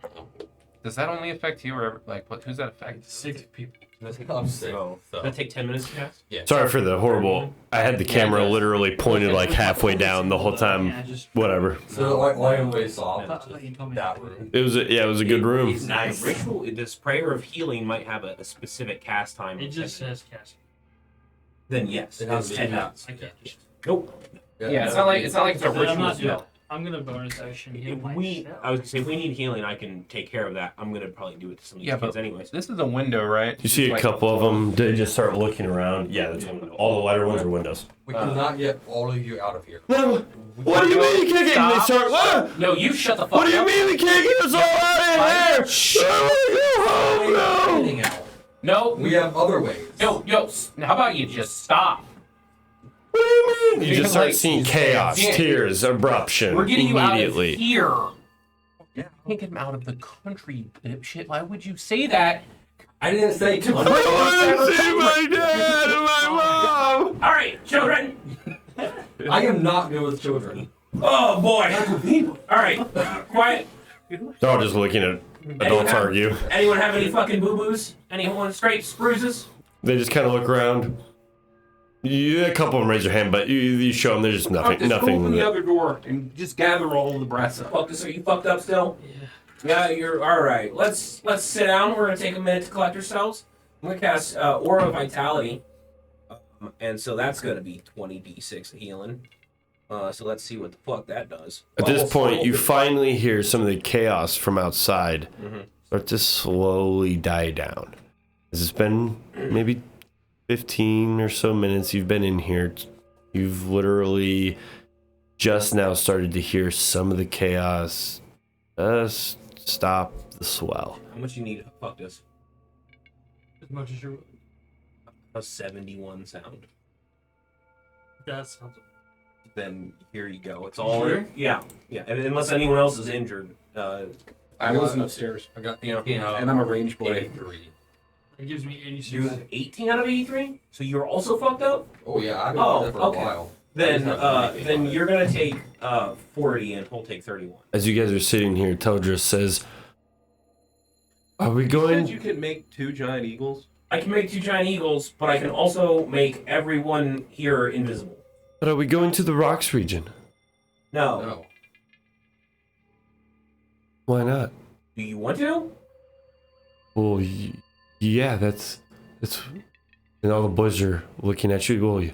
Does that only affect you, or like what? Who's that affect? 6 people. I'm sick. So, So, does that take 10 minutes to cast? yeah. Sorry for the horrible. I had the camera literally pointed like halfway down the whole time. Whatever. So I am way soft. I thought you told me That room. It was a good room. Nice. Ritual, this prayer of healing might have a specific cast time. It just says cast. Then yes, It has it's to be 10 minutes. I can't. Nope. Yeah, it's not like it's a Then I'm ritual not. spell. I'm gonna bonus action heal myself. I was gonna say, if we need healing, I can take care of that. I'm gonna probably do it to some of these Yeah, kids but anyways. this is a window, right? You see a couple of them. They just start looking around. Yeah, that's one window. All the lighter ones are windows. We cannot get all of you out of here. No, what do you mean you can't get? They start. What? No, you shut the fuck What do you up. mean we can't get us all out of here? I wanna go home. Getting out. No, We have other ways. yo, how about you just stop? What do you mean? You just start Like, seeing chaos, Yeah. tears, eruption We're getting you out of immediately. here. You can't get him out of the country, dipshit. Why would you say that? I didn't say to I want to see my dad and my mom. All right, children. I am not good with children. Oh boy. All right, quiet. They're all just looking at adults argue. Anyone have any fucking boo boos? Anyone scrapes, bruises? They just kind of look around. A couple of them raise their hand, but you show them there's just nothing. Just Nothing. open the other door and just gather all of the brass up. Fuck this. Are you fucked up still? Yeah. Yeah, you're all right. Let's sit down. We're gonna take a minute to collect ourselves. I'm gonna cast Aura of Vitality, and so that's gonna be 20d6 healing. So let's see what the fuck that does. At this point, you finally hear some of the chaos from outside start to slowly die down. It's been maybe 15 or so minutes you've been in here. You've literally just now started to hear some of the chaos just stop the swell. How much you need to fuck this? As much as you're. A 71 sound. That sounds. Then here you go. It's all Sure? yeah. And unless anyone else is injured. I wasn't upstairs, I got and I'm a range boy. 83. It gives me 86. You have 18 out of 83, so you're also fucked up. Oh yeah, I've been Oh, there for okay. a while. Then you're gonna take 40 and he'll take 31. As you guys are sitting here, Teldris says, "Are we You going?" can make 2 giant eagles. I can make 2 giant eagles, but I can also make everyone here invisible. But are we going to the rocks region? No. No. Why not? Do you want to? Well, yeah, that's. And all the boys are looking at you. Well,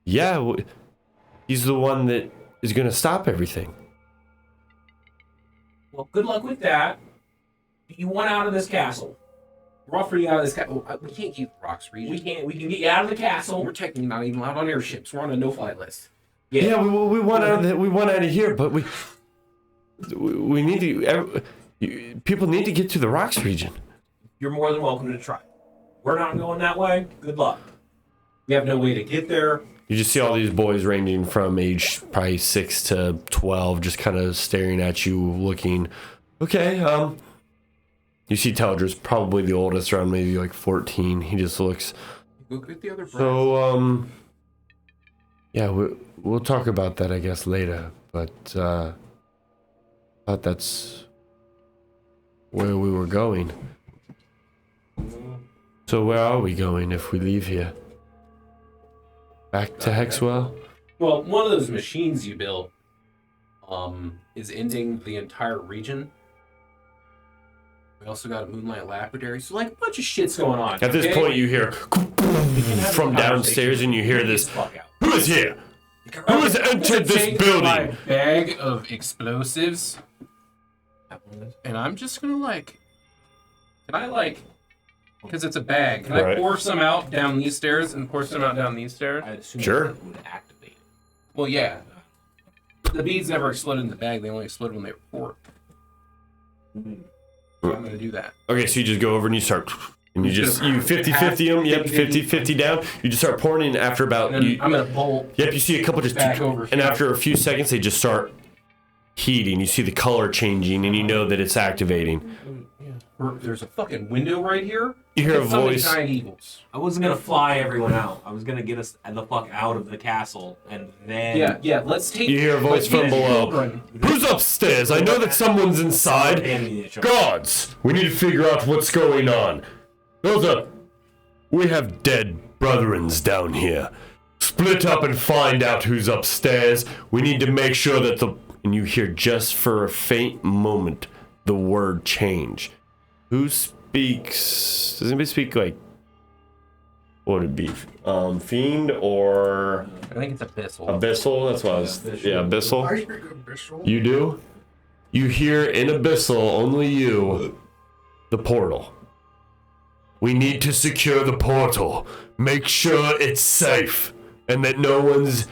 yeah, He's the one that is going to stop everything. Well, good luck with that. You want out of this castle. We're offering you out of this castle. We can't keep the rocks region. We can get you out of the castle. We're technically not even allowed on airships. We're on a no-fly list. Yeah, we want out of here, but we need to. People need to get to the rocks region. You're more than welcome to try. We're not going that way. Good luck. We have no way to get there. You just see all these boys ranging from age probably 6 to 12, just kind of staring at you, looking. Okay, you see Teldris, probably the oldest, around maybe like 14. He just looks. Go get the other brass. So, yeah, we'll talk about that, I guess, later. But thought that's where we were going. So where are we going if we leave here? Back to Hexwell? Well, one of those machines you built is ending the entire region. We also got a Moonlight Lapidary, so like a bunch of shit's going on. At this point, you hear from downstairs, and you hear this. Who is here? Who has entered this building? My bag of explosives, and I'm just gonna because it's a bag. Can I pour some out down these stairs and pour some out down these stairs? I assume Sure. that would activate. Well, yeah. The beads never exploded in the bag. They only exploded when they were poured. So I'm gonna do that. Okay, so you just go over and you start. And you 50-50 them. Yep, 50-50 down. You just start pouring in after about. And then I'm gonna bolt. Yep, you see a couple just. Back over And here. after a few seconds, they just start heating. You see the color changing, and you know that it's activating. There's a fucking window right here. You hear a It's so many voice. giant eagles. I wasn't gonna fly everyone out. I was gonna get us the fuck out of the castle, and then Yeah. Let's take. You hear a voice from below. Who's upstairs? I know that someone's inside. Guards, we need to figure out what's going on. We have dead brethrens down here. Split up and find out who's upstairs. We need to make sure that and you hear just for a faint moment the word change. Who speaks? Does anybody speak like? What would it be? Fiend or I think it's abyssal. Abyssal? That's what I was. Yeah, Abyssal. You do? You hear in Abyssal, only you, the portal. We need to secure the portal. Make sure it's safe and that no one's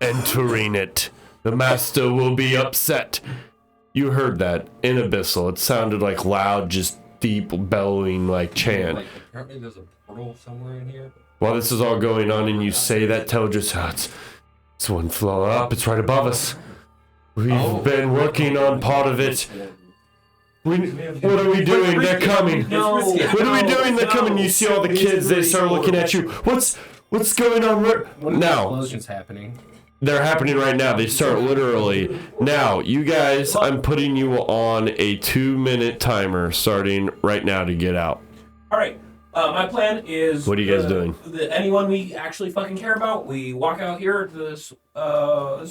entering it. The master will be upset. You heard that in Abyssal. It sounded like loud, just deep, bellowing like chant. Like, apparently there's a portal somewhere in here. While this is all going on and you say that, Teldris, it's one floor up, it's right above us. We've been working on part of it. What are we doing? They're coming. No. What are we doing? They're coming. You see all the kids, they start looking at you. What's going on? Now, Explosions happening. they're happening right now. They start literally. Now, you guys, I'm putting you on a 2-minute timer starting right now to get out. All right. My plan is. What are you guys doing? Anyone we actually fucking care about, we walk out here to this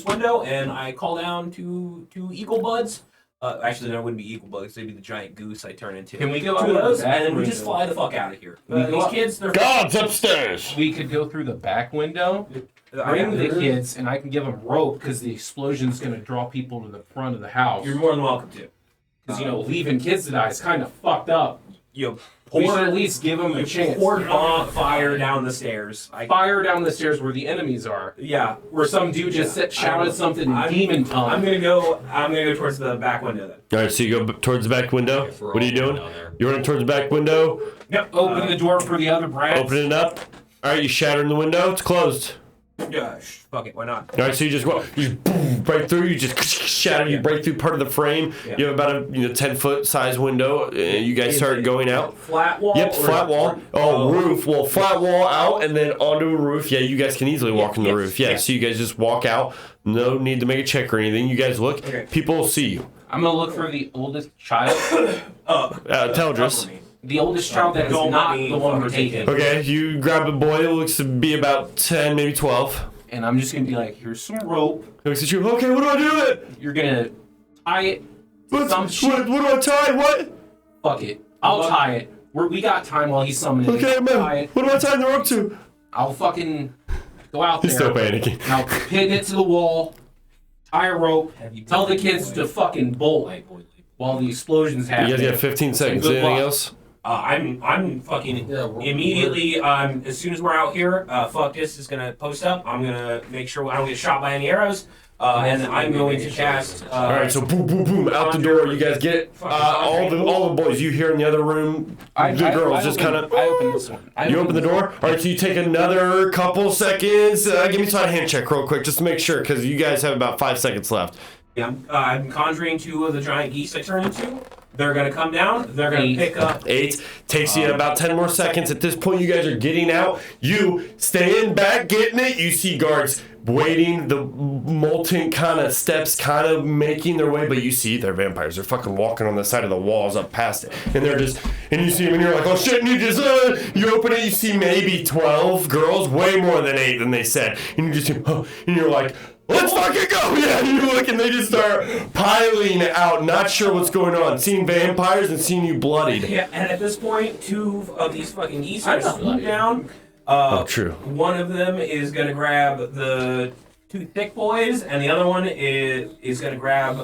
window, and I call down to eagle buds. Actually, there wouldn't be eagle bugs; they'd be the giant goose I turn into. Can we go Two of out those, the back and then we window? just fly the fuck out of here. We go These out- kids, they're. Guards upstairs! We could go through the back window, bring the kids, and I can give them rope because the explosion's going to draw people to the front of the house. You're more than welcome to. Because, leaving kids to die is kind of fucked up. You We should at least give them a chance. pour fire down the stairs. Fire down the stairs where the enemies are. Yeah, Where some dude just shouted something in demon tongue. I'm gonna go towards the back window then. All right, so you go towards the back window. What are you doing? You're running towards the back window. Yep. Open the door for the other brats. Open it up. All right, you shatter in the window. It's closed. Yeah. Fuck it. Why not? All right, so you just go, you boom, break through. You just shatter. You break through part of the frame. Yeah. You have about a 10-foot size window. You guys start going out. Flat wall. Yep, or- flat wall. Oh, roof. Well, flat wall out and then onto a roof. Yeah, you guys can easily walk on the roof. Yeah, so you guys just walk out. No need to make a check or anything. You guys look. Okay. People will see you. I'm going to look for the oldest child. Teldris. The oldest child that is Don't not let me the one we're fucking taking. Okay, you grab a boy that looks to be about 10, maybe 12. And I'm just going to be like, here's some rope. He looks at you. Okay, what do I do with it? You're going to tie it. What Some shit. do I tie? What? Fuck it. I'll tie it. We got time while he's summoning. Okay, I'll tie man. it. What am I tying the rope to? I'll fucking Go out He's still there. panicking. Now pin it to the wall. Tie a rope. Tell the kids to fucking bolt while the explosions happen. You guys got 15 seconds. Good Anything luck. else? I'm fucking immediately. As soon as we're out here, fuck this is gonna post up. I'm gonna make sure I don't get shot by any arrows, and I'm going to cast. All right, so boom, boom, boom, out the door. You guys get it. All the boys. You hear in the other room. The girls just kind of. I opened this one. You open the door. All right, so you take another couple seconds. Give me a side hand check real quick, just to make sure, because you guys have about 5 seconds left. Yeah, I'm conjuring 2 of the giant geese I turned into. They're gonna come down. They're gonna pick up. 8 takes you about 10 more seconds. At this point, you guys are getting out. You stand back, getting it. You see guards waiting, the molten kind of steps kind of making their way, but you see they're vampires. They're fucking walking on the side of the walls up past it, and they're just, and you see them, and you're like, oh shit, and you just, you open it, you see maybe 12 girls, way more than 8 than they said, and you just see, oh, and you're like, let's fucking go! Yeah, and you look and they just start piling out, not sure what's going on, seeing vampires and seeing you bloodied. Yeah, and at this point, 2 of these fucking geese are swooped down. True. One of them is gonna grab the 2 thick boys, and the other one is gonna grab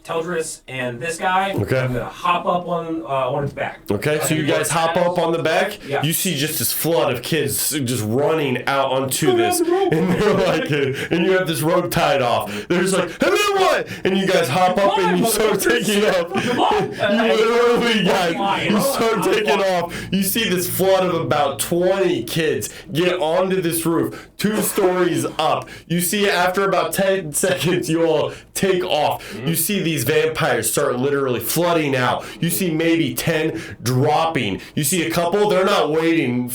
Teldris and this guy. Okay. I'm gonna hop up on his back. Okay, so you guys hop up on the back. Yeah. You see just this flood of kids just running out onto this, and they're like, and you have this rope tied off. They're just like, and then what? And you guys hop up and you start taking off. You literally, guys, you start taking off. You see this flood of about 20 kids get onto this roof, 2 stories up. You see after about 10 seconds, you all take off. You see these vampires start literally flooding out. You see maybe 10 dropping. You see a couple, they're not waiting.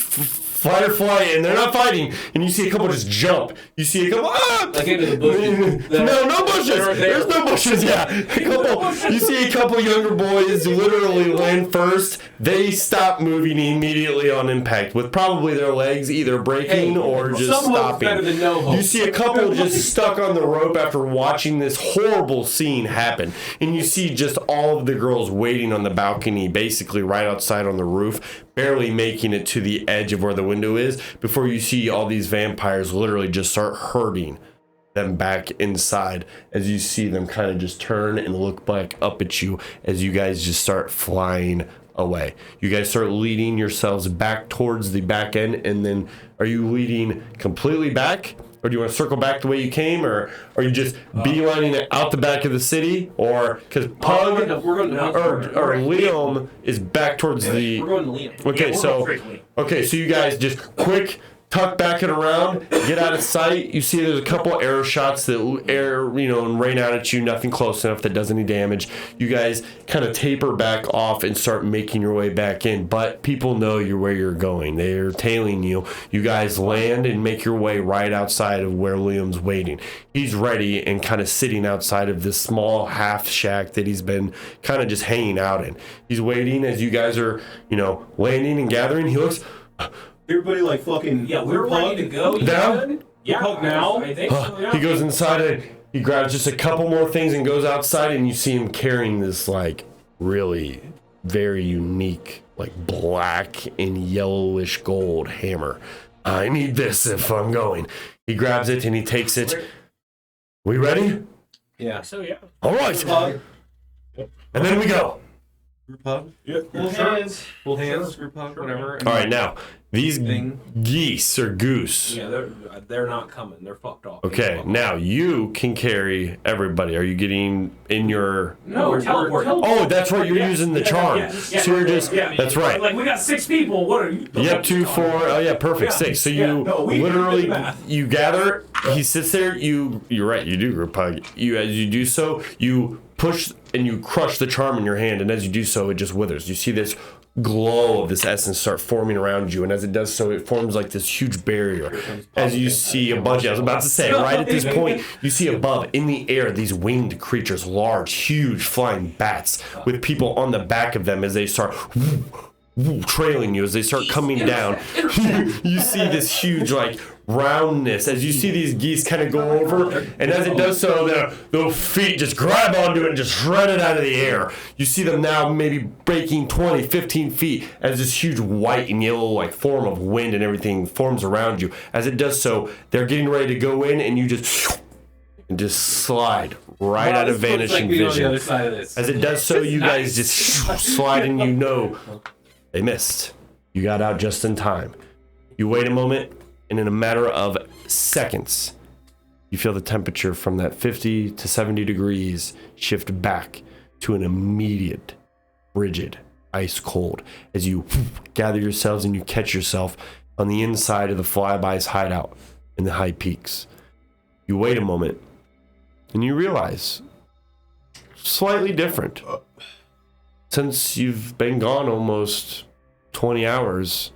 Fight or flight, and they're not fighting, and you see a couple just jump. You see a couple, Like into the bushes. no bushes. There's no bushes. Yeah, you see a couple younger boys literally land first. They stop moving immediately on impact, with probably their legs either breaking or just some hope's better stopping. than no hope. You see a couple just stuck on the rope after watching this horrible scene happen, and you see just all of the girls waiting on the balcony, basically right outside on the roof, barely making it to the edge of where the window is, before you see all these vampires literally just start herding them back inside, as you see them kind of just turn and look back up at you as you guys just start flying away. You guys start leading yourselves back towards the back end, and then are you leading completely back? Or do you want to circle back the way you came, or are you just beelining it out the back of the city? Or because Pug or Liam is back towards the. We're going to Liam. Okay, Yeah, so we're going okay, so you guys just quick tuck back and around, get out of sight. You see there's a couple arrow shots that and rain out at you. Nothing close enough that does any damage. You guys kind of taper back off and start making your way back in, but people know you're where you're going. They're tailing you. You guys land and make your way right outside of where Liam's waiting. He's ready and kind of sitting outside of this small half shack that he's been kind of just hanging out in. He's waiting as you guys are, landing and gathering. He looks. Everybody like fucking. Yeah, we're ready to go. Down? Yeah, Pug now? I think so. Yeah. He goes inside and he grabs just a couple more things and goes outside, and you see him carrying this like really very unique like black and yellowish gold hammer. I need this if I'm going. He grabs it and he takes it. We ready? Yeah. So yeah. All right. And then we go. Group hug. Yeah. Full hands. Group hug. Whatever. All right, now these geese or goose. Yeah, they're not coming. They're fucked off. Okay, now you can carry everybody. Are you getting in your? No, we're teleporting. Oh, that's right. You're using the charm. Yeah. So you're just. That's right. Like we got 6 people. What are you? Yep, 2, 4. Oh yeah, perfect. Yeah. 6. So Yeah, you no, we literally did the math. you gather. He sits there. You're right. You do group hug. As you do so, you push and you crush the charm in your hand, and as you do so, it just withers. You see this glow of this essence start forming around you, and as it does so, it forms like this huge barrier. As you see a bunch, I was about to say, right at this point, you see above in the air these winged creatures, large, huge flying bats with people on the back of them as they start trailing you as they start coming down. You see this huge like roundness as you see these geese kind of go over, and as it does so, their feet just grab onto it and just shred it out of the air. You see them now maybe breaking 20, 15 feet as this huge white and yellow like form of wind and everything forms around you. As it does so, they're getting ready to go in, and you just slide right out of vanishing vision. As it does so, you guys just slide, and you know they missed. You got out just in time. You wait a moment, and in a matter of seconds, you feel the temperature from that 50 to 70 degrees shift back to an immediate, rigid, ice cold as you gather yourselves and you catch yourself on the inside of the flyby's hideout in the high peaks. You wait a moment, and you realize slightly different. Since you've been gone almost 20 hours,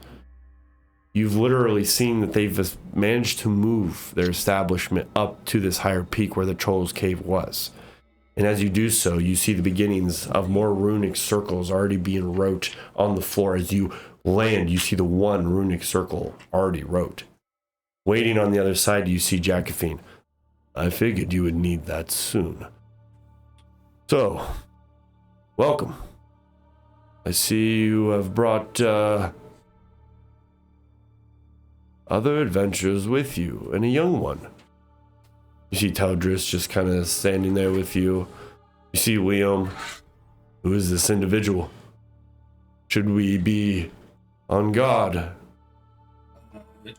you've literally seen that they've managed to move their establishment up to this higher peak where the Troll's Cave was. And as you do so, you see the beginnings of more runic circles already being wrote on the floor. As you land, you see the one runic circle already wrote. Waiting on the other side, you see Jacqueline. I figured you would need that soon. So, welcome. I see you have brought other adventures with you, and a young one. You see Teldris just kind of standing there with you. You see Liam. Who is this individual? Should we be on guard?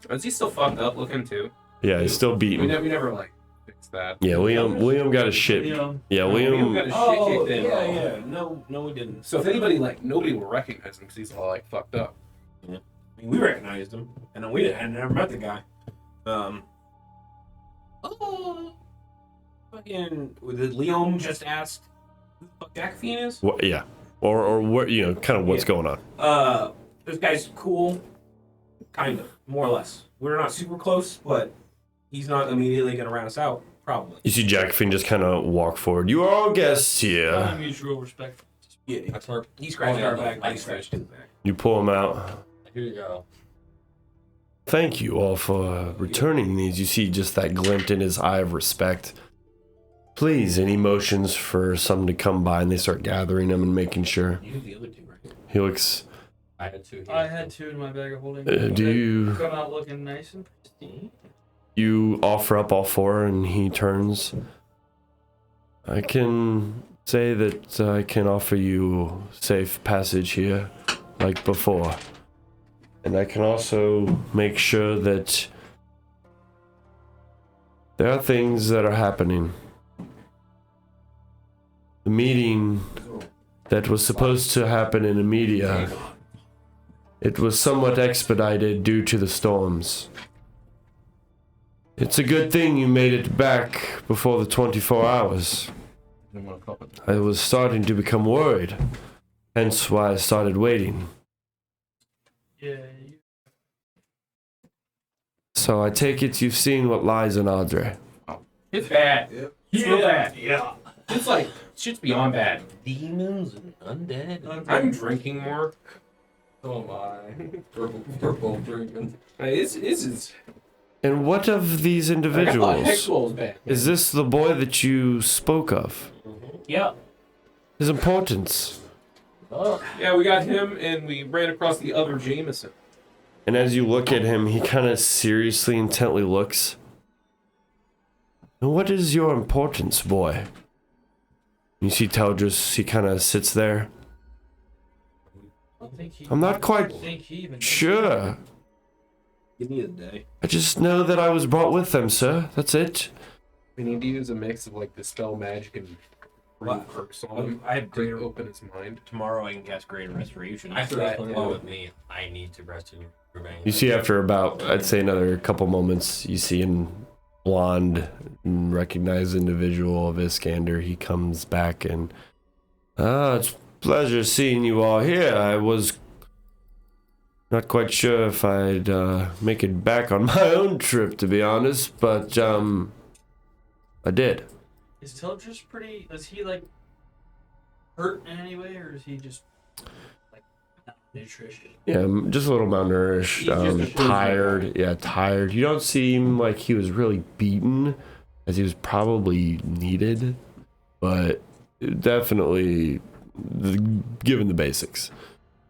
Is he still fucked up looking too? Yeah, he's still beaten. We never like fixed that. Yeah, Liam got a shit. Yeah, Liam got Liam. his shit kicked in. Yeah. No, we didn't. So if anybody nobody will recognize him because he's all like fucked up. I mean, we recognized him, and then I never met the guy. Fucking, did Liam just ask who the fuck Jacqueline is? What, yeah, or what? Kind of what's going on. This guy's cool, kind of, more or less. We're not super close, but he's not immediately gonna rat us out, probably. You see Jacqueline just kind of walk forward. You are all guests here. Mutual respect. Yeah, That's our. he scratched our back. I scratched his back. You pull him out. Here you go. Thank you all for returning these. You see just that glint in his eye of respect. Please, any motions for some to come by, and they start gathering them and making sure. You have the other two, right? He looks. I had two. I had two in my bag of holding. Do you? Come out looking nice and pristine. You offer up all four, and he turns. I can say that I can offer you safe passage here, like before. And I can also make sure that there are things that are happening. The meeting that was supposed to happen in Amedia, it was somewhat expedited due to the storms. It's a good thing you made it back before the 24 hours. I was starting to become worried, hence why I started waiting. Yeah. So I take it you've seen what lies in Adre. It's bad. It's real bad. Yeah. It's like shit's beyond bad. Demons and undead. I'm drinking more. Oh my. We're both drinking. It's And what of these individuals? Hexwell's bad. Is this the boy that you spoke of? Yeah. His importance. yeah, we got him, and we ran across the other Jameson. And as you look at him, he kind of seriously, intently looks. And what is your importance, boy? You see Teldris, he kind of sits there. I'm not quite sure. Give me a day. I just know that I was brought with them, sir. That's it. We need to use a mix of like dispel magic and Well, curse on him. I have to greater. open his mind. Tomorrow I can cast Greater Restoration. After Right, that, yeah. with me, I need to rest in remain. You see after about, I'd say another couple moments, you see a blonde, recognized individual of Iskander. He comes back and, it's a pleasure seeing you all here. I was not quite sure if I'd make it back on my own trip, to be honest, but I did. Is Teldris pretty? Is he like hurt in any way, or is he just like Nutrition. Yeah, just a little malnourished, tired. Yeah, tired. You don't seem like he was really beaten, as he was probably needed, but definitely given the basics.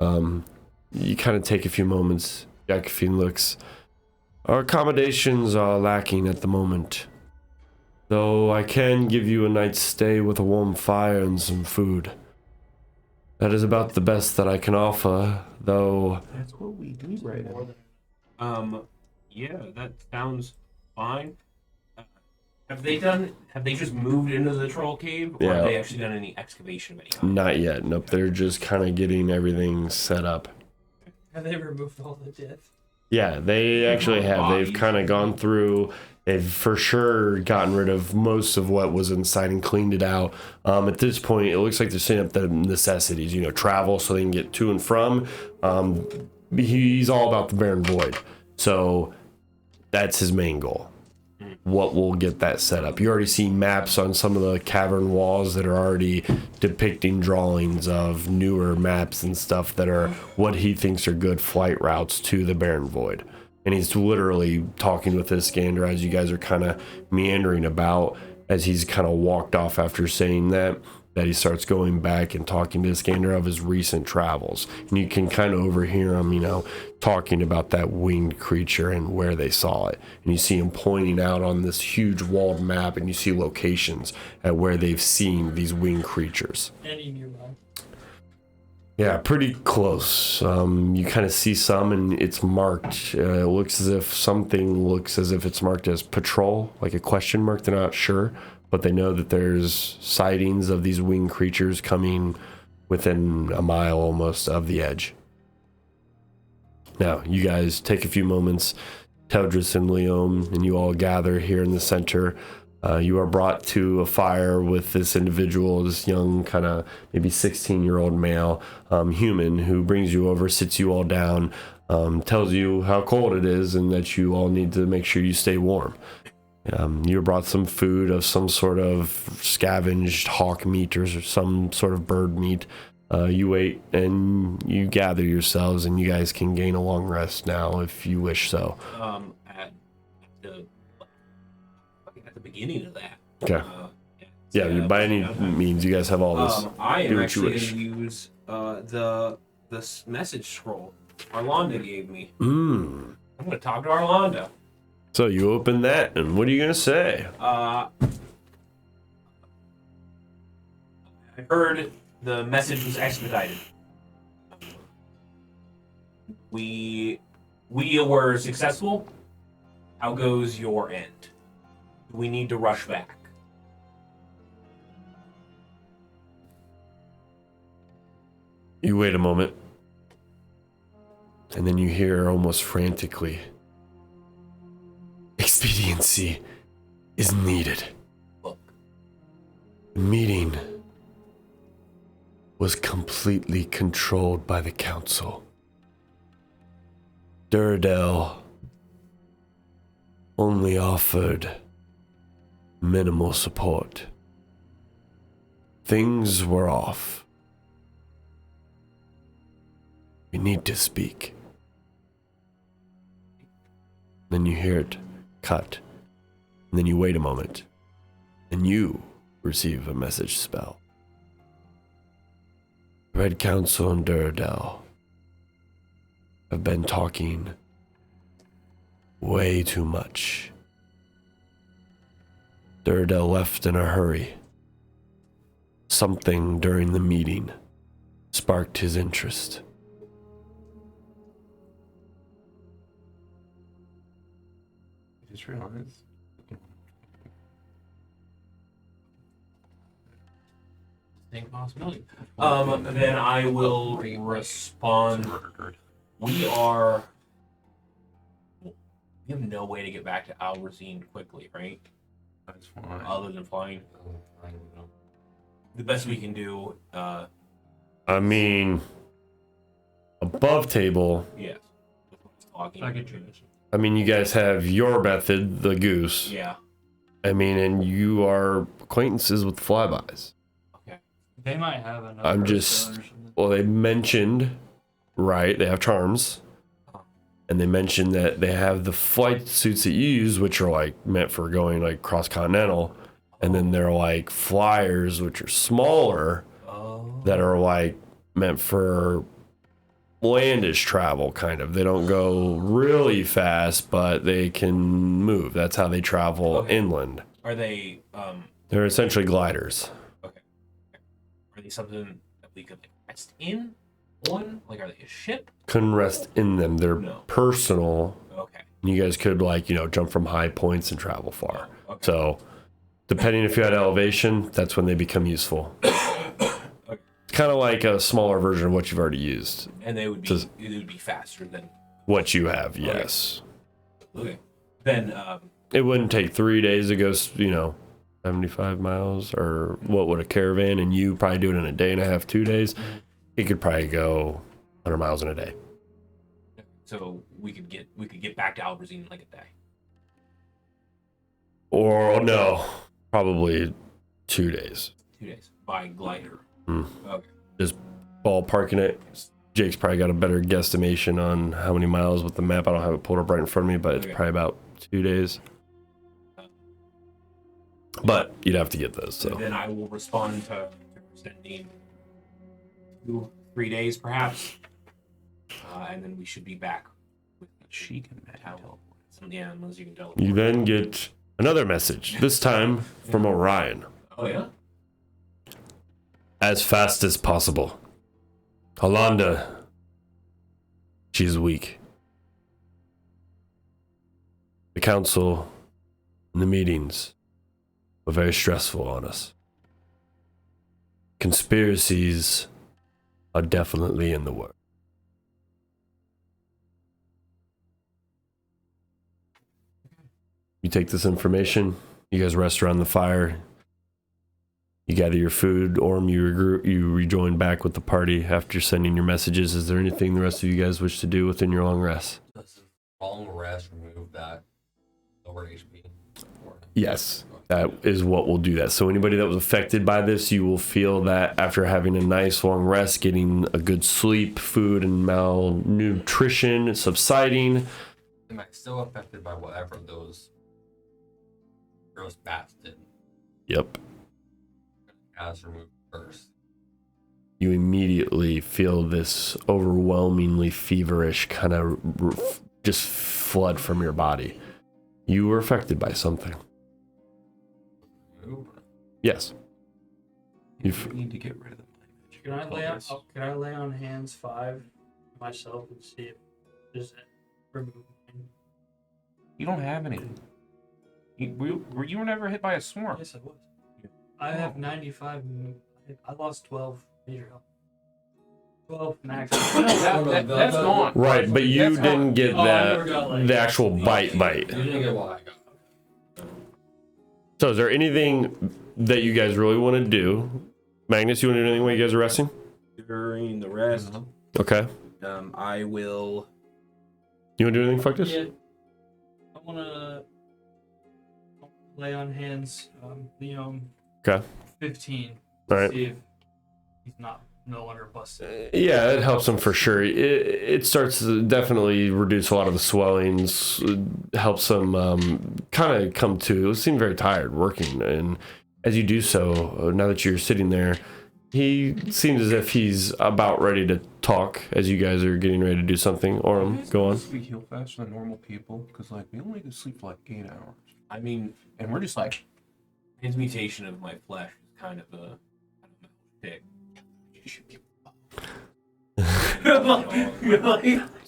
You kind of take a few moments. Josephine looks. Our accommodations are lacking at the moment, though I can give you a night's stay with a warm fire and some food. That is about the best that I can offer, though. That's what we need right now. Yeah, that sounds fine. Have they just moved into the troll cave, or Yeah. have they actually done any excavation of any kind? Not yet. Nope. They're just kind of getting everything set up. Have they removed all the death? Yeah, they actually have. They've kind of gone through. They've for sure gotten rid of most of what was inside and cleaned it out. At this point, it looks like they're setting up the necessities. Travel so they can get to and from. He's all about the barren void, so that's his main goal. What will get that set up? You already see maps on some of the cavern walls that are already depicting drawings of newer maps and stuff that are what he thinks are good flight routes to the barren void. And he's literally talking with Iskander as you guys are kind of meandering about, as he's kind of walked off after saying that he starts going back and talking to Iskander of his recent travels. And you can kind of overhear him, talking about that winged creature and where they saw it. And you see him pointing out on this huge walled map, and you see locations at where they've seen these winged creatures. Any nearby? Yeah, pretty close. You kind of see some, and it's marked. It looks as if it's marked as patrol, like a question mark. They're not sure, but they know that there's sightings of these winged creatures coming within a mile almost of the edge. Now, you guys take a few moments, Teldris and Liam, and you all gather here in the center. You are brought to a fire with this individual, this young, kind of maybe 16-year-old male human, who brings you over, sits you all down, tells you how cold it is and that you all need to make sure you stay warm. You brought some food of some sort of scavenged hawk meat or some sort of bird meat. You wait and you gather yourselves, and you guys can gain a long rest now if you wish so. At the beginning of that. Okay. Yeah, by any means, you guys have all this. I Do am what you actually wish. going to use the message scroll Arlanda gave me. Mm. I'm going to talk to Arlanda. So you open that, and what are you going to say? I heard the message was expedited. We were successful. How goes your end? Do we need to rush back? You wait a moment, and then you hear almost frantically, expediency is needed. Look. The meeting was completely controlled by the council. Duradel only offered minimal support. Things were off. We need to speak. Then you hear it cut. And then you wait a moment. And you receive a message spell. Red Council and Duradel have been talking way too much. Duradel left in a hurry. Something during the meeting sparked his interest. I just realized. Distinct possibility. Then I will respond. We have no way to get back to Alrazine quickly, right? That's fine. Other than flying. The best we can do, I mean, above table, yes. I mean, you guys have your method, the goose. Yeah. I mean, and you are acquaintances with flybys. They might have another. I'm just, well, they mentioned right. They have charms. And they mentioned that they have the flight suits that you use, which are like meant for going like cross-continental. And then they're like flyers, which are smaller, that are like meant for landish travel, kind of. They don't go really fast, but they can move. That's how they travel inland. Are they They're essentially gliders. are they something that we could like, rest in on? Like, are they a ship? Couldn't rest in them. They're No. personal. Okay. You guys could like, jump from high points and travel far. Okay. So depending if you had elevation, that's when they become useful. It's kind of like a smaller version of what you've already used. And they would be it would be faster than What you have, yes. okay. Then It wouldn't take 3 days to go, 75 miles, or what would a caravan, and you probably do it in a day and a half, 2 days. It could probably go 100 miles in a day. so we could get back to Alberzine in like a day. Or no, probably 2 days. 2 days by glider. Hmm. Okay. Just ballparking it. Jake's probably got a better guesstimation on how many miles with the map. I don't have it pulled up right in front of me, but it's Okay. probably about 2 days. But you'd have to get those. So Then I will respond to sending 2-3 days perhaps, and then we should be back. With She can teleport. Yeah, unless you can teleport. you then get another message. This time from Orion. Oh yeah. As fast as possible. Holanda. She's weak. The council and the meetings were very stressful on us. Conspiracies are definitely in the works. You take this information, you guys rest around the fire, you gather your food, Orm, you rejoin back with the party after sending your messages. Is there anything the rest of you guys wish to do within your long rest? Does long rest remove that lower HP? Yes, that is what will do that. So anybody that was affected by this, you will feel that after having a nice long rest, getting a good sleep, food and malnutrition subsiding. Am I still affected by whatever those gross bats did? Yep. As removed first. You immediately feel this overwhelmingly feverish kind of just flood from your body. You were affected by something. Yes. We need to get rid of the Can I lay on hands 5 myself and see if there's remove? You don't have any. You were never hit by a swarm. Yes, I was. I have 95. I lost 12 major health. 12 max. That's gone. Right, but you That's didn't gone. get I that never got, like, the actual bite. You didn't get what I got. So is there anything that you guys really want to do? Magnus, you want to do anything while you guys are resting? During the rest, Okay. I will. You want to do anything, fuck this? Yeah. I want to lay on hands, Leon. Okay. 15. All right. See if he's no longer busted. Yeah, it helps him for sure. It starts to definitely reduce a lot of the swellings, helps him kind of come to. You seem very tired working, and as you do so, now that you're sitting there, he seems as if he's about ready to talk as you guys are getting ready to do something. Orm, go on. We heal faster than normal people because, like, we only can sleep for like 8 hours, I mean, and we're just like, transmutation of my flesh is kind of a pick.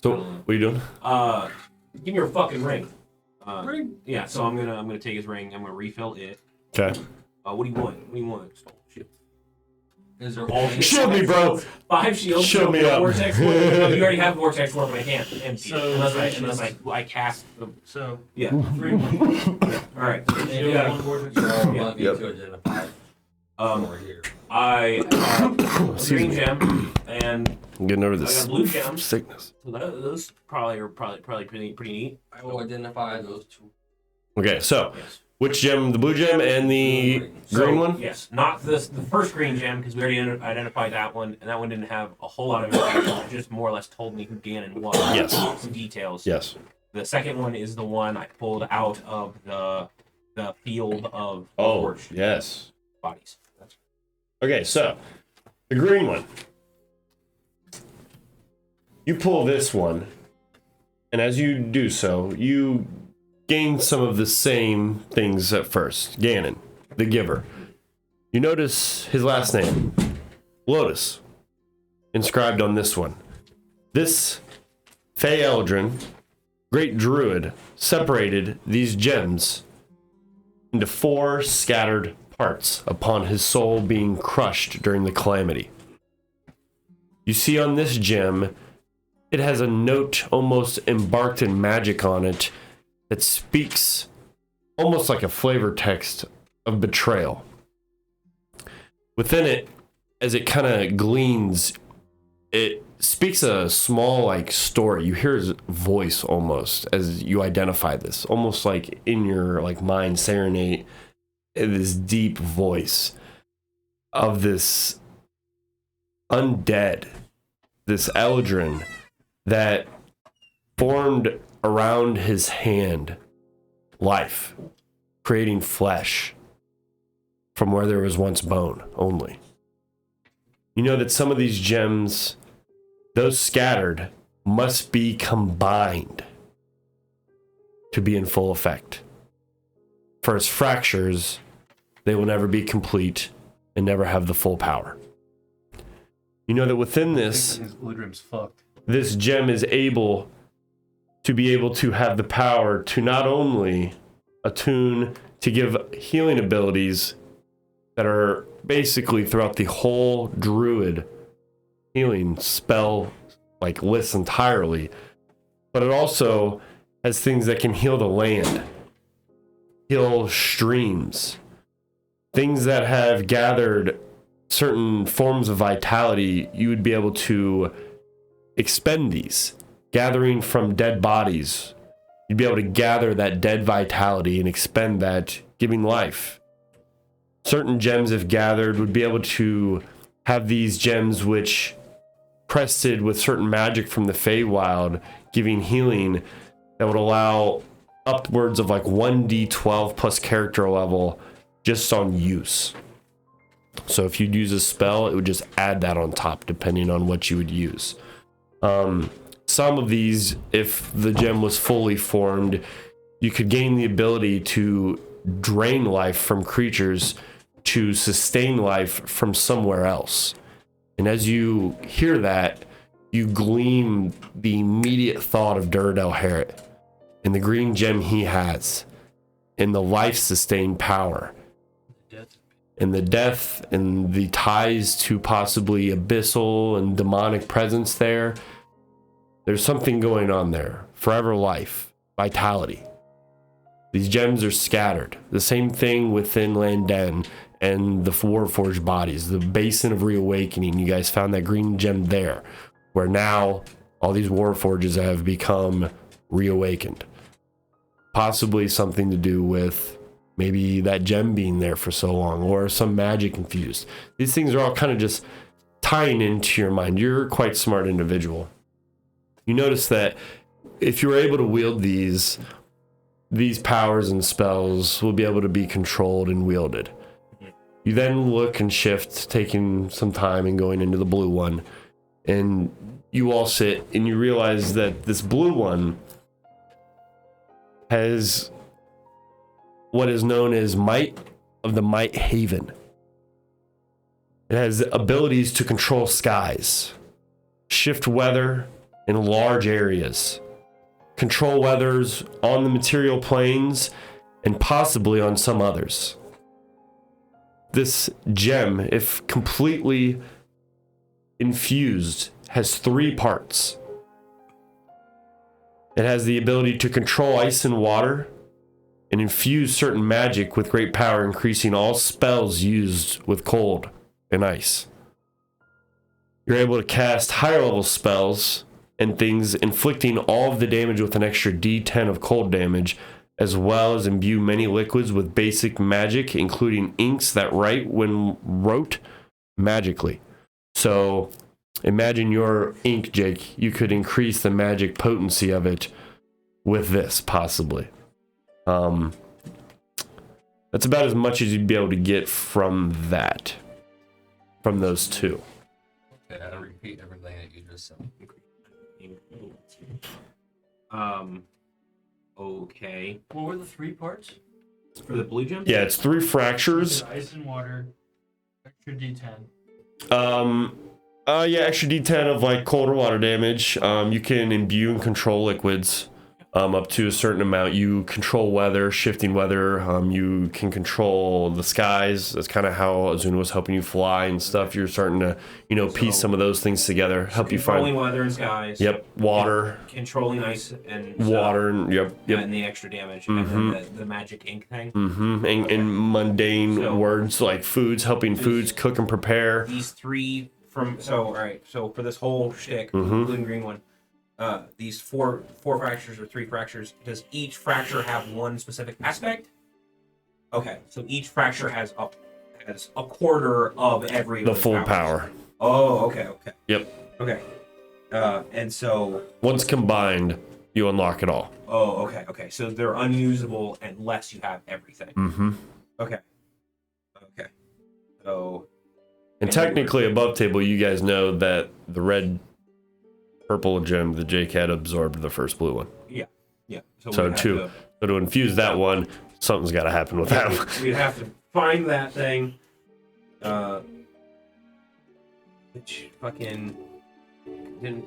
So, what are you doing? Give me your fucking ring. Yeah, so I'm gonna take his ring. I'm gonna refill it. Okay. What do you want? What do you want? Oh, shit. Is there All Shield me, bro. 5 shields. Shield me up. Vortex Warp. No, you already have vortex warp, but I can't empty. So, unless I cast them. So, Yeah. 3 All right. Yeah. one vortex. Yep. Yep. To identify Um, here. I Excuse green me. gem and I'm getting over I got this blue gems. sickness. So those probably are pretty neat. I will identify those two. Okay, so Yes. Which gem? The blue gem and the green one? Yes, not the first green gem, because we already identified that one, and that one didn't have a whole lot of information. It just more or less told me who Ganon was. Yes. Some details. Yes. The second one is the one I pulled out of the field of Oh, forged yes. bodies. Okay, so the green one. You pull this one, and as you do so, you gain some of the same things at first. Ganon, the giver. You notice his last name, Lotus, inscribed on this one. This Fey Eldrin, great druid, separated these gems into 4 scattered parts upon his soul being crushed during the calamity. You see on this gem, it has a note almost embarked in magic on it that speaks almost like a flavor text of betrayal. Within it, as it kind of gleans, it speaks a small like story. You hear his voice almost as you identify this, almost like in your like mind serenade this deep voice of this undead, this Eldrin that formed around his hand life, creating flesh from where there was once bone only. You know that some of these gems, those scattered, must be combined to be in full effect. For as fractures, they will never be complete and never have the full power. You know that within this, His blue dream's fucked. this gem is able to have the power to not only attune to give healing abilities that are basically throughout the whole druid healing spell like list entirely, but it also has things that can heal the land, heal streams, things that have gathered certain forms of vitality. You would be able to expend these, gathering from dead bodies. You'd be able to gather that dead vitality and expend that, giving life. Certain gems, if gathered, would be able to have these gems which crested with certain magic from the Feywild, giving healing that would allow upwards of like 1d12 plus character level just on use. So if you'd use a spell, it would just add that on top depending on what you would use. Some of these, if the gem was fully formed, you could gain the ability to drain life from creatures to sustain life from somewhere else. And as you hear that, you gleam the immediate thought of Duradel Harrot and the green gem he has, and the life-sustained power, and the death and the ties to possibly abyssal and demonic presence there. There's something going on there. Forever life, vitality. These gems are scattered. The same thing within Landen and the Warforged bodies, the Basin of Reawakening. You guys found that green gem there, where now all these Warforges have become reawakened. Possibly something to do with maybe that gem being there for so long, or some magic infused. These things are all kind of just tying into your mind. You're a quite smart individual. You notice that if you're able to wield these powers and spells will be able to be controlled and wielded. You then look and shift, taking some time and going into the blue one, and you all sit and you realize that this blue one has what is known as Might of the Might Haven. It has abilities to control skies, shift weather in large areas, control weathers on the material planes, and possibly on some others. This gem, if completely infused, has 3 parts. It has the ability to control ice and water and infuse certain magic with great power, increasing all spells used with cold and ice. You're able to cast higher level spells and things, inflicting all of the damage with an extra d10 of cold damage, as well as imbue many liquids with basic magic, including inks that write when wrote magically. So imagine your ink, Jake. You could increase the magic potency of it with this, possibly. That's about as much as you'd be able to get from that. From those two. Okay, I repeat everything that you just said. Okay. What were the 3 parts? For the blue gem? Yeah, it's 3 fractures. Ice and water. Extra D10. Yeah, extra D10 of like cold or water damage. You can imbue and control liquids up to a certain amount. You control weather, shifting weather. You can control the skies. That's kind of how Azuna was helping you fly and stuff. You're starting to, piece some of those things together, help you Controlling find. weather and skies. Yep, water, Controlling ice and water, and yep. and the extra damage, and then the magic ink thing. And mundane So- words like foods, helping foods cook and prepare. These 3 all right. So for this whole shtick, Mhm. blue and green one, these four fractures or 3 fractures. Does each fracture have one specific aspect? Okay, so each fracture has a quarter of every The of those full powers. power. Oh, okay. Yep. Okay. And so. Once combined, you unlock it all. Oh, okay. So they're unusable unless you have everything. Mm-hmm. Okay. So. And technically, above table, you guys know that the red, purple gem that Jake had absorbed the first blue one. Yeah. So to infuse that one, something's got to happen with that one. We'd have to find that thing. Which fucking didn't.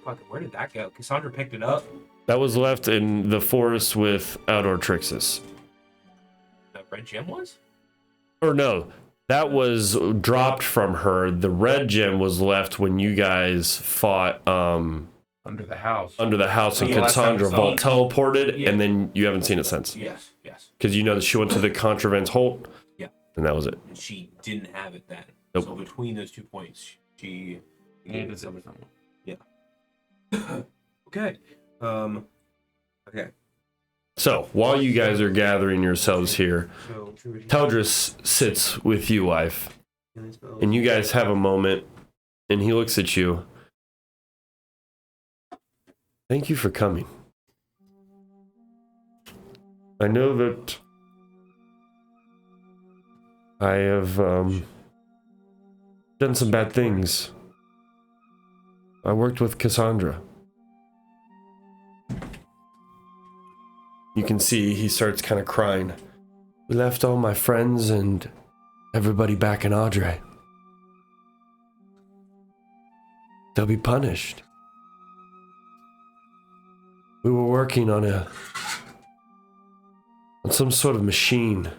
Fucking, where did that go? Cassandra picked it up. That was left in the forest with Outdoor Trixis. The red gem was? Or no, that was dropped from her. The red gem was left when you guys fought Under the house. and Yeah, last time Cassandra we saw it. teleported, Yeah. and then you haven't seen it since. Yes. Because you know that she went to the Contravent's Holt. Yeah. And that was it. And she didn't have it then. Nope. So between those 2 points, she gave it something. Yeah. Okay. Okay. So while you guys are gathering yourselves here, So Teldris sits with you, wife, and you guys have a moment, and he looks at you. Thank you for coming. I know that I have done some bad things. I worked with Cassandra. You can see he starts kind of crying. We left all my friends and everybody back in Adre. They'll be punished. We were working on some sort of machine.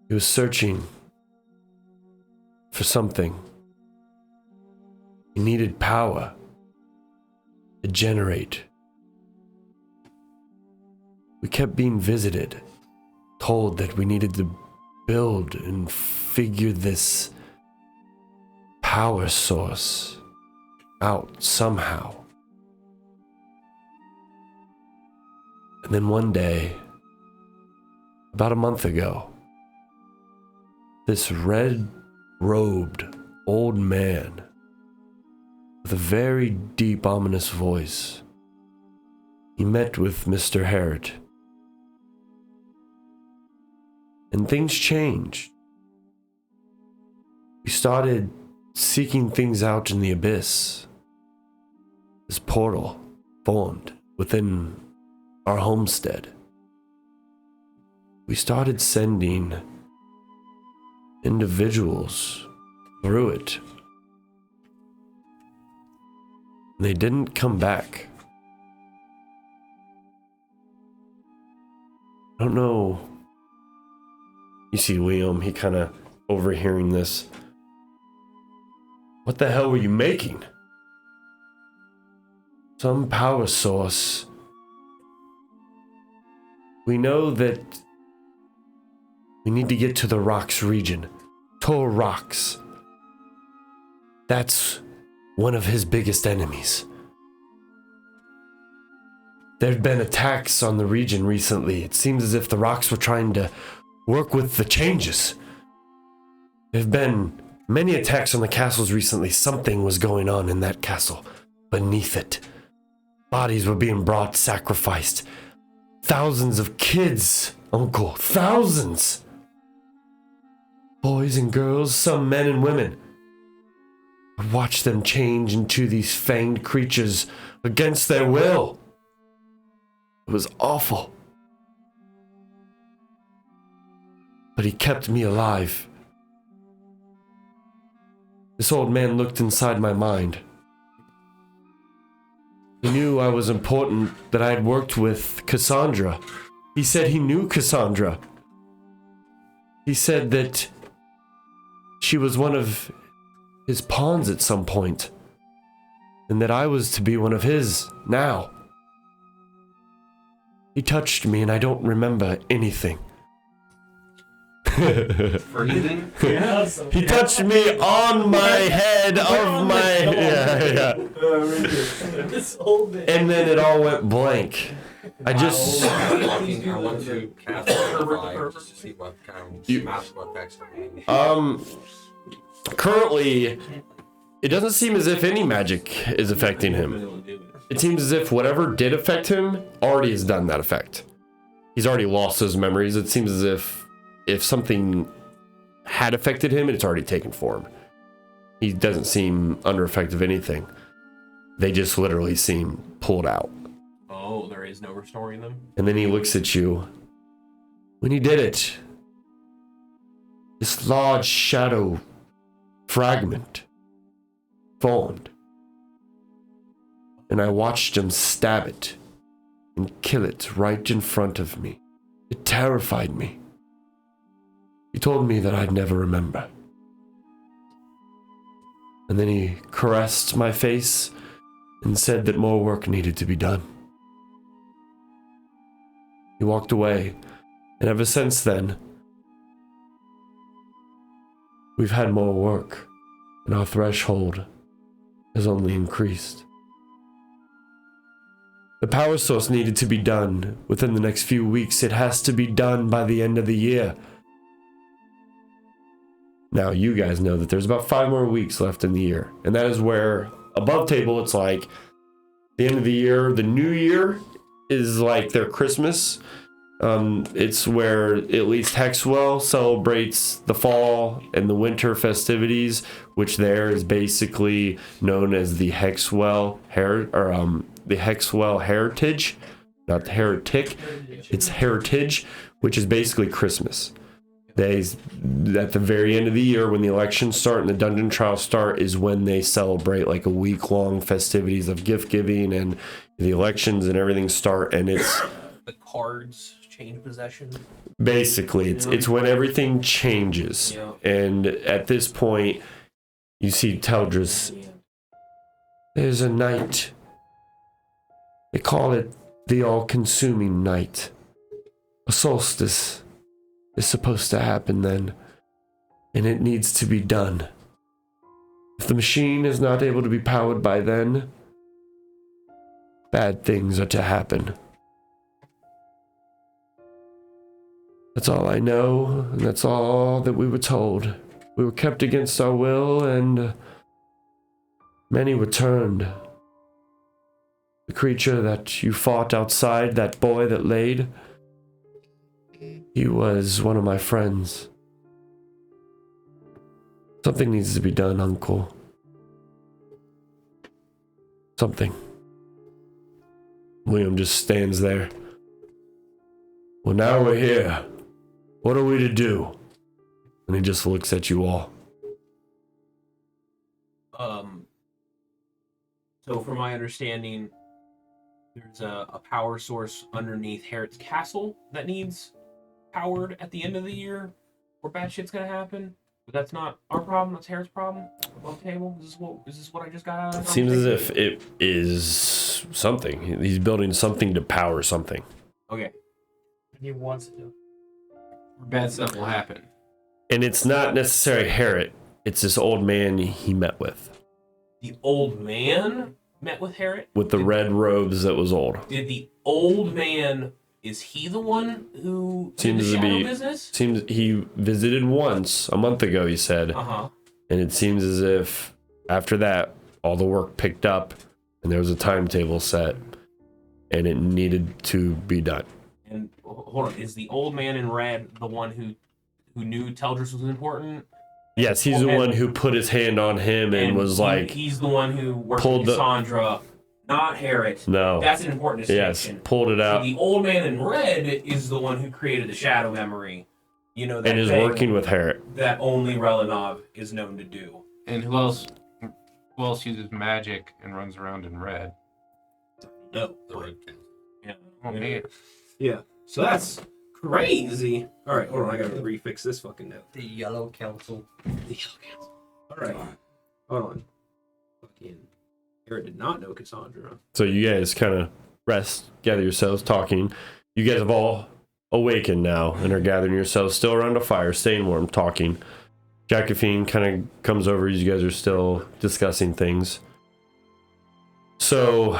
He was searching for something. He needed power to generate. We kept being visited, told that we needed to build and figure this power source out somehow. And then one day, about a month ago, this red-robed old man with a very deep, ominous voice, he met with Mr. Harrod. And things changed. We started seeking things out in the abyss. This portal formed within our homestead. We started sending individuals through it. They didn't come back. I don't know. You see Liam, he kind of overhearing this. What the hell were you making? Some power source. We know that we need to get to the rocks region. Tor Rocks. That's one of his biggest enemies. There had been attacks on the region recently. It seems as if the rocks were trying to work with the changes. There have been many attacks on the castles recently. Something was going on in that castle. Beneath it, bodies were being brought, sacrificed. Thousands of kids, Uncle, thousands. Boys and girls, some men and women. I watched them change into these fanged creatures against their will. It was awful. But he kept me alive. This old man looked inside my mind. He knew I was important, that I had worked with Cassandra. He said he knew Cassandra. He said that she was one of his pawns at some point, and that I was to be one of his now. He touched me and I don't remember anything. Freezing? He touched me on my head of my... Yeah. This old man. And then it all went blank. I I want to cast Improv just to see what kind of magical effects are being. Currently, it doesn't seem as if any magic is affecting him. It seems as if whatever did affect him already has done that effect. He's already lost those memories. It seems as if something had affected him, it's already taken form. He doesn't seem under effect of anything. They just literally seem pulled out. Oh, there is no restoring them? And then he looks at you. When he did it, this large shadow fragment formed. And I watched him stab it and kill it right in front of me. It terrified me. He told me that I'd never remember. And then he caressed my face and said that more work needed to be done. He walked away, and ever since then, we've had more work, and our threshold has only increased. The power source needed to be done within the next few weeks. It has to be done by the end of the year. Now, you guys know that there's about 5 more weeks left in the year, and that is where, above table, it's like the end of the year. The new year is like their Christmas. It's where at least Hexwell celebrates the fall and the winter festivities, which there is basically known as the Hexwell the Hexwell Heritage, not the Heretic. It's Heritage, which is basically Christmas. Days at the very end of the year when the elections start and the dungeon trials start is when they celebrate like a week-long festivities of gift giving, and the elections and everything start, and it's The cards change possession. basically it's when everything changes. Yeah. And at this point you see Teldris. There's a night. They call it the all-consuming night. A solstice is supposed to happen then, and it needs to be done. If the machine is not able to be powered by then, bad things are to happen. That's all I know, and that's all that we were told. We were kept against our will, and many were turned. The creature that you fought outside, that boy that laid, he was one of my friends. Something needs to be done, Uncle. Something. William just stands there. Well, now we're here. What are we to do? And he just looks at you all. So from my understanding, there's a power source underneath Harrod's castle that needs powered at the end of the year, or bad shit's gonna happen. But that's not our problem. That's Harrod's problem. Above the table. Is this what I just got out of? It seems as if it is something. He's building something to power something. Okay. He wants to. Bad stuff will happen. And it's not necessarily Harrod. It's this old man he met with. The old man? met with Harriet? with the red robes that was old. Did the old man, is he the one who did the Seems to shadow be. business? Seems he visited once a month ago. He said, Uh-huh. and it seems as if after that all the work picked up, and there was a timetable set, and it needed to be done. And hold on, is the old man in red the one who knew Teldris was important? Yes, he's the one who put his hand on him and was like, he's the one who worked pulled with the- Cassandra, not Harriet. no, That's an important yes, distinction. pulled it So out, the old man in red is the one who created the shadow memory. You know, that and is thing working with Harriet. that only Relinov is known to do. And who else? Who else uses magic and runs around in red? No. The red cat. Yeah. Oh man. Yeah. So that's crazy. All right, hold on. I gotta refix this fucking note. The Yellow Council. All right. Hold on. Fucking Harriet did not know Cassandra. So you guys kind of rest, gather yourselves, talking. You guys have all awakened now and are gathering yourselves still around a fire, staying warm, talking. Josephine kind of comes over as you guys are still discussing things. So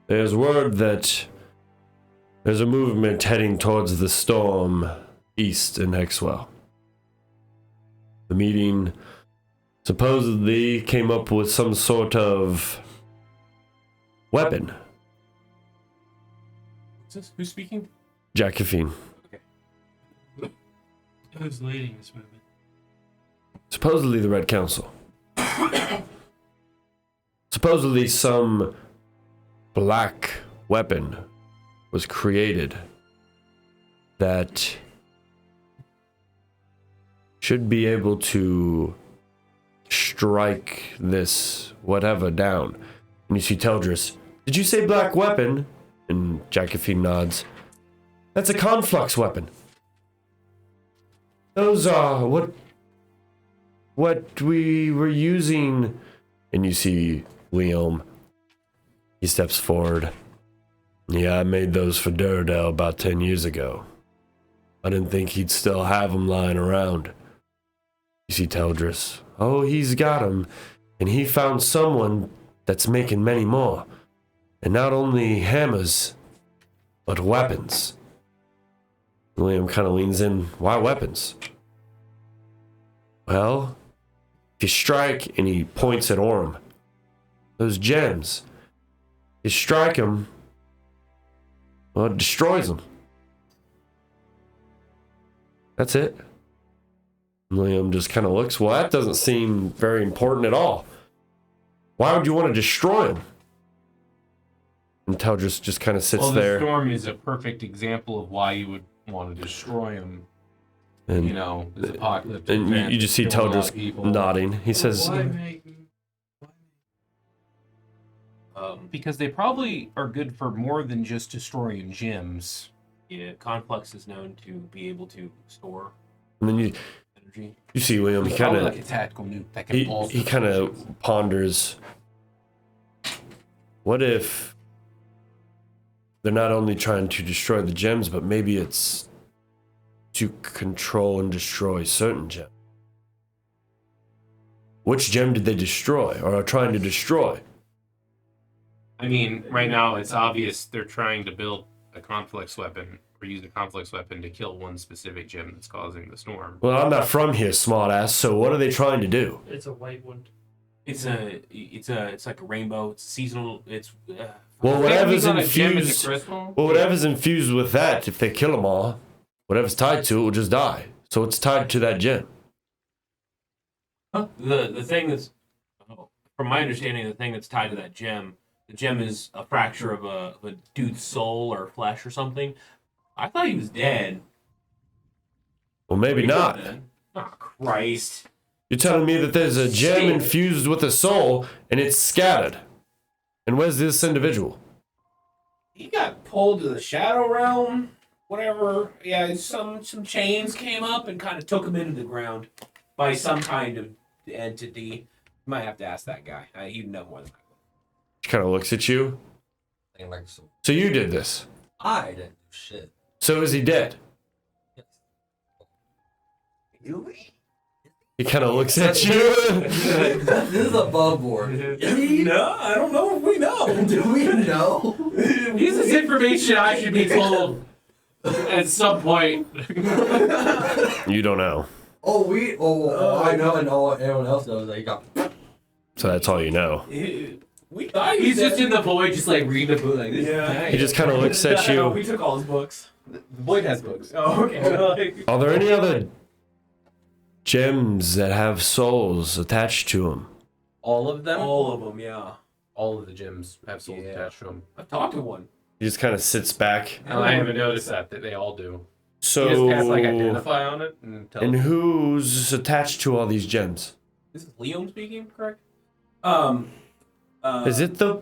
there's word that there's a movement heading towards the storm east in Hexwell. The meeting supposedly came up with some sort of weapon. Who's speaking? Josephine. Who's leading this movement? Supposedly the Red Council. Supposedly some black weapon was created that should be able to strike this whatever down. And you see Teldris, did you say black weapon? And Josephine nods. That's a conflux weapon. Those are what we were using. And you see Liam. He steps forward. Yeah, I made those for Duradel about 10 years ago. I didn't think he'd still have them lying around. You see Teldris. Oh, he's got them. And he found someone that's making many more. And not only hammers, but weapons. Liam kind of leans in. Why weapons? Well, if you strike, and he points at Orm, those gems, you strike them, well, it destroys them. That's it. Liam just kind of looks, well, that doesn't seem very important at all. Why would you want to destroy them? And Teldris just kind of sits Well, there. the storm is a perfect example of why you would want to destroy him. And, You know, this apocalypse. and you just see killing a lot Teldris of people. nodding. He says, Why make? Because they probably are good for more than just destroying gyms. Yeah, Conflux is known to be able to store and then you energy. see Liam, he It's kind probably of like a tactical nuke that can also he kind of ponders, what if they're not only trying to destroy the gems, but maybe it's to control and destroy certain gems? Which gem did they destroy or are trying to destroy? I mean, right now it's obvious they're trying to build a conflicts weapon or use a conflicts weapon to kill one specific gem that's causing the storm. Well, I'm not from here, smartass, so what are they trying to do? It's a white one. It's like a rainbow. It's seasonal. It's Well, whatever's Maybe not a gem, it's a infused, crystal? well, whatever's infused with that, if they kill them all, whatever's tied to it will just die. So it's tied to that gem. the thing that's, from my understanding, the thing that's tied to that gem. The gem is a fracture of a dude's soul or flesh or something. I thought he was dead. Well, maybe not. Oh, Christ. You're telling me that there's a gem Shit. infused with a soul and it's scattered. And where's this individual? He got pulled to the shadow realm. Whatever. Yeah, some chains came up and kind of took him into the ground by some kind of entity. You might have to ask that guy. He'd know more than I would. She kind of looks at you. Thing like so. So you did this. I didn't do shit. So is he dead? Yes. Really? He kind of looks at you. This is above board. No, I don't know if we know. Do we know? This is information I should be told at some point. You don't know. I know, and everyone else knows that he got. So that's all you know. We thought He's just in the void, just like reading a book like this. Yeah. He just kind of looks at No, you. we took all his books. The void has books. Oh, okay. Are there any other gems that have souls attached to them? All of them? All of them, yeah. All of the gyms have souls Yeah. attached to them. I've talked to one. He just kind of sits back. I haven't noticed that they all do. So, You just cast like identify on it and tell and who's attached to all these gems? This is Liam speaking, correct? Is it the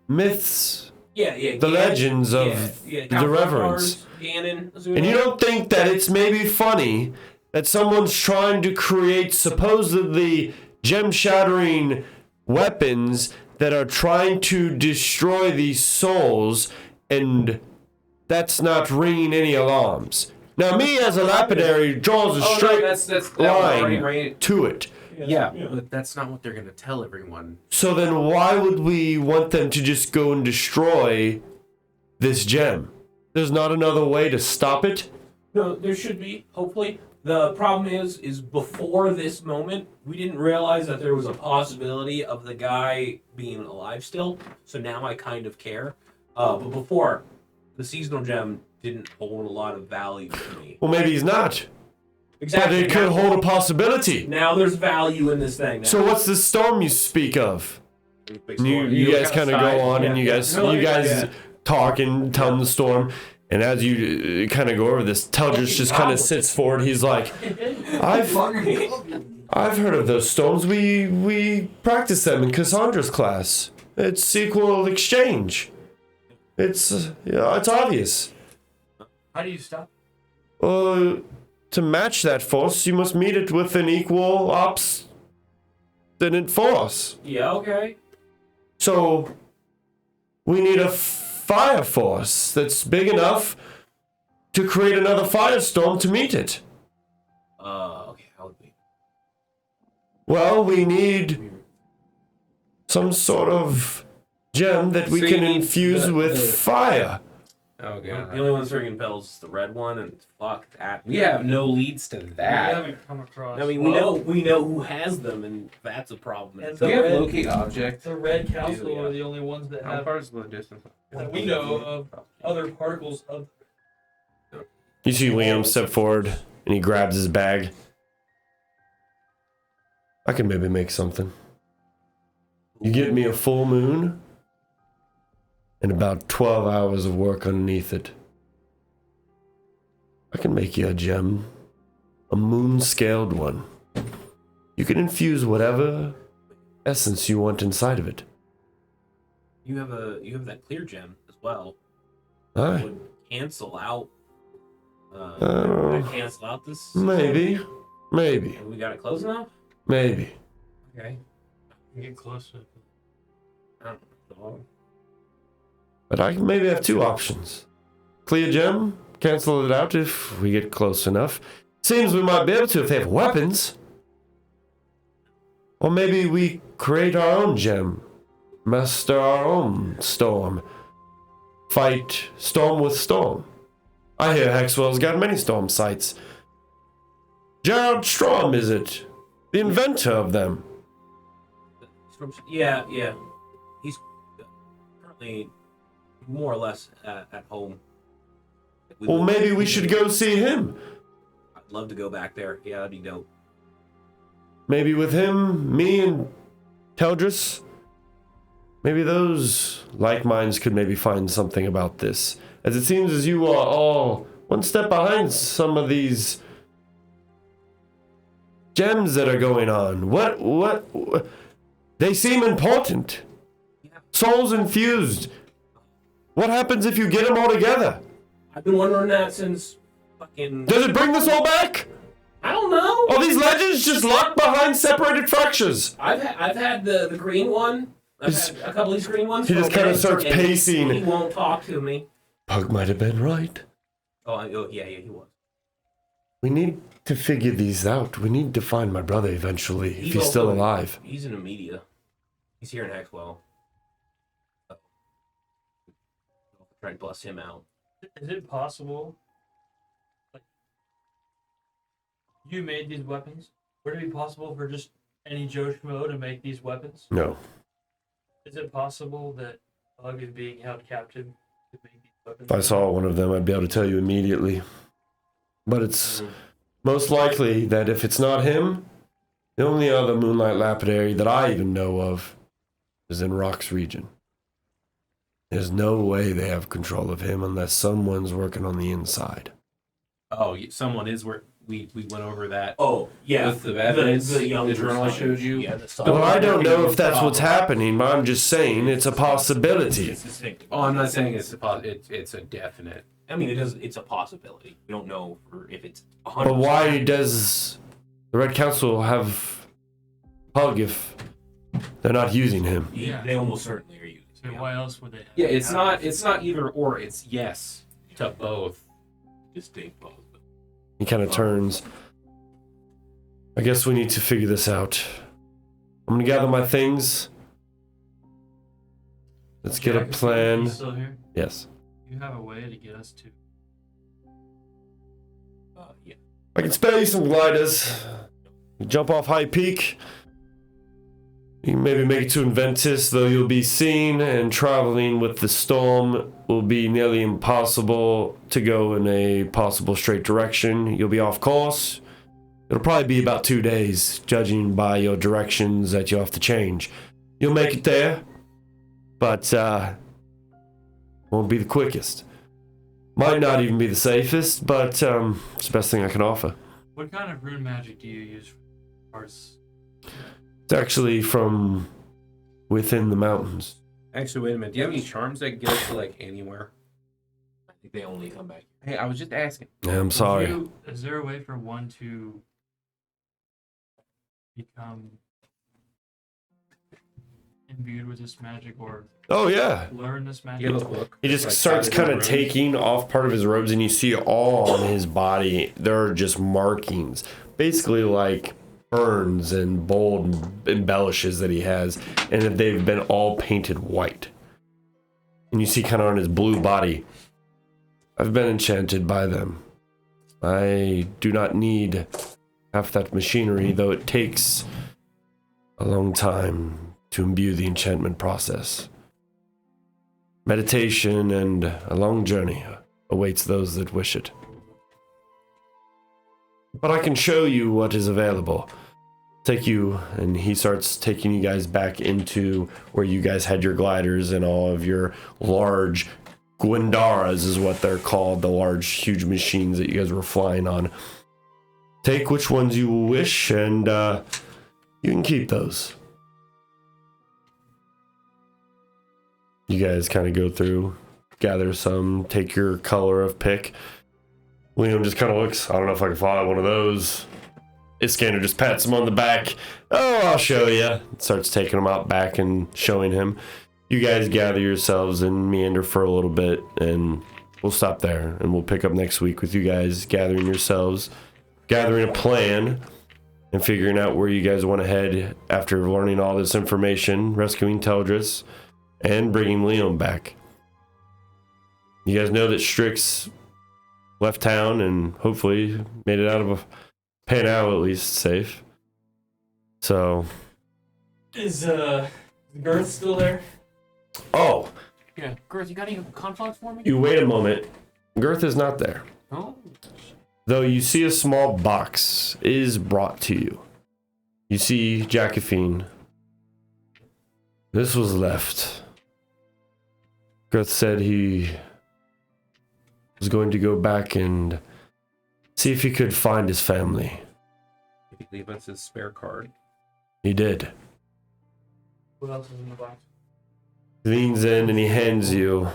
myths, Yeah. the Ganon, legends of the the reverence? Ganon, Azula. And you don't think that it's maybe funny that someone's trying to create supposedly gem-shattering weapons that are trying to destroy these souls, and that's not ringing any alarms? Now, me as a lapidary draws a straight line right. to it. Yeah, but that's not what they're gonna tell everyone. So then why would we want them to just go and destroy this gem? There's not another way to stop it? No, there should be, hopefully. The problem is before this moment, we didn't realize that there was a possibility of the guy being alive still. So now I kind of care. But before, the seasonal gem didn't hold a lot of value to me. Well, maybe he's not. Exactly. But it could hold a possibility. Now there's value in this thing. Now. So what's the storm you speak of? You guys kind of go on and you guys talk and tell them the storm. And as you kind of go over this, Teldris just kind of sits forward. He's like, I've heard of those storms. We practice them in Cassandra's class. It's equal exchange. It's obvious. How do you stop? To match that force, you must meet it with an equal obstinate force. Yeah, okay. So, we need a fire force that's big enough to create another firestorm to meet it. Okay, how would we? Well, we need some sort of gem that we So you can need infuse with fire. Oh The god. only one that's ringing bells is the red one, and fuck that. We have no leads to I that. haven't come across. I mean, we know who has them, and that's a problem. And Do we the have red, locate object? the red council Yeah. are the only ones that How have far is the distance? that we know of other particles of. You see Liam step forward and he grabs his bag. I can maybe make something. You get me a full moon and about 12 hours of work underneath it. I can make you a gem, a moon-scaled one. You can infuse whatever essence you want inside of it. You have that clear gem as well. Aye, Would cancel out. Oh. Cancel out this. maybe. We got it close enough. Maybe. Okay. Get closer. I don't know. But I can maybe have two options. Clear gem, cancel it out if we get close enough. Seems we might be able to if they have weapons. Or maybe we create our own gem. Master our own storm. Fight storm with storm. I hear Hexwell's got many storm sites. Gerald Strom, is it? The inventor of them. Yeah. He's currently more or less at home. Well, maybe we should go see him. I'd love to go back there. Yeah, that'd be dope. Maybe with him, me, and Teldris. Maybe those like minds could maybe find something about this. As it seems as you are all one step behind some of these gems that are going on. What? They seem important. Souls infused. What happens if you get them all together? I've been wondering that since fucking. Does it bring the soul back? I don't know. Are these legends just locked behind separated fractures? I've had the green one. I've He's- had a couple of these green ones. he for just a kinda bit, starts and pacing. He won't talk to me. Pug might have been right. Oh yeah, he was. We need to figure these out. We need to find my brother eventually, if he's still alive. He's in Amedia. He's here in Hexwell. Try to bust him out. Is it possible? Like, you made these weapons. Would it be possible for just any Joe Schmo to make these weapons? No. Is it possible that Bug is being held captive to make these weapons? If I saw one of them, I'd be able to tell you immediately. But it's most likely that if it's not him, the only other Moonlight Lapidary that I even know of is in Rock's region. There's no way they have control of him unless someone's working on the inside. Oh, someone is where we went over that. Oh, yeah. With the evidence, the young the journal I showed you. Yeah, the Well, I don't know if that's what's happening, but I'm just saying it's a possibility. Oh, I'm not saying it's it's a definite. I mean, it's a possibility. We don't know if it's 100%. But why does the Red Council have Pug if they're not using him? Yeah. They almost certainly are using. So why else would they have Yeah, it's not either or. It's yes to both. Distinct both. He kind of turns. I guess we need to figure this out. I'm gonna gather my things. Let's get a Jack, plan. you still here? Yes. You have a way to get us to. Yeah. I can spare you some gliders. You jump off High Peak. You can maybe make it to Inventus, though you'll be seen, and traveling with the storm will be nearly impossible to go in a possible straight direction. You'll be off course. It'll probably be about 2 days, judging by your directions that you'll have to change. You'll make it there, but won't be the quickest. Might not even be the safest, but it's the best thing I can offer. What kind of rune magic do you use for parts? It's actually from within the mountains. Actually, wait a minute. Do you have any charms that get us to like anywhere? I think they only come back. Hey, I was just asking. Yeah, I'm sorry. Is there a way for one to become imbued with this magic or Oh, yeah. learn this magic? You have a book. He just Like, starts guided kind of robes. taking off part of his robes, and you see all on his body. There are just markings, basically like burns and bold embellishes that he has, and they've been all painted white. And you see kind of on his blue body, I've been enchanted by them. I do not need half that machinery, though it takes a long time to imbue the enchantment process. Meditation and a long journey awaits those that wish it. But I can show you what is available. Take you, and he starts taking you guys back into where you guys had your gliders and all of your large Gwendaras is what they're called, the large, huge machines that you guys were flying on. Take which ones you wish, and you can keep those. You guys kind of go through, gather some, take your color of pick. Liam just kind of looks, I don't know if I can fly one of those. Iskander just pats him on the back. Oh, I'll show you. Starts taking him out back and showing him. You guys gather yourselves and meander for a little bit, and we'll stop there, and we'll pick up next week with you guys gathering yourselves, gathering a plan, and figuring out where you guys want to head after learning all this information, rescuing Teldris, and bringing Liam back. You guys know that Strix left town and hopefully made it out of a Panau at least safe. So Is Girth still there? oh, Yeah, Girth, you got any conflicts for me? you wait a moment. Girth is not there. Oh. Though you see a small box is brought to you. You see Jacqueline. This was left. Girth said he was going to go back and see if he could find his family. Did he leave us his spare card? He did. What else is in the box? He leans in and he hands you.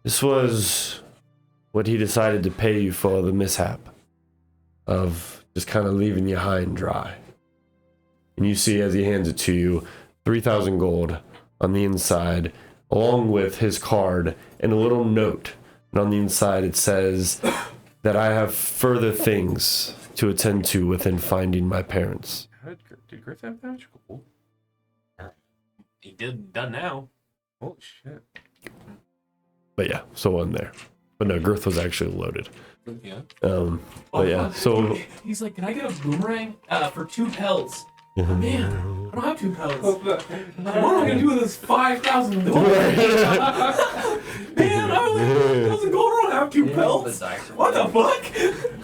This was what he decided to pay you for the mishap of just kind of leaving you high and dry. And you see as he hands it to you, 3,000 gold on the inside, along with his card and a little note. And on the inside it says that I have further things to attend to within finding my parents. Did Griff have that? Cool. He done now. Holy shit. But yeah, so on there. But no, Girth was actually loaded. Yeah. But yeah, so He's like, can I get a boomerang for 2 pelts? Man, I don't have 2 pelts. What am I gonna do with this 5,000 gold? Man, I only 1,000 gold. I don't have 2 pelts. What the fuck?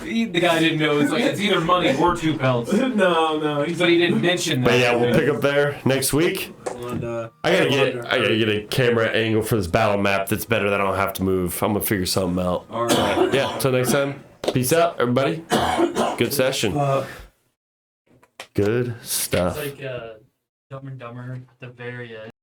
The guy didn't know. It's like it's either money or 2 pelts. No. But he didn't mention that. But yeah, we'll pick up there next week. And, I gotta get a camera angle for this battle map that's better that I don't have to move. I'm gonna figure something out. all right. Yeah, till next time. Peace out, everybody. Good session. Good stuff. It's like Dumb and Dumber at the very end.